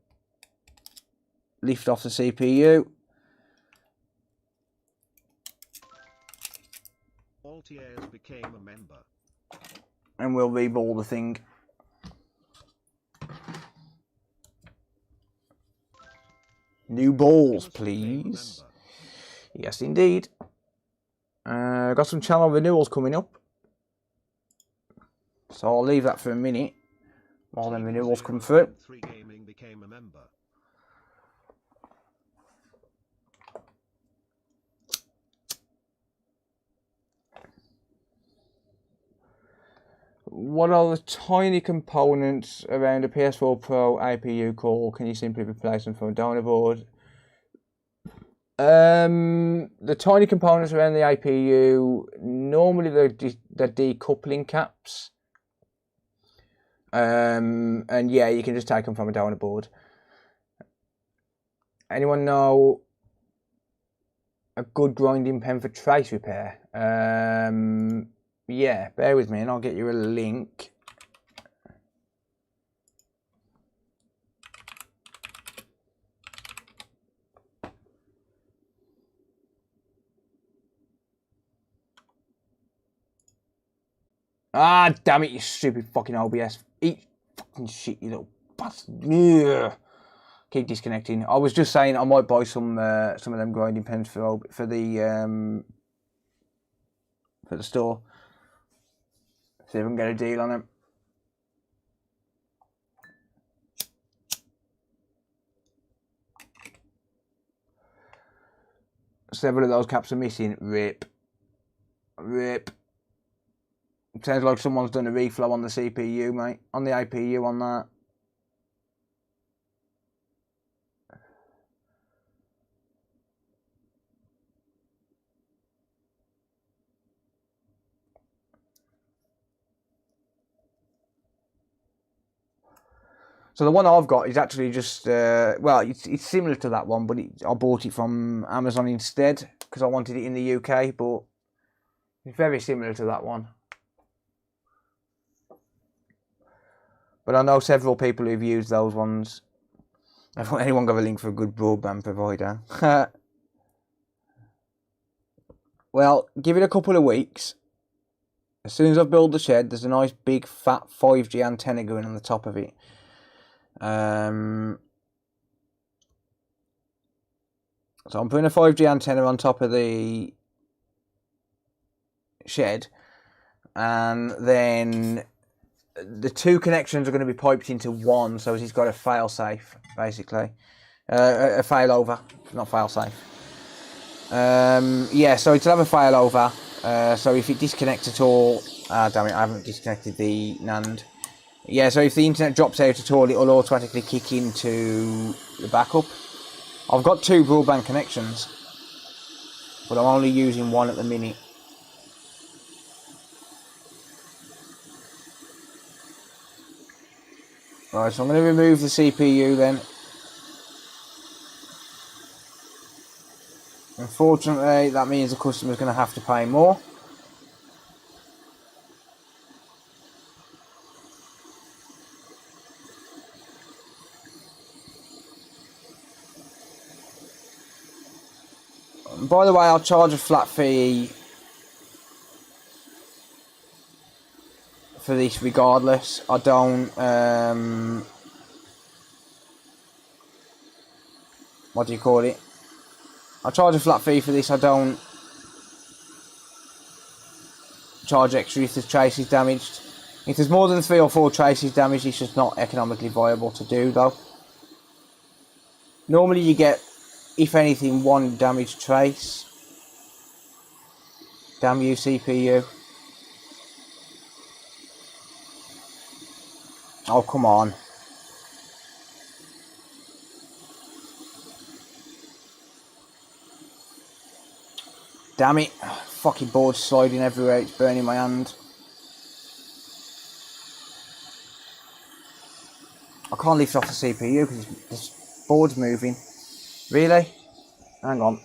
lift off the CPU. Altiers became a member. And we'll reball the thing. New balls, please. Yes, indeed. Got some channel renewals coming up. So I'll leave that for a minute while them renewals come through. TheCod3r became a member. What are the tiny components around a PS4 Pro APU core? Can you simply replace them from a donor board? The tiny components around the APU, normally they're decoupling caps. And yeah, you can just take them from a donor board. Anyone know a good grinding pen for trace repair? Yeah, bear with me and I'll get you a link. Ah, damn it, you stupid fucking OBS. Eat fucking shit, you little bastard. Ugh. Keep disconnecting. I was just saying I might buy some of them grinding pens for the store. See if I can get a deal on them. Several of those caps are missing. Rip. Rip. It sounds like someone's done a reflow on the CPU, mate. On the APU on that. So the one I've got is actually just, well, it's similar to that one, but I bought it from Amazon instead because I wanted it in the UK, but it's very similar to that one. But I know several people who've used those ones. If anyone got a link for a good broadband provider? Well, give it a couple of weeks. As soon as I've built the shed, there's a nice big fat 5G antenna going on the top of it. So I'm putting a 5G antenna on top of the shed, and then the two connections are going to be piped into one, so he's got a fail safe, basically. A failover, not fail safe. Yeah, so it'll have a failover. So if it disconnects at all, damn it, I haven't disconnected the NAND. Yeah, so if the internet drops out at all, it'll automatically kick into the backup. I've got two broadband connections, but I'm only using one at the minute. Right, so I'm going to remove the CPU then. Unfortunately, that means the customer's going to have to pay more. By the way, I'll charge a flat fee for this regardless. I don't, what do you call it? I charge a flat fee for this. I don't charge extra if the trace is damaged. If there's more than 3 or 4 traces damaged, it's just not economically viable to do though. Normally you get, if anything, 1 damaged trace. Damn you, CPU. Oh, come on. Damn it. Fucking board's sliding everywhere. It's burning my hand. I can't lift off the CPU because this board's moving. Really? Hang on.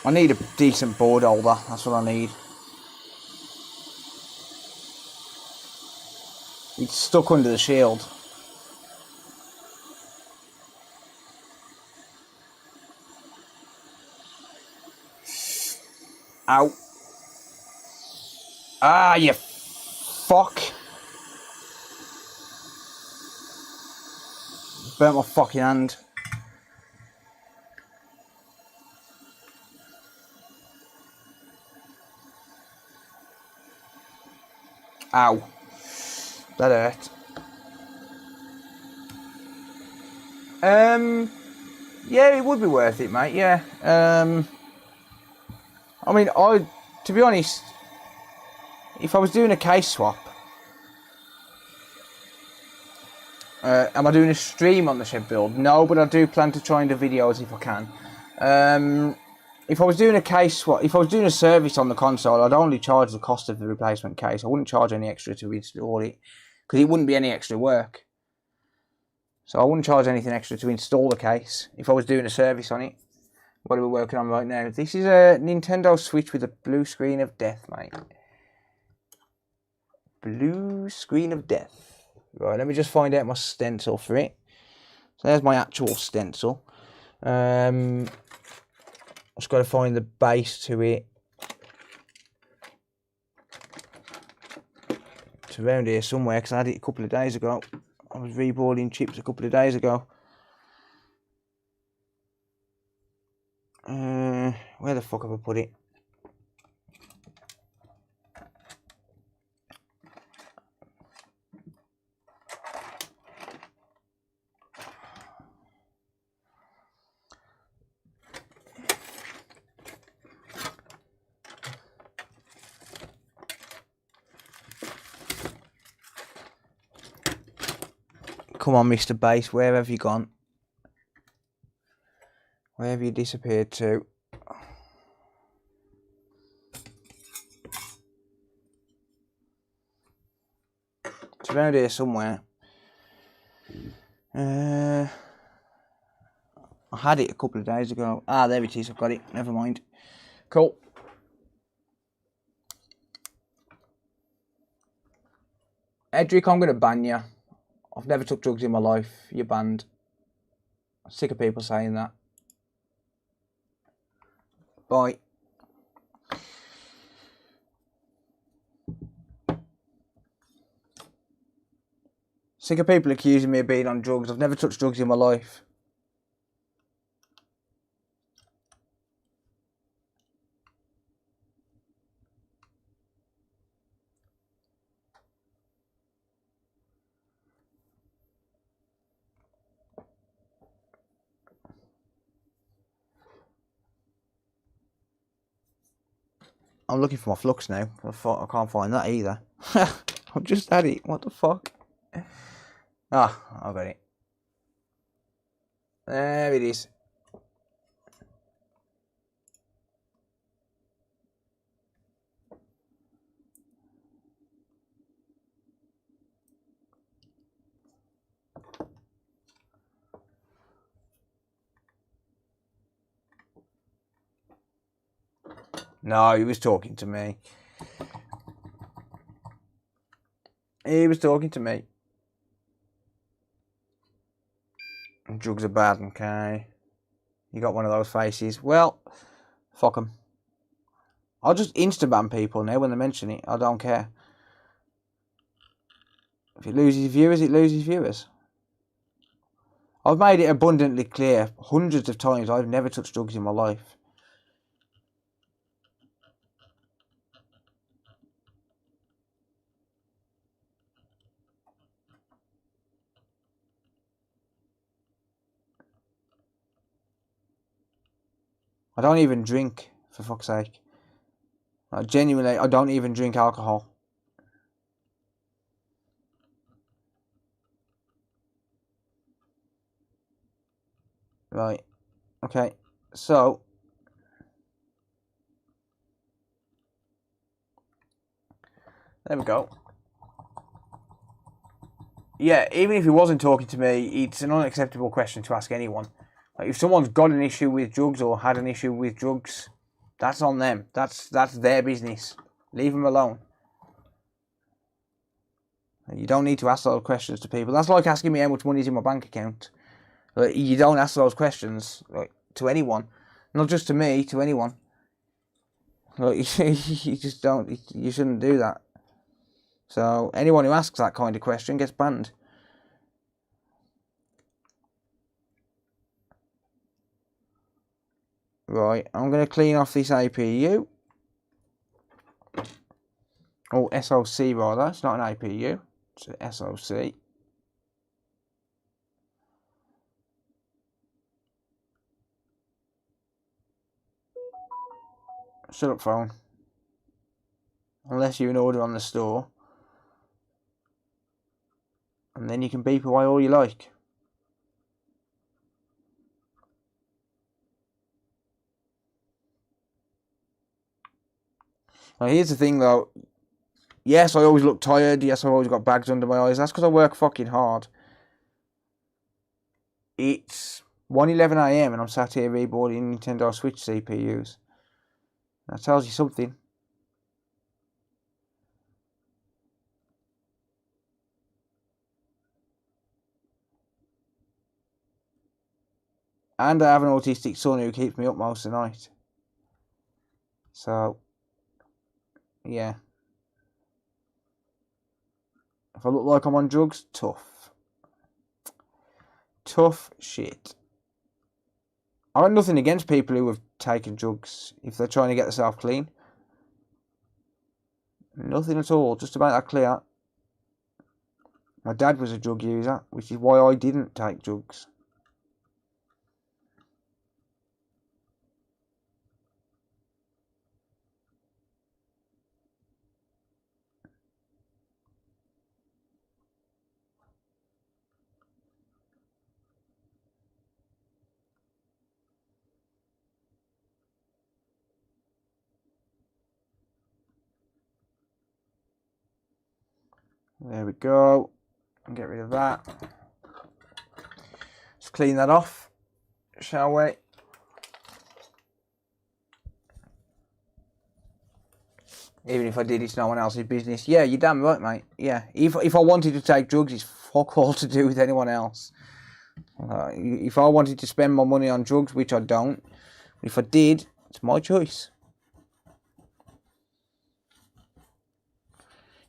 I need a decent board holder. That's what I need. It's stuck under the shield. Ow. Ah, you fuck. Burnt my fucking hand. Ow. That hurt. Yeah, it would be worth it, mate, yeah. I mean, to be honest, if I was doing a case swap, am I doing a stream on the shed build? No, but I do plan to try and do videos if I can. If I was doing a case swap, if I was doing a service on the console, I'd only charge the cost of the replacement case. I wouldn't charge any extra to install it, because it wouldn't be any extra work. So I wouldn't charge anything extra to install the case if I was doing a service on it. What are we working on right now? This is a Nintendo Switch with a blue screen of death, mate. Blue screen of death. Right, let me just find out my stencil for it. So there's my actual stencil. Just got to find the base to it. It's around here somewhere because I had it a couple of days ago. I was reboarding chips a couple of days ago. Where the fuck have I put it? Come on, Mr. Base, where have you gone? Where have you disappeared to? It's around here somewhere. I had it a couple of days ago. Ah, there it is, I've got it. Never mind. Cool. Edric, I'm going to ban you. I've never took drugs in my life. You're banned. I'm sick of people saying that. Bye. Sick of people accusing me of being on drugs. I've never touched drugs in my life. I'm looking for my flux now. I can't find that either. I've just had it. What the fuck? Ah, I got it. There it is. No, he was talking to me. He was talking to me. Drugs are bad, okay. You got one of those faces. Well, Fuck them. I'll just insta-ban people now when they mention it. I don't care. If it loses viewers, it loses viewers. I've made it abundantly clear hundreds of times I've never touched drugs in my life. I don't even drink, for fuck's sake. Genuinely, I don't even drink alcohol. Right. Okay. So. There we go. Yeah, even if he wasn't talking to me, it's an unacceptable question to ask anyone. Like, if someone's got an issue with drugs or had an issue with drugs, that's on them. That's their business. Leave them alone. You don't need to ask those questions to people. That's like asking me how much money's in my bank account. Like, you don't ask those questions to anyone. Not just to me, to anyone. Like, you just don't. You shouldn't do that. So anyone who asks that kind of question gets banned. Right, I'm going to clean off this APU. Oh, SOC rather. It's not an APU. It's an SOC. Shut up, phone. Unless you're an order on the store. And then you can beep away all you like. Now here's the thing though. Yes, I always look tired. Yes, I've always got bags under my eyes. That's because I work fucking hard. It's 1:11 AM and I'm sat here reboarding Nintendo Switch CPUs. That tells you something. And I have an autistic son who keeps me up most of the night. So, yeah. If I look like I'm on drugs, tough. Tough shit. I have nothing against people who have taken drugs if they're trying to get themselves clean. Nothing at all, just to make that clear. My dad was a drug user, which is why I didn't take drugs. There we go. Get rid of that. Let's clean that off, shall we? Even if I did, it's no one else's business. Yeah, you're damn right, mate. Yeah, if I wanted to take drugs, it's fuck all to do with anyone else. If I wanted to spend my money on drugs, which I don't, if I did, it's my choice.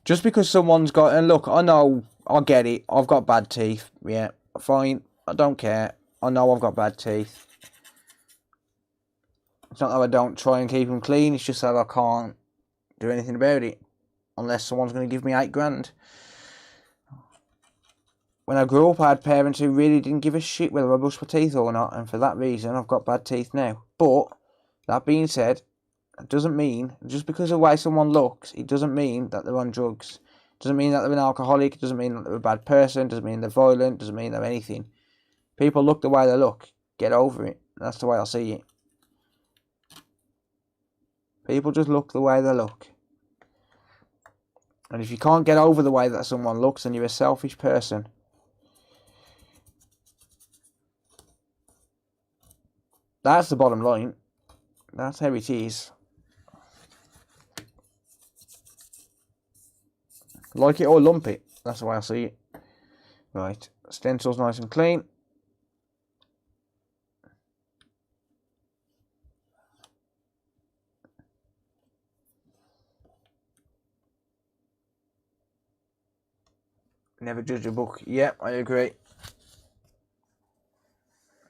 Just because someone's got, and look, I know, I get it, I've got bad teeth, yeah, fine, I don't care, I know I've got bad teeth. It's not that I don't try and keep them clean, it's just that I can't do anything about it, unless someone's going to give me £8,000. When I grew up, I had parents who really didn't give a shit whether I brushed my teeth or not, and for that reason, I've got bad teeth now. But, that being said, it doesn't mean, just because of the way someone looks, it doesn't mean that they're on drugs. It doesn't mean that they're an alcoholic, it doesn't mean that they're a bad person, it doesn't mean they're violent, it doesn't mean they're anything. People look the way they look. Get over it. That's the way I see it. People just look the way they look. And if you can't get over the way that someone looks, then you're a selfish person. That's the bottom line. That's how it is. Like it or lump it. That's the way I see it. Right. Stencil's nice and clean. Never judge a book. Yeah, I agree.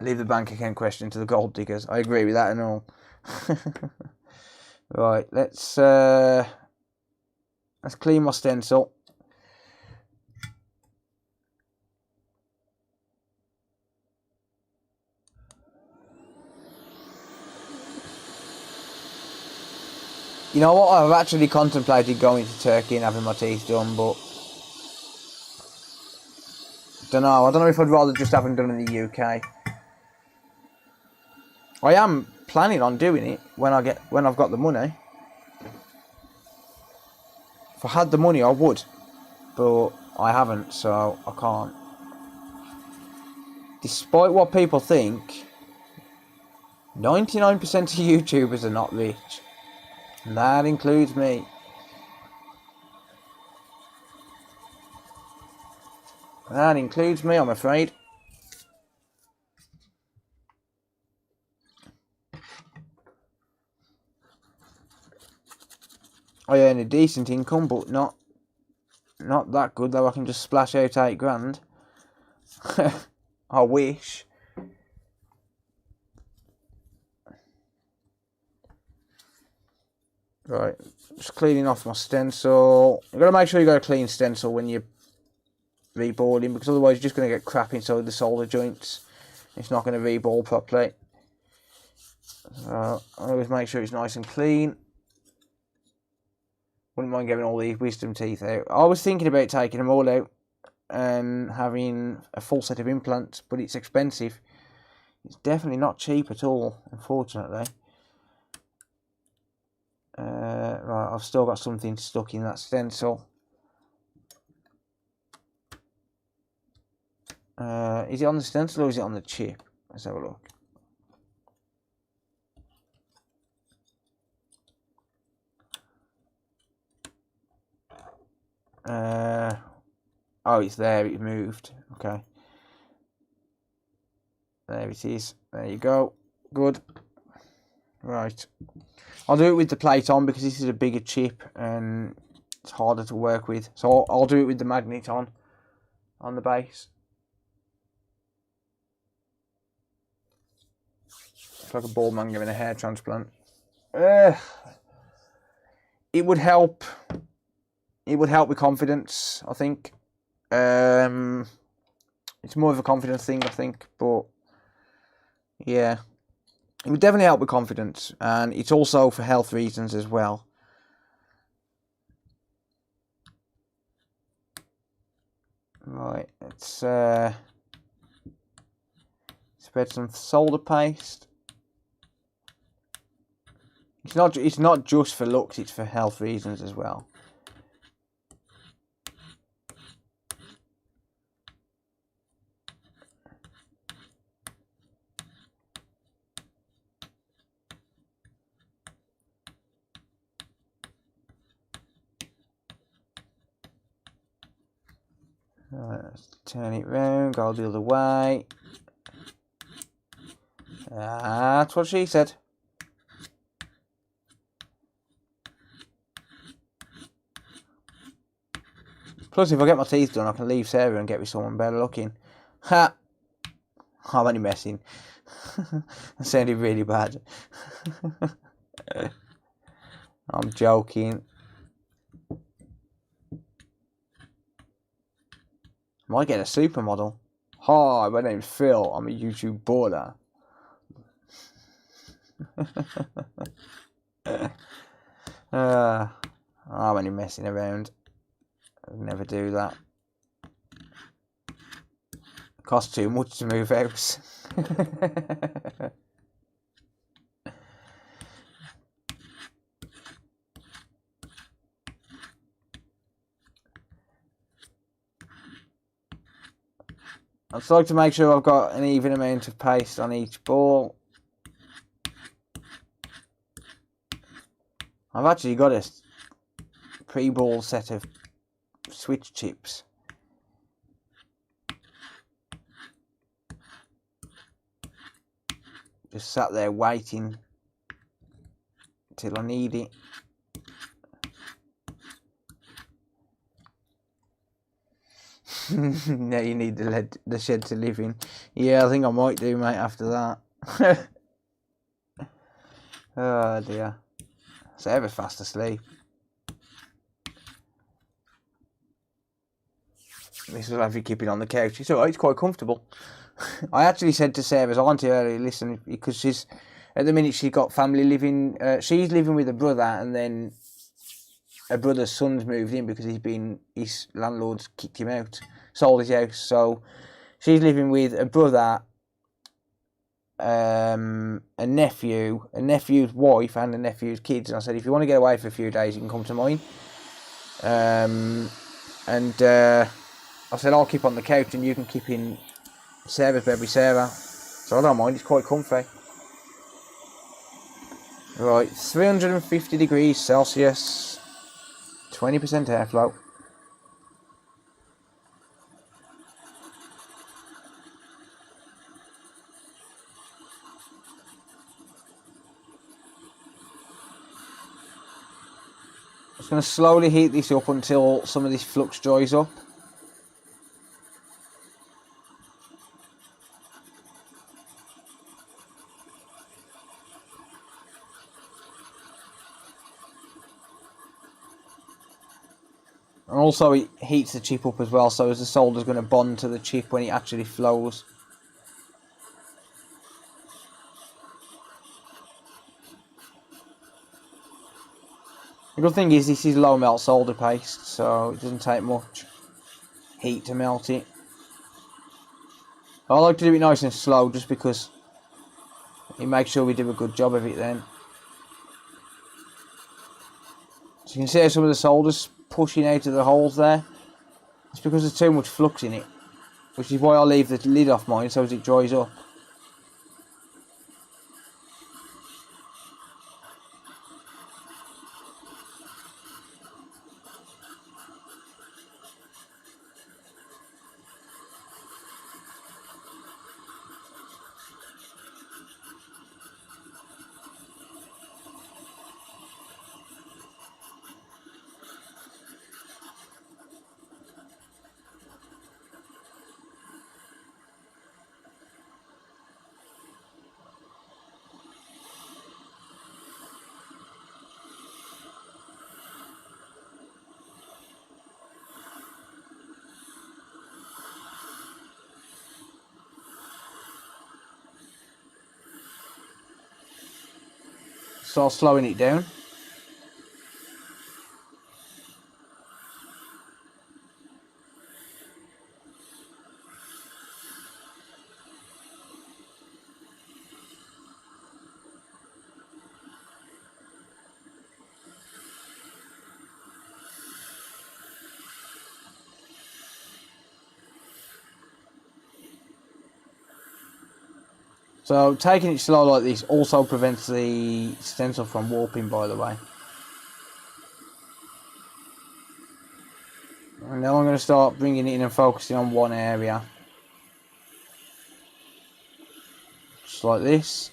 Leave the bank account question to the gold diggers. I agree with that and all. Right, let's clean my stencil. You know what? I've actually contemplated going to Turkey and having my teeth done, but don't know. I don't know if I'd rather just have them done in the UK. I am planning on doing it when I've got the money. If I had the money, I would, but I haven't, so I can't. Despite what people think, 99% of YouTubers are not rich, and that includes me. That includes me, I'm afraid. I earn a decent income, but not that good, though. I can just splash out 8 grand. I wish. Right, just cleaning off my stencil. You've got to make sure you got a clean stencil when you're reboarding, because otherwise you're just going to get crap inside the solder joints. It's not going to reboard properly. I always make sure it's nice and clean. Wouldn't mind getting all these wisdom teeth out. I was thinking about taking them all out and having a full set of implants, but it's expensive. It's definitely not cheap at all, unfortunately. Right, I've still got something stuck in that stencil. Is it on the stencil or is it on the chip? Let's have a look. Oh, it's there, it moved. Okay. There it is. There you go. Good. Right. I'll do it with the plate on because this is a bigger chip and it's harder to work with. So I'll do it with the magnet on the base. It's like a bald man giving a hair transplant. It would help. It would help with confidence, I think. It's more of a confidence thing, I think. But yeah, it would definitely help with confidence, and it's also for health reasons as well. Right, let's spread some solder paste. It's not just for looks; it's for health reasons as well. Right, let's turn it round, go the other way. That's what she said. Plus, if I get my teeth done, I can leave Sarah and get with someone better looking. Ha! I'm only messing. That sounded really bad. I'm joking. Might get a supermodel. Hi, my name's Phil. I'm a YouTube baller. I'm only messing around. I'd never do that. It costs too much to move house. I'd just like to make sure I've got an even amount of paste on each ball. I've actually got a pre-ball set of switch chips. Just sat there waiting till I need it. Now you need the shed to live in. Yeah, I think I might do, mate, after that. Oh dear. Sarah's fast asleep. This is why we keep it on the couch. It's alright, it's quite comfortable. I actually said to Sarah's auntie earlier, listen, because she's, at the minute she's got family living, she's living with her brother, and then her brother's son's moved in because his landlord's kicked him out, sold his house. So she's living with a brother, a nephew, a nephew's wife, and a nephew's kids. And I said, if you want to get away for a few days, you can come to mine. I said, I'll keep on the couch and you can keep in Sarah's bed with Sarah. So I don't mind, it's quite comfy. Right, 350 degrees Celsius, 20% airflow. Just going to slowly heat this up until some of this flux dries up. And also it heats the chip up as well, so as the solder's going to bond to the chip when it actually flows. The good thing is this is low melt solder paste, so it doesn't take much heat to melt it. I like to do it nice and slow just because it makes sure we do a good job of it then. So you can see how some of the solder's pushing out of the holes there. It's because there's too much flux in it, which is why I leave the lid off mine so as it dries up. Start slowing it down. So taking it slow like this also prevents the stencil from warping, by the way. And now I'm going to start bringing it in and focusing on one area. Just like this.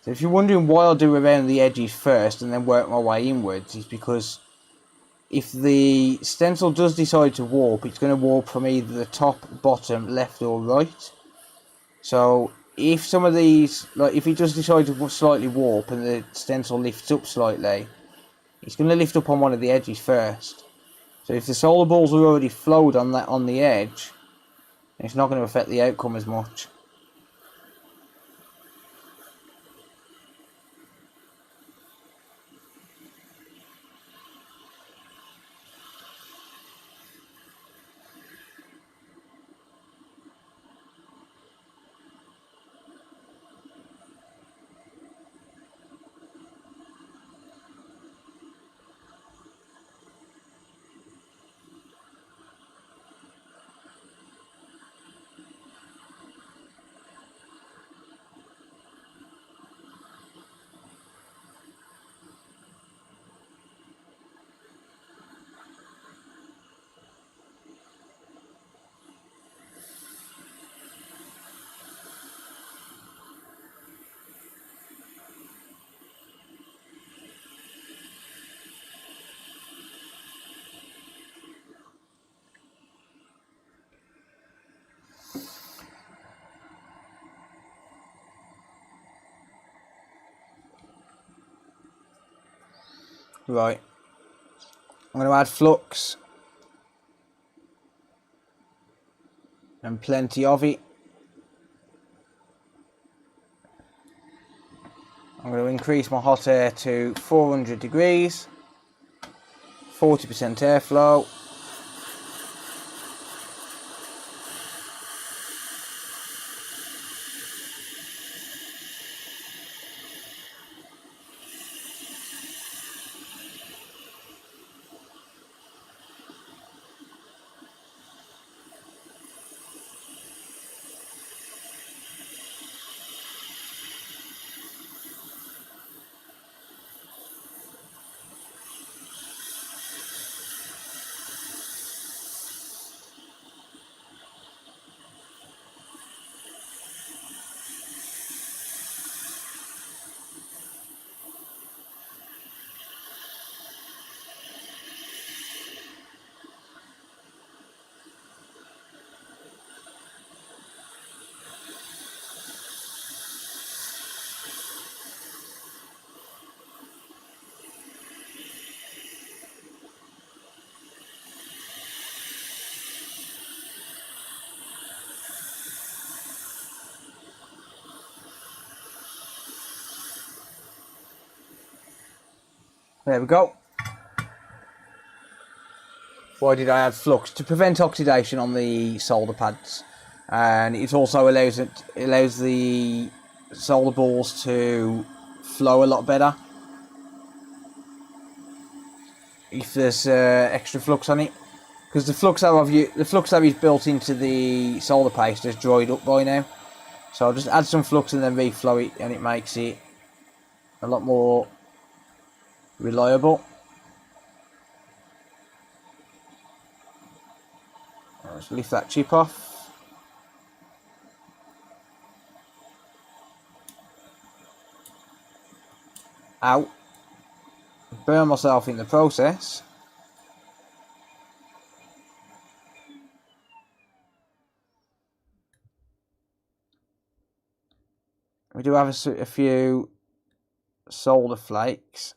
So if you're wondering why I'll do around the edges first and then work my way inwards, is because if the stencil does decide to warp, it's going to warp from either the top, bottom, left or right. So if some of these, like if he does decide to slightly warp and the stencil lifts up slightly, it's going to lift up on one of the edges first. So if the solar balls are already flowed on the edge, it's not going to affect the outcome as much. Right, I'm going to add flux, and plenty of it. I'm going to increase my hot air to 400 degrees, 40% airflow. There we go. Why did I add flux? To prevent oxidation on the solder pads, and it also allows the solder balls to flow a lot better if there's extra flux on it, because the flux that is built into the solder paste has dried up by now. So I'll just add some flux and then reflow it, and it makes it a lot more reliable. Let's lift that chip off. Out. Burn myself in the process. We do have a few solder flakes.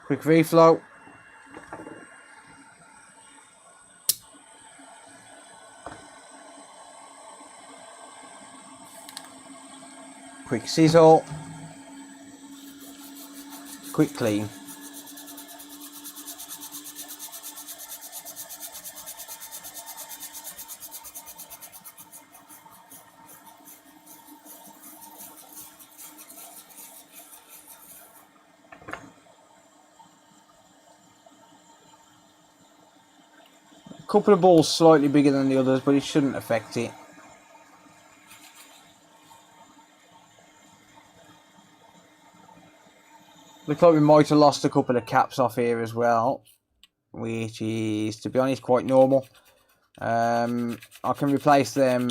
Quick reflow. Quick sizzle. Quick clean. couple of balls slightly bigger than the others, but it shouldn't affect it. Looks like we might have lost a couple of caps off here as well, which is, to be honest, quite normal. I can replace them.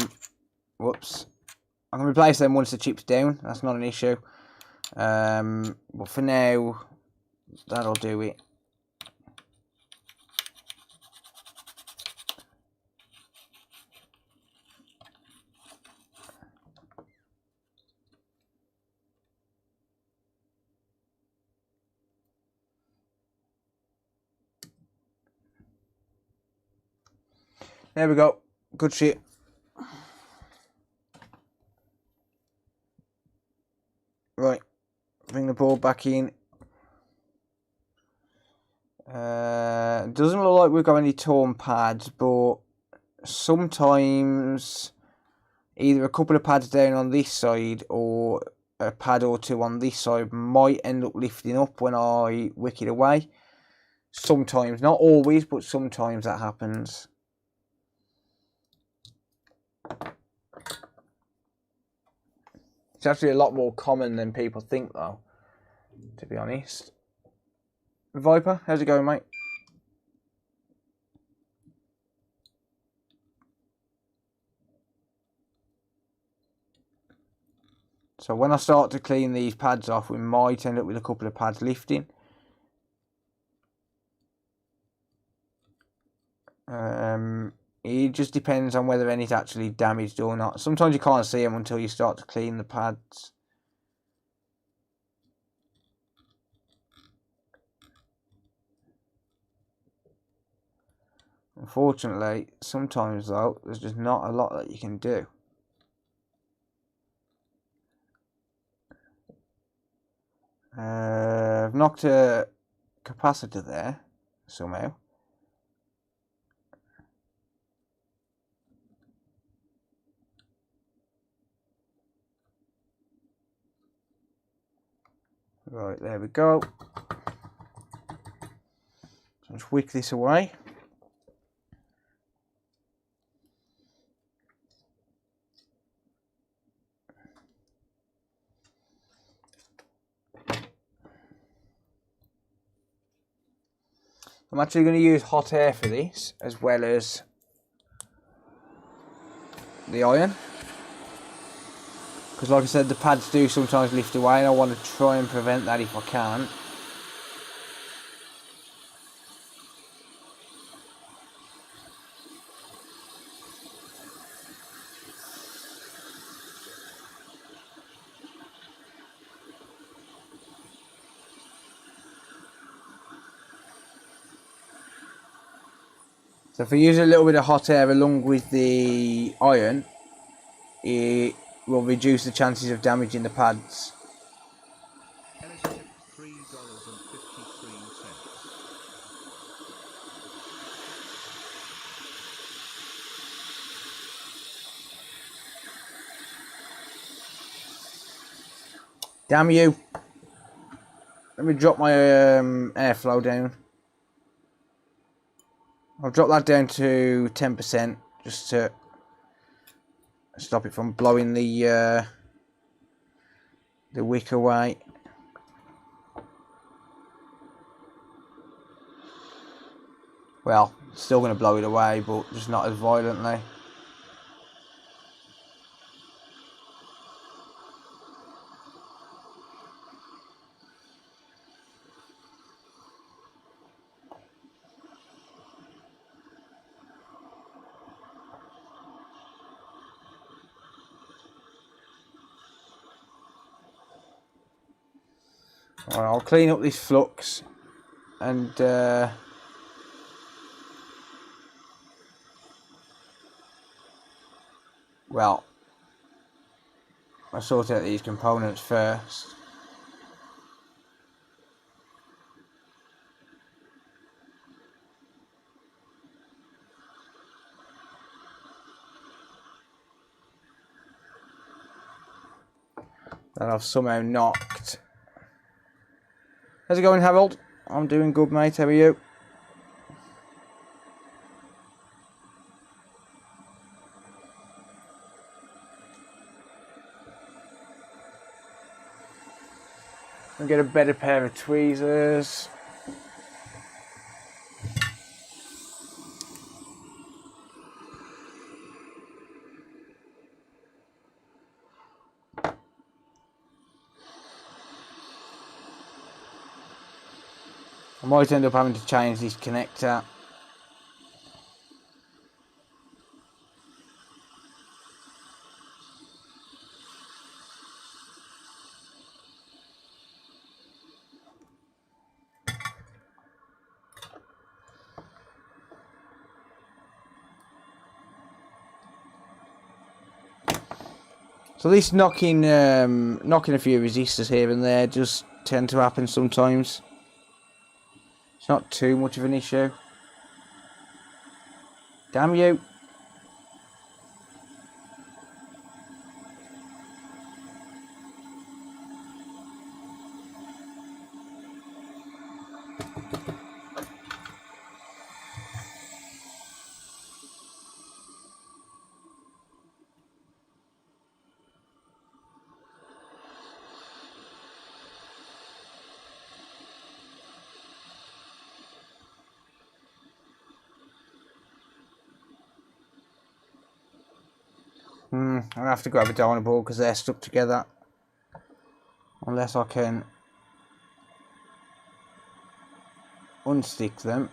Whoops. I can replace them once the chip's down. That's not an issue. But for now, that'll do it. There we go. Good shit. Right. Bring the board back in. Doesn't look like we've got any torn pads, but sometimes either a couple of pads down on this side or a pad or two on this side might end up lifting up when I wick it away. Sometimes, not always, but sometimes that happens. It's actually a lot more common than people think, though, to be honest. Viper, how's it going, mate? So when I start to clean these pads off, we might end up with a couple of pads lifting. It just depends on whether any's actually damaged or not. Sometimes you can't see them until you start to clean the pads. Unfortunately, sometimes though, there's just not a lot that you can do. I've knocked a capacitor there somehow. Right, there we go. So just wick this away. I'm actually going to use hot air for this, as well as the iron. Because like I said, the pads do sometimes lift away, and I want to try and prevent that if I can. So if I use a little bit of hot air along with the iron, it will reduce the chances of damaging the pads. $3.53. Damn you! Let me drop my airflow down. I'll drop that down to 10% just to stop it from blowing the wick away. Well, still going to blow it away, but just not as violently. Alright, I'll clean up this flux and well, I'll sort out these components first. That I've somehow knocked. How's it going, Harold? I'm doing good, mate. How are you? and get a better pair of tweezers. I might end up having to change this connector. So this knocking a few resistors here and there just tend to happen sometimes. It's not too much of an issue. Damn you. I'm gonna have to grab a donor board because they're stuck together. Unless I can unstick them.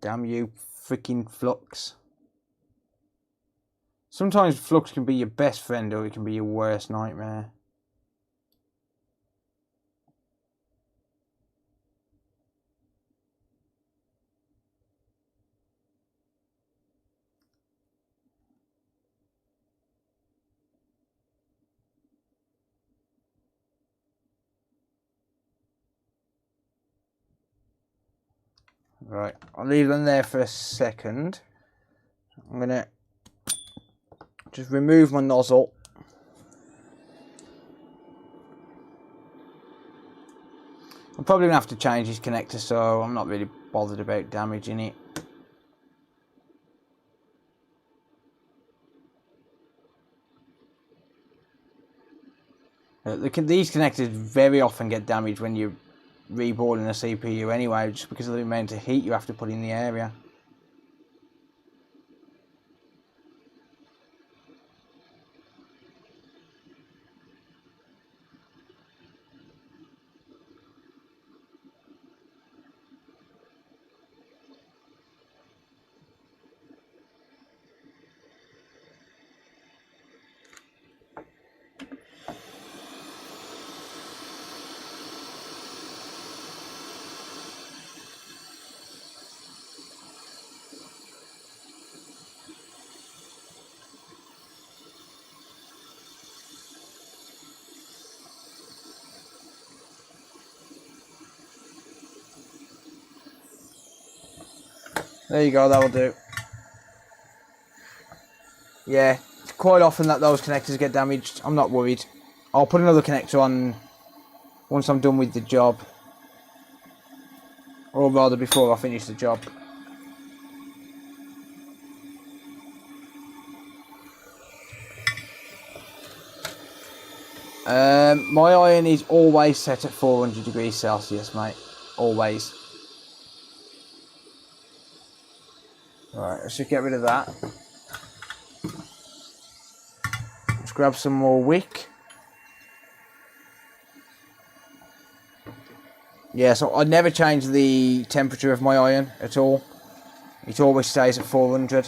Damn you, freaking flux. Sometimes flux can be your best friend or it can be your worst nightmare. Right, I'll leave them there for a second. I'm gonna just remove my nozzle. I'm probably gonna have to change this connector, so I'm not really bothered about damaging it. These connectors very often get damaged when you're reboarding a CPU anyway, just because of the amount of heat you have to put in the area. There you go, that'll do. Yeah, it's quite often that those connectors get damaged. I'm not worried. I'll put another connector on once I'm done with the job. Or rather, before I finish the job. My iron is always set at 400 degrees Celsius, mate. Always. Right, let's just get rid of that. Let's grab some more wick. Yeah, so I never change the temperature of my iron at all. It always stays at 400.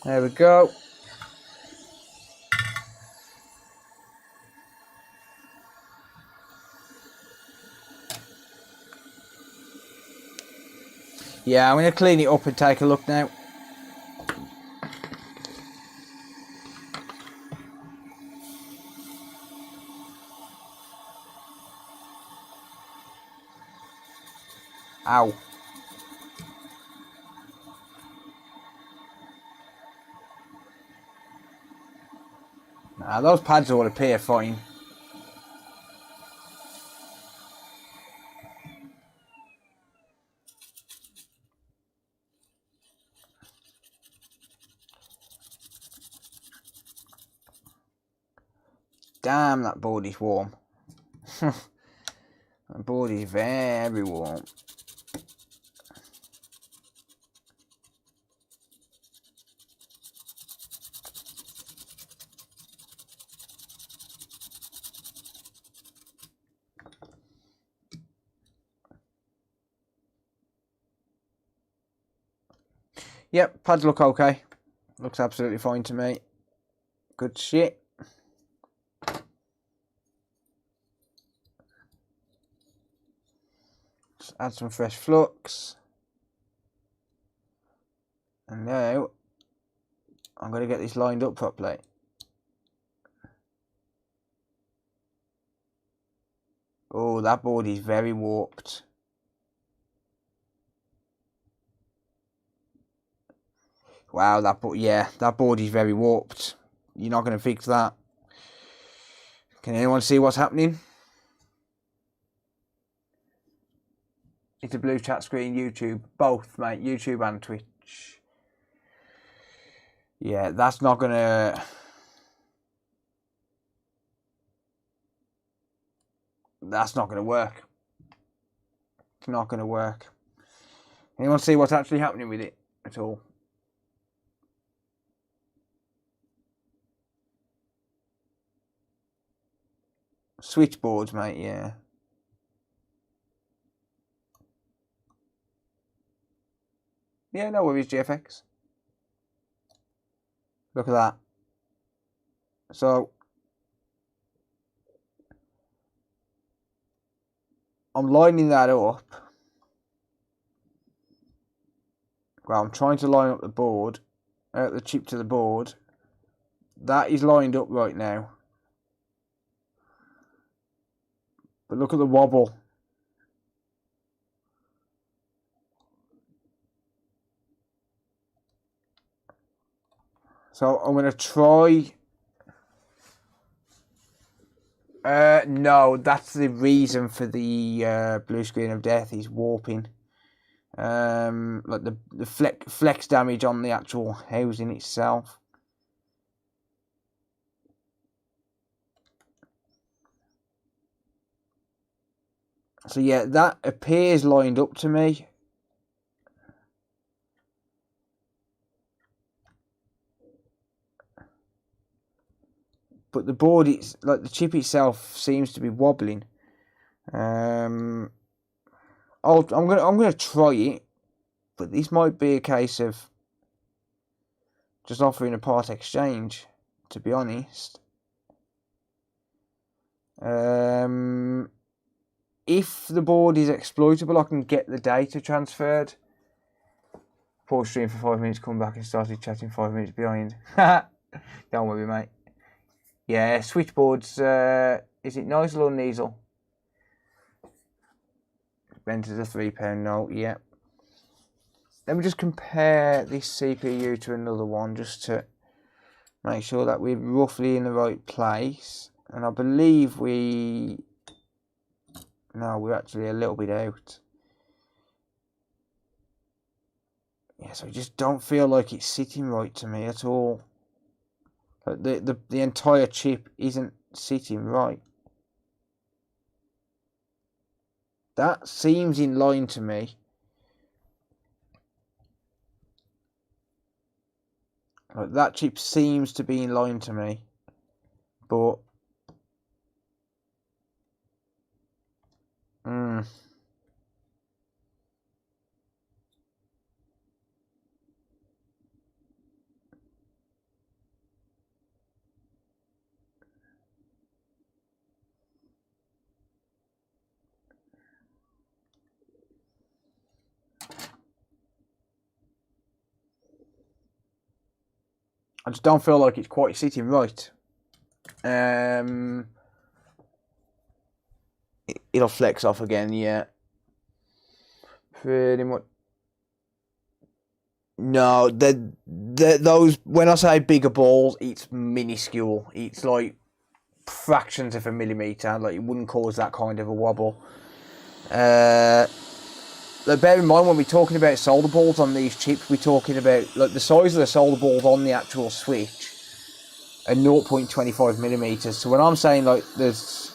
There we go. Yeah, I'm going to clean it up and take a look now. Ow. Nah, those pads all appear fine. Damn, that board is warm. That board is very warm. Yep, pads look okay. Looks absolutely fine to me. Good shit. Just add some fresh flux. And now I'm going to get this lined up properly. Oh, that board is very warped. Wow, that board is very warped. You're not going to fix that. Can anyone see what's happening? It's a blue chat screen, YouTube, both, mate, YouTube and Twitch. Yeah, that's not going to... That's not going to work. It's not going to work. Anyone see what's actually happening with it at all? Switchboards, mate, yeah. Yeah, no worries, GFX. Look at that. So, I'm lining that up. Well, I'm trying to line up the board, the chip to the board. That is lined up right now. But look at the wobble. So I'm going to try... no, that's the reason for the blue screen of death is warping. Like the flex damage on the actual housing itself. So yeah, that appears lined up to me. But the board, it's like the chip itself seems to be wobbling. I'm gonna try it, but this might be a case of just offering a part exchange, to be honest. If the board is exploitable, I can get the data transferred. Pause stream for 5 minutes, come back and started chatting 5 minutes behind. Don't worry, mate. Yeah, switchboards, is it Noisel or Niesel? Entered a £3 note, yeah. Let me just compare this CPU to another one just to make sure that we're roughly in the right place. And I believe we're actually a little bit out. Yeah, so I just don't feel like it's sitting right to me at all. The entire chip isn't sitting right. That seems in line to me. Like, that chip seems to be in line to me. But I just don't feel like it's quite sitting right. It'll flex off again, yeah. Pretty much. No, those, when I say bigger balls, it's minuscule. It's like fractions of a millimetre. Like, it wouldn't cause that kind of a wobble. Like, bear in mind, when we're talking about solder balls on these chips, we're talking about, like, the size of the solder balls on the actual switch are 0.25 millimetres. So when I'm saying, like, there's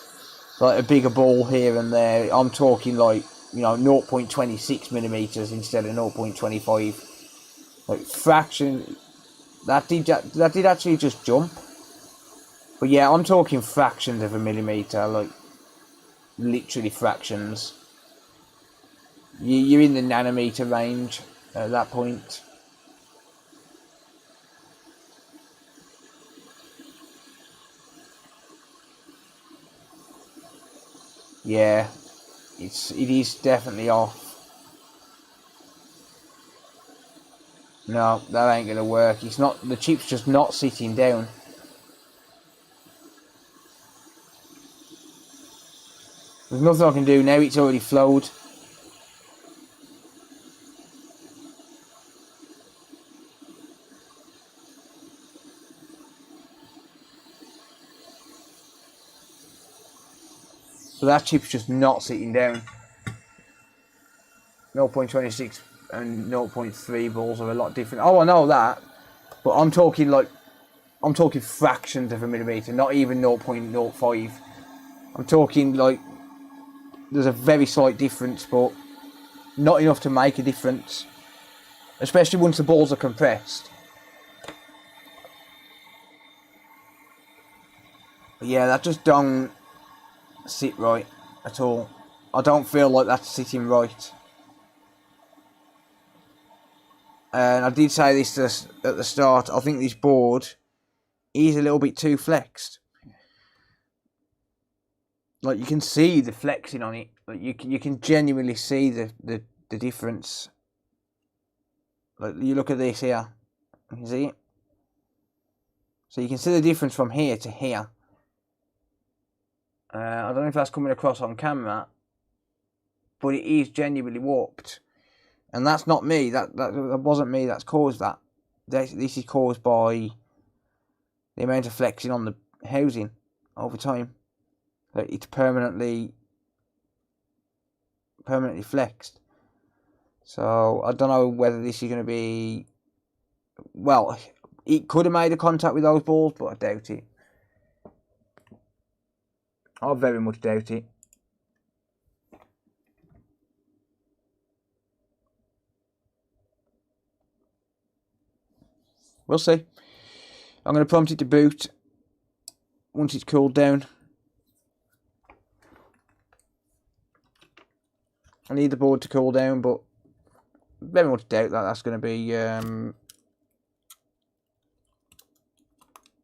like a bigger ball here and there, I'm talking like, 0.26 millimetres instead of 0.25. Like, fraction, that did actually just jump. But yeah, I'm talking fractions of a millimetre, like literally fractions. You're in the nanometer range at that point. Yeah, it is definitely off. No, that ain't gonna work. It's not, the chip's just not sitting down. There's nothing I can do now, it's already flowed. So that chip's just not sitting down. 0.26 and 0.3 balls are a lot different. Oh, I know that, but I'm talking fractions of a millimetre, not even 0.05. I'm talking like there's a very slight difference, but not enough to make a difference, especially once the balls are compressed. But yeah, that just don't sit right at all. I don't feel like that's sitting right. And I did say this at the start, I think this board is a little bit too flexed. Like, you can see the flexing on it. Like, you can genuinely see the difference. Like, you look at this here. You can see it. So you can see the difference from here to here. I don't know if that's coming across on camera, but it is genuinely warped. And that's not me. That wasn't me that's caused that. This is caused by the amount of flexing on the housing over time. Like, it's permanently flexed. So I don't know whether this is going to be... Well, it could have made a contact with those balls, but I doubt it. I very much doubt it. We'll see. I'm going to prompt it to boot once it's cooled down. I need the board to cool down, but very much doubt that that's going to be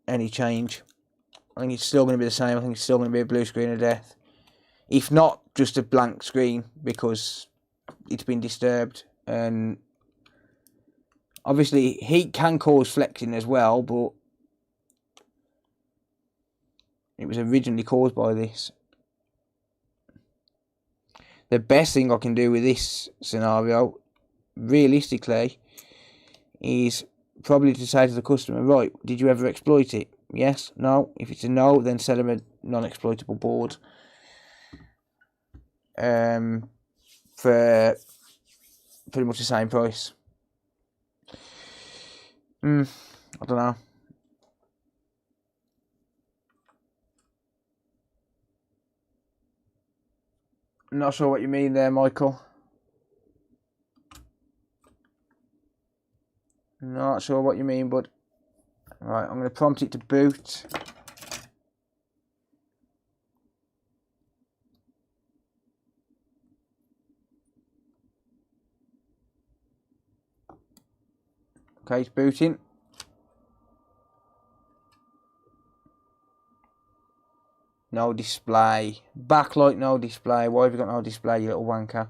any change. I think it's still going to be the same. I think it's still going to be a blue screen of death. If not, just a blank screen because it's been disturbed. And obviously, heat can cause flexing as well, but it was originally caused by this. The best thing I can do with this scenario, realistically, is probably to say to the customer, right, did you ever exploit it? Yes? No? If it's a no, then sell them a non-exploitable board. For pretty much the same price. I don't know. Not sure what you mean there, Michael. Not sure what you mean, bud. Right, I'm going to prompt it to boot. Okay, it's booting. No display. Backlight, no display. Why have you got no display, you little wanker?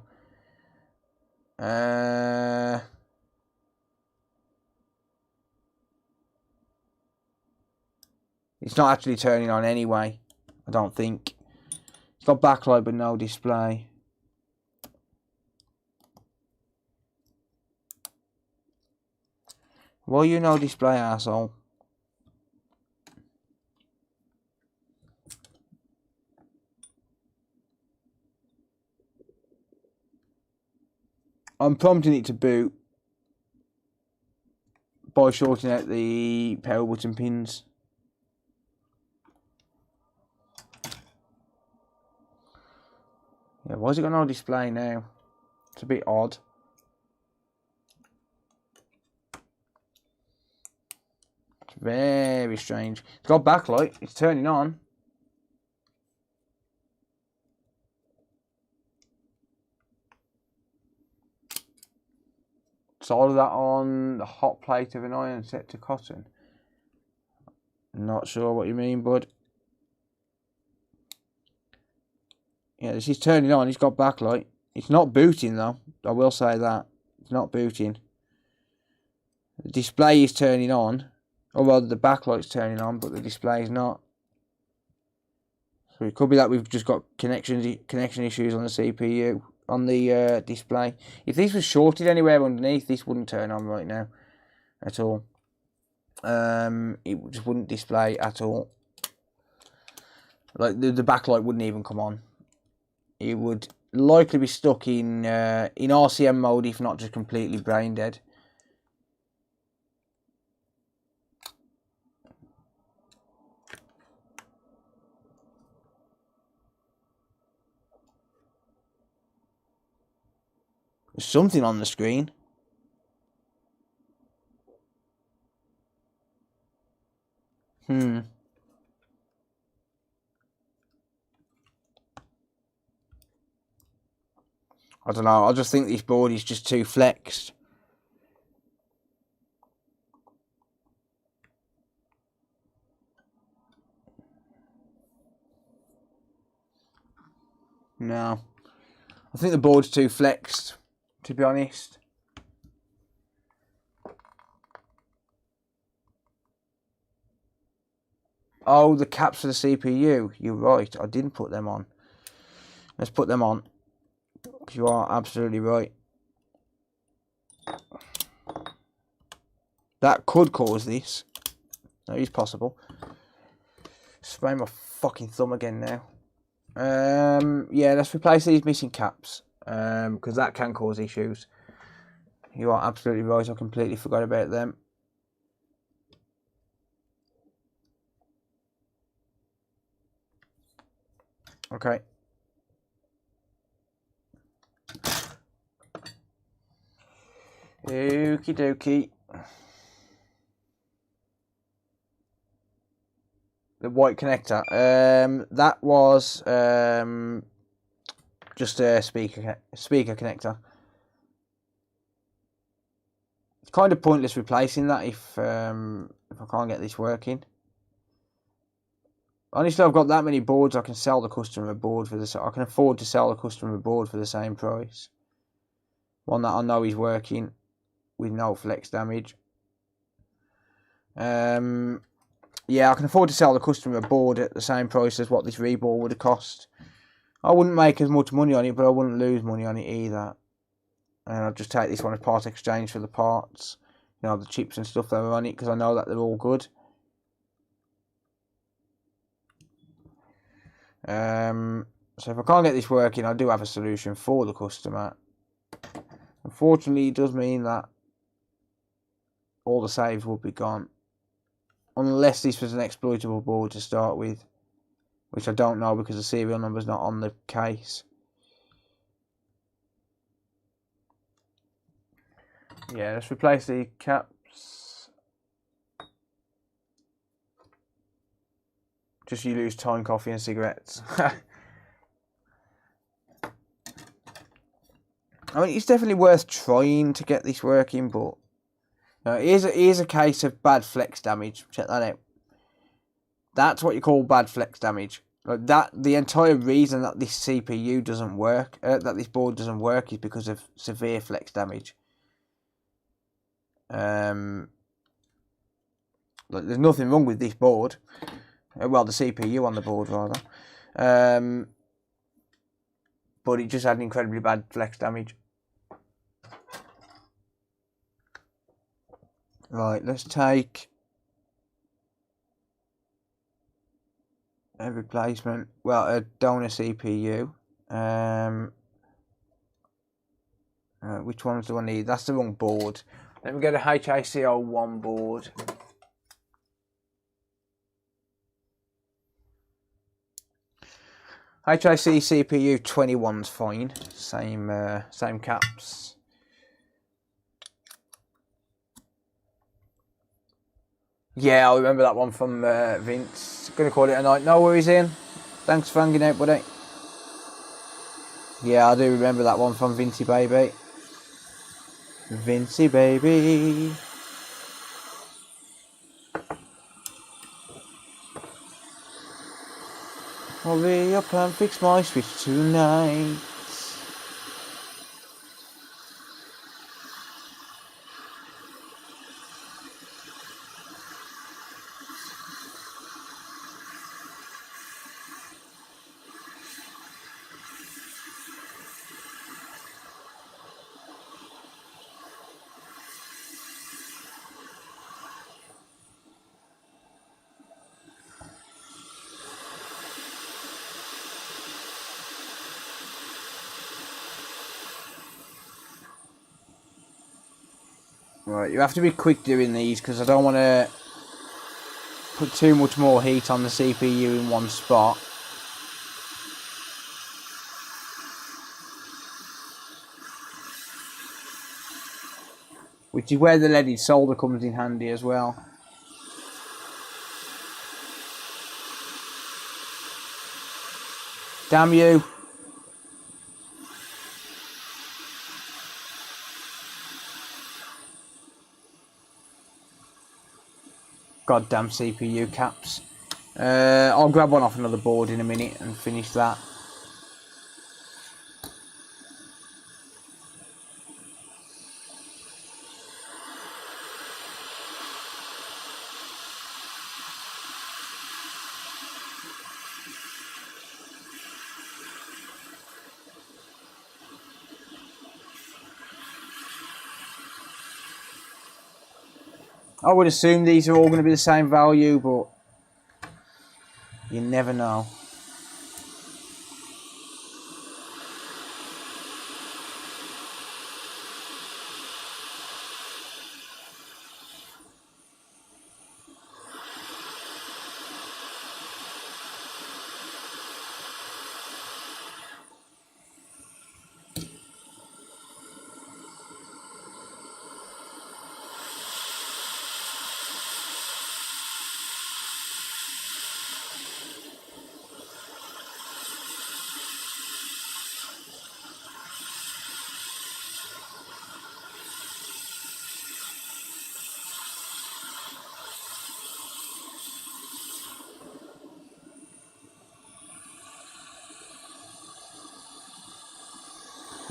It's not actually turning on anyway, I don't think. It's got backlight but no display. Why you no display, asshole? I'm prompting it to boot by shorting out the power button pins. Yeah, why's it got no display now? It's a bit odd. It's very strange. It's got backlight. It's turning on. Solder that on the hot plate of an iron set to cotton. Not sure what you mean, bud. Yeah, this is turning on. It's got backlight. It's not booting though. I will say that. It's not booting. The display is turning on. Or rather, the backlight's turning on, but the display is not. So it could be that we've just got connection issues on the CPU, on the display. If this was shorted anywhere underneath, this wouldn't turn on right now at all. It just wouldn't display at all. Like the backlight wouldn't even come on. It would likely be stuck in RCM mode, if not just completely brain dead. There's something on the screen. I don't know. I just think this board is just too flexed. No. I think the board's too flexed, to be honest. Oh, the caps for the CPU. You're right. I didn't put them on. Let's put them on. You are absolutely right. That could cause this. That is possible. Spray my fucking thumb again now. Yeah, let's replace these missing caps. Because that can cause issues. You are absolutely right. I completely forgot about them. Okay. Okie dokie. The white connector. That was just a speaker connector. It's kind of pointless replacing that if I can't get this working. Honestly, I've got that many boards. I can sell the customer a board for this. I can afford to sell the customer a board for the same price. One that I know is working with no flex damage. Yeah, I can afford to sell the customer a board at the same price as what this reboard would have cost. I wouldn't make as much money on it, but I wouldn't lose money on it either. And I'll just take this one as part exchange for the parts, you know, the chips and stuff that are on it, because I know that they're all good. So if I can't get this working, I do have a solution for the customer. Unfortunately, it does mean that all the saves will be gone. Unless this was an exploitable board to start with, which I don't know because the serial number is not on the case. Yeah, let's replace the caps. Just you lose time, coffee and cigarettes. I mean, it's definitely worth trying to get this working, but here's a case of bad flex damage. Check that out. That's what you call bad flex damage. Like that, the entire reason that this CPU doesn't work, that this board doesn't work, is because of severe flex damage. Like, there's nothing wrong with this board. Well, the CPU on the board rather. But it just had incredibly bad flex damage. Right, let's take a replacement. Well, a donor CPU. Which ones do I need? That's the wrong board. Let me get a HACO1 board. HIC CPU 21's fine. Same caps. Yeah, I remember that one from Vince. Gonna call it a night. No worries, Ian. Thanks for hanging out, buddy. Yeah, I do remember that one from Vincey Baby. Vincey Baby. Hurry up and fix my switch tonight. Right, you have to be quick doing these because I don't want to put too much more heat on the CPU in one spot. Which is where the leaded solder comes in handy as well. Damn you. Goddamn CPU caps. I'll grab one off another board in a minute and finish that. I would assume these are all going to be the same value, but you never know.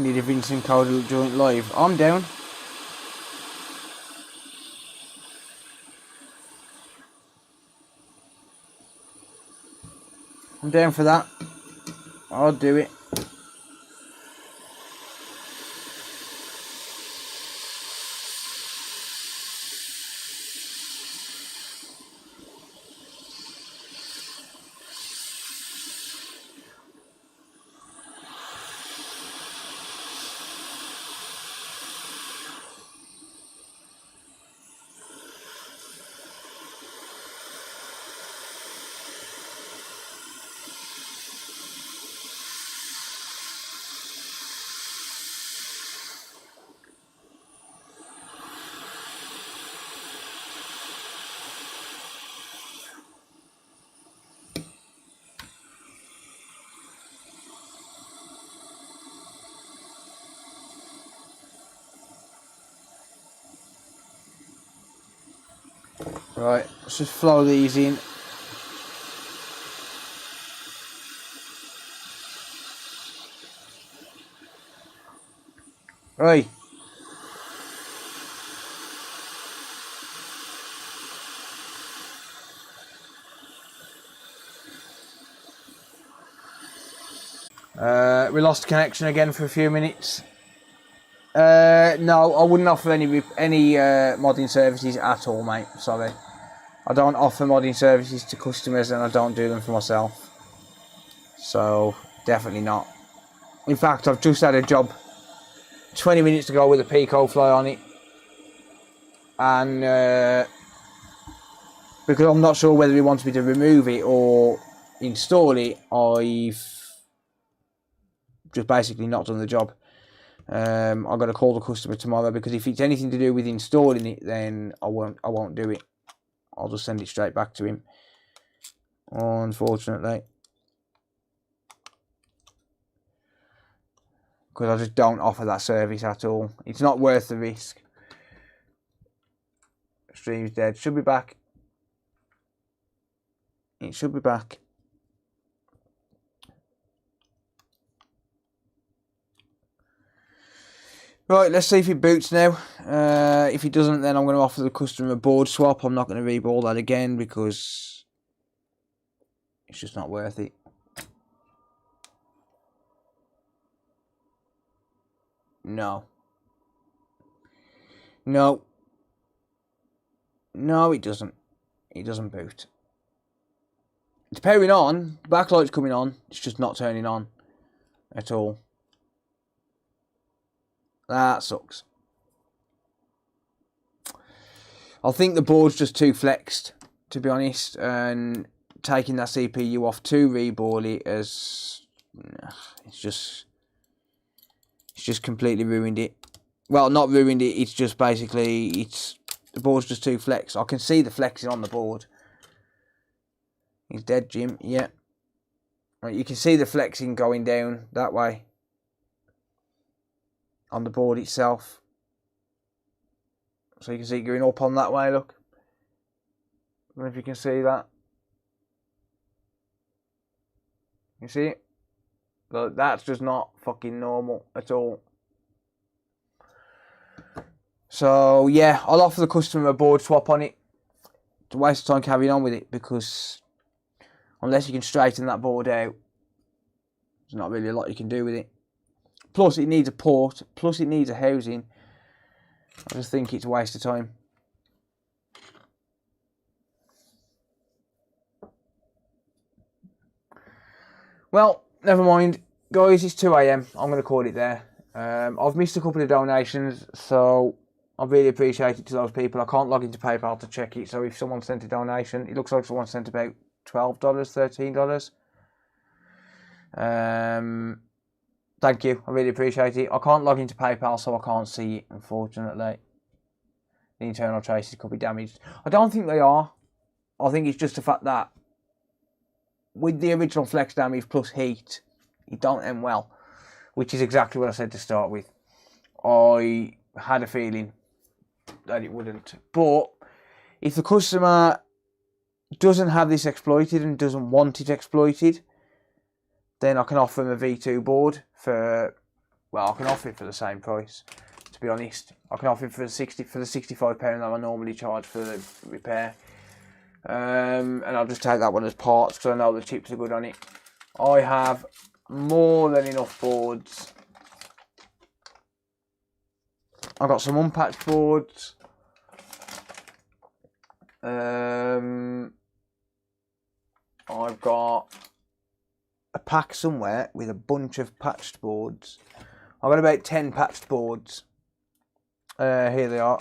Need a Vincent Code joint live. I'm down. I'm down for that. I'll do it. Right, let's just flow these in. Right. We lost connection again for a few minutes. No, I wouldn't offer any modding services at all, mate. Sorry. I don't offer modding services to customers and I don't do them for myself. So, definitely not. In fact, I've just had a job 20 minutes ago with a Pico fly on it. And because I'm not sure whether he wants me to remove it or install it, I've just basically not done the job. I've got to call the customer tomorrow because if it's anything to do with installing it, then I won't do it. I'll just send it straight back to him. Unfortunately, because I just don't offer that service at all. It's not worth the risk. Stream's dead. Should be back. It should be back. Right, let's see if it boots now. If it doesn't, then I'm going to offer the customer a board swap. I'm not going to reball that again because it's just not worth it. No. No. No, it doesn't. It doesn't boot. It's powering on. The backlight's coming on. It's just not turning on at all. That sucks. I think the board's just too flexed, to be honest, and taking that CPU off to reball it as it's just completely ruined it. Well, not ruined it. It's just basically the board's just too flexed. I can see the flexing on the board. He's dead, Jim. Yeah. Right, you can see the flexing going down that way on the board itself. So you can see it going up on that way, look. I don't know if you can see that. You see it? Look, that's just not fucking normal at all. So yeah, I'll offer the customer a board swap on it. It's a waste of time carrying on with it because unless you can straighten that board out, there's not really a lot you can do with it. Plus, it needs a port. Plus, it needs a housing. I just think it's a waste of time. Well, never mind. Guys, it's 2 AM. I'm going to call it there. I've missed a couple of donations, so I really appreciate it to those people. I can't log into PayPal to check it, so if someone sent a donation, it looks like someone sent about $12, $13. Thank you, I really appreciate it. I can't log into PayPal, so I can't see it, unfortunately. The internal traces could be damaged. I don't think they are. I think it's just the fact that with the original flex damage plus heat, it don't end well, which is exactly what I said to start with. I had a feeling that it wouldn't. But if the customer doesn't have this exploited and doesn't want it exploited, then I can offer them a V2 board for Well, I can offer it for the same price. To be honest, I can offer it for the £65 that I normally charge for the repair. And I'll just take that one as parts because I know the chips are good on it. I have more than enough boards. I've got some unpatched boards. I've got a pack somewhere with a bunch of patched boards. I've got about 10 patched boards. Here they are.